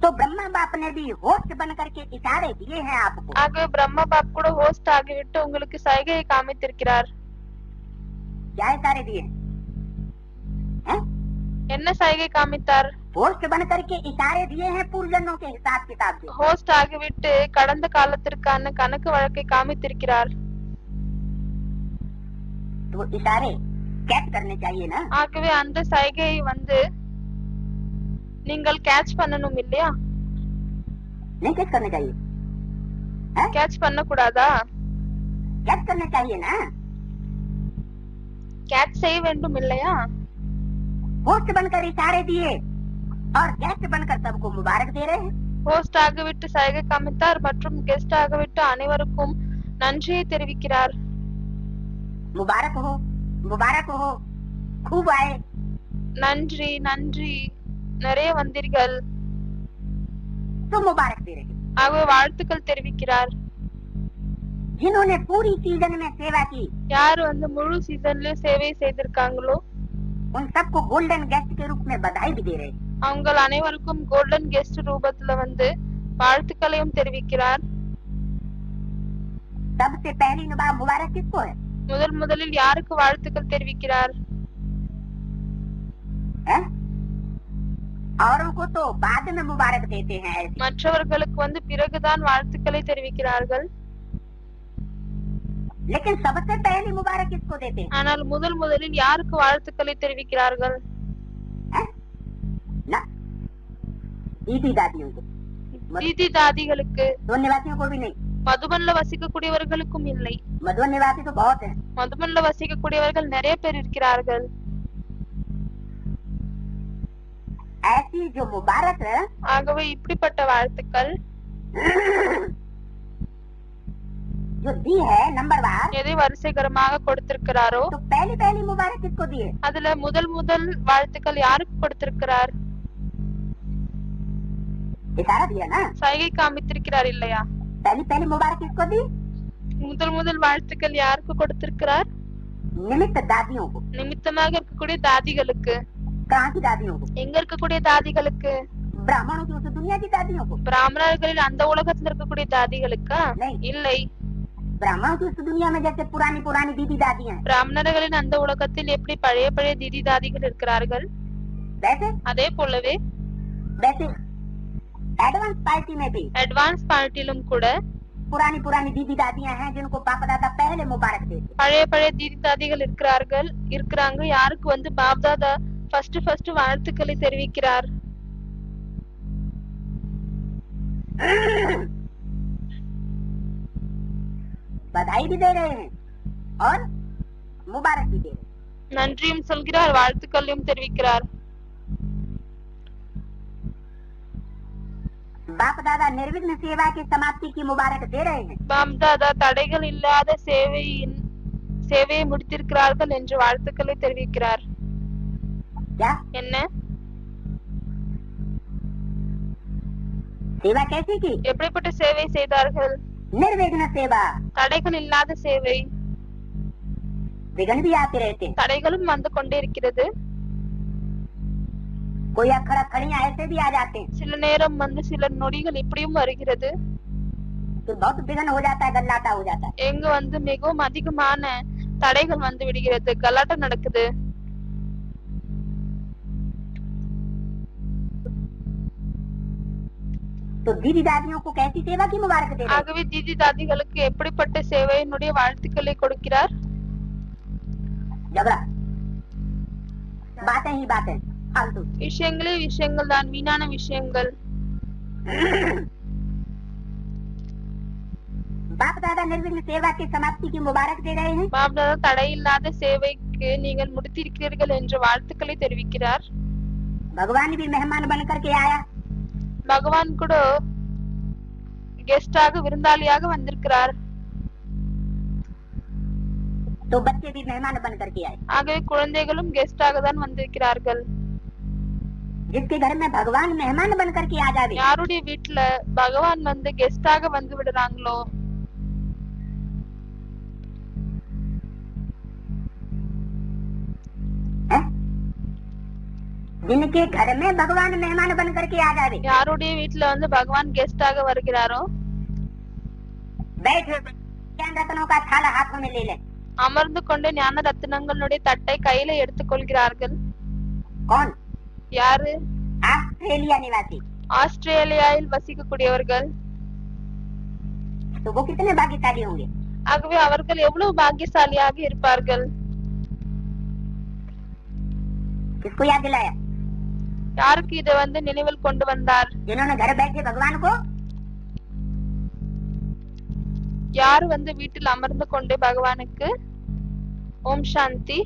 तो ब्रह्मा बाप ने भी होस्ट बन करके इशारे दिए हैं आपको। ஆகவே பிரம்மா பாப் கூட ஹோஸ்ட் ஆகிவிட்டு உங்களுக்கு சைகையை காமித்திருக்கிறார். क्या इशारे दिए? என்ன சைகை காமித்தார்? होस्ट बन करके इशारे दिए हैं पूर्वजन्मों के हिसाब किताब से। ஹோஸ்ட் ஆகிவிட்டு கடந்த காலத்திற்கான கணக்கு வழக்கை காமித்திருக்கிறார். तो इशारे कैच करने चाहिए ना। ஆகவே அந்த சைகையை நீங்கள் கேட்ச் பண்ணணும் இல்லையா? नहीं कैच करने चाहिए? கேட்ச் பண்ண கூடாதா? कैच करने चाहिए ना। கேட்ச் செய்ய வேண்டும் இல்லையா? होस्ट बनकर इशारे दिए और गेस्ट बनकर सबको मुबारक दे रहे हैं। ஹோஸ்ட் ஆகிவிட்டு சைகை காமித்தார் மற்றும் கெஸ்ட் ஆகிவிட்டு அனைவருக்கும் நன்றியை தெரிவிக்கிறார். मुबारक हो, खूब आए। நன்றி நன்றி, நிறைய வந்தீர்கள். तो मुबारक दे रहे हैं। ஆகவே வாழ்த்துக்கள் தெரிவிக்கிறார். जिन्होंने पूरी सीजन में सेवा की, யார் முழு சீசன்ல சேவை செய்திருக்காங்களோ उन सबको गोल्डन गेस्ट के रूप में बधाई भी दे रहे हैं। அவங்க அனைவருக்கும் கோல்டன் கெஸ்ட் ரூபத்துல வாழ்த்துக்களையும் தெரிவிக்கிறார். सबसे पहली मुबारक किसको है? முதலில் யாருக்கு வாழ்த்துக்கள் தெரிவிக்கிறார்? औरों को तो बाद में मुबारक देते हैं। மற்றவர்களுக்கு பிறகுதான் வாழ்த்துக்களை தெரிவிக்கிறார்கள். लेकिन सबसे पहली मुबारक किसको देते हैं? ஆனால் முதலில் யாருக்கு வாழ்த்துக்களை தெரிவிக்கிறார்கள்? दीदी दादियों को, दीदी दादिகளுக்கு. मधुबन निवासियों को भी नहीं। மதுபன்ல வசிக்கக்கூடியவர்களுக்கும் இல்லை. मधुबन निवासी तो बहुत हैं। மதுபன்ல வசிக்கக்கூடியவர்கள் நிறைய பேர் இருக்கிறார்கள். ऐसी जो मुबारक है, ஆகவே இப்படிப்பட்ட வாழ்த்துக்கள் जो दी है नंबरवार, எதை வரிசைகரமாக கொடுத்திருக்கிறாரோ तो पहली मुबारक किसको दी है? அதுல முதல் வாழ்த்துக்கள் யாருக்கு கொடுத்திருக்கிறார்? इशारा दिया ना, சைகை காமித்திருக்கிறார் இல்லையா? पहली मुबारक किसको दी? முதல் வாழ்த்துக்கள் யாருக்கு கொடுத்திருக்கிறார்? निमित्त दादियों को, நிமித்தமாக இருக்கக்கூடிய தாதிகளுக்கு. कहाँ की दादियों को? எங்க இருக்கக்கூடிய தாதிகளுக்கு? ब्राह्मणों की उस दुनिया की दादियों को, பிராமணர்களில் அந்த உலகத்தில் இருக்கக்கூடிய தாதிகளுக்கா? இல்லை. ब्राह्मणों की उस दुनिया में जैसे पुरानी दीदी दादी हैं, பிராமணர்களின் அந்த உலகத்தில் எப்படி பழைய தீதி தாதிகள் இருக்கிறார்கள் वैसे அதே போலவே एडवांस पार्टी में भी அட்வான்ஸ் பார்ட்டிலும் கூட पुरानी दीदी दादियां हैं जिनको बाप दादा पहले मुबारक देते। பழைய दीदी தாதிகள் இருக்கிறாங்க யாருக்கு பாப் தாதா ஃபர்ஸ்ட் வாழ்த்துக்களை தெரிவிக்கிறார். बधाई भी दे रहे हैं और मुबारक भी दे रहे हैं। நன்றியும் சொல்கிறார், வாழ்த்துக்களையும் தெரிவிக்கிறார். बाप दादा निर्विघ्न सेवा की समाप्ति की मुबारक दे रहे हैं। பாப் தாதா தடைகள் இல்லாத சேவையை முடித்திருக்கிறார்கள் என்று வாழ்த்துக்களை தெரிவிக்கிறார். क्या? என்ன? सेवा कैसी की? எப்படிப்பட்ட சேவை செய்தார்கள்? निर्विघ्न सेवा। தடைகள் இல்லாத சேவை. विघ्न भी आते रहते हैं, தடைகளும் வந்து கொண்டே இருக்கிறது. कोई अखड़ा खड़ियां ऐसे भी आ जाते हैं, சில நேரம் சில நொடிகள் இப்படியும் வருகிறது. तो बहुत विघ्न हो जाता है, गल्लाटा हो जाता है। எங்க மிகவும் அதிகமான தடைகள் வந்து விடுகிறது, கலாட்டம் நடக்குது. तो दीदी दादियों को कैसी सेवा की मुबारक दे रहे हैं? ஆகவே தீதி தாதிகளுக்கு எப்படிப்பட்ட சேவையினுடைய வாழ்த்துக்களை கொடுக்கிறார்? झगड़ा, बातें ही बातें, फालतू விஷயங்கள் தான், வீணான விஷயங்கள். बाप दादा निर्विघ्न सेवा की समाप्ति की मुबारक दे रहे हैं। பாப் தாதா தடை இல்லாத சேவைக்கு நீங்கள் முடித்திருக்கிறீர்கள் என்ற வாழ்த்துக்களை தெரிவிக்கிறார். भगवान भी मेहमान बन करके आया, பகவான் கூட கெஸ்டாக விருந்தாளியாக வந்திருக்கிறார். तो बच्चे भी मेहमान बन करके आए। ஆகவே குழந்தைகளும் கெஸ்டாக தான் வந்திருக்கிறார்கள். जिसके घर में भगवान मेहमान बन करके आ जावे, யாருடைய வீட்டுல பகவான் கெஸ்டாக வந்து விடுறாங்களோ जिनके घर में भगवान मेहमान बन करके आ जावे, யாருடைய வீட்டுல பகவான் கெஸ்டாக வருகிறாரோ बैठे ज्ञान रत्नों का थाला हाथों में ले ले। அமர்ந்து கொண்டு ஞான ரத்தினங்களுடைய தட்டை கையில எடுத்துக் கொள்கிறார்கள். कौन? யாரு? ऑस्ट्रेलिया निवासी। ஆஸ்திரேலியாவில் வசிக்கக்கூடியவர்கள். तो वो कितने भाग्यशाली होंगे? ஆகவே அவர்கள் எவ்வளவு பாக்கியசாலியாக இருப்பார்கள். किसको याद दिलाया? யாருக்கு இதை நினைவில் கொண்டு வந்தார்? जिन्होंने घर बैठे भगवान को, யார் வீட்டில் அமர்ந்து கொண்டு பகவானுக்கு ஓம் சாந்தி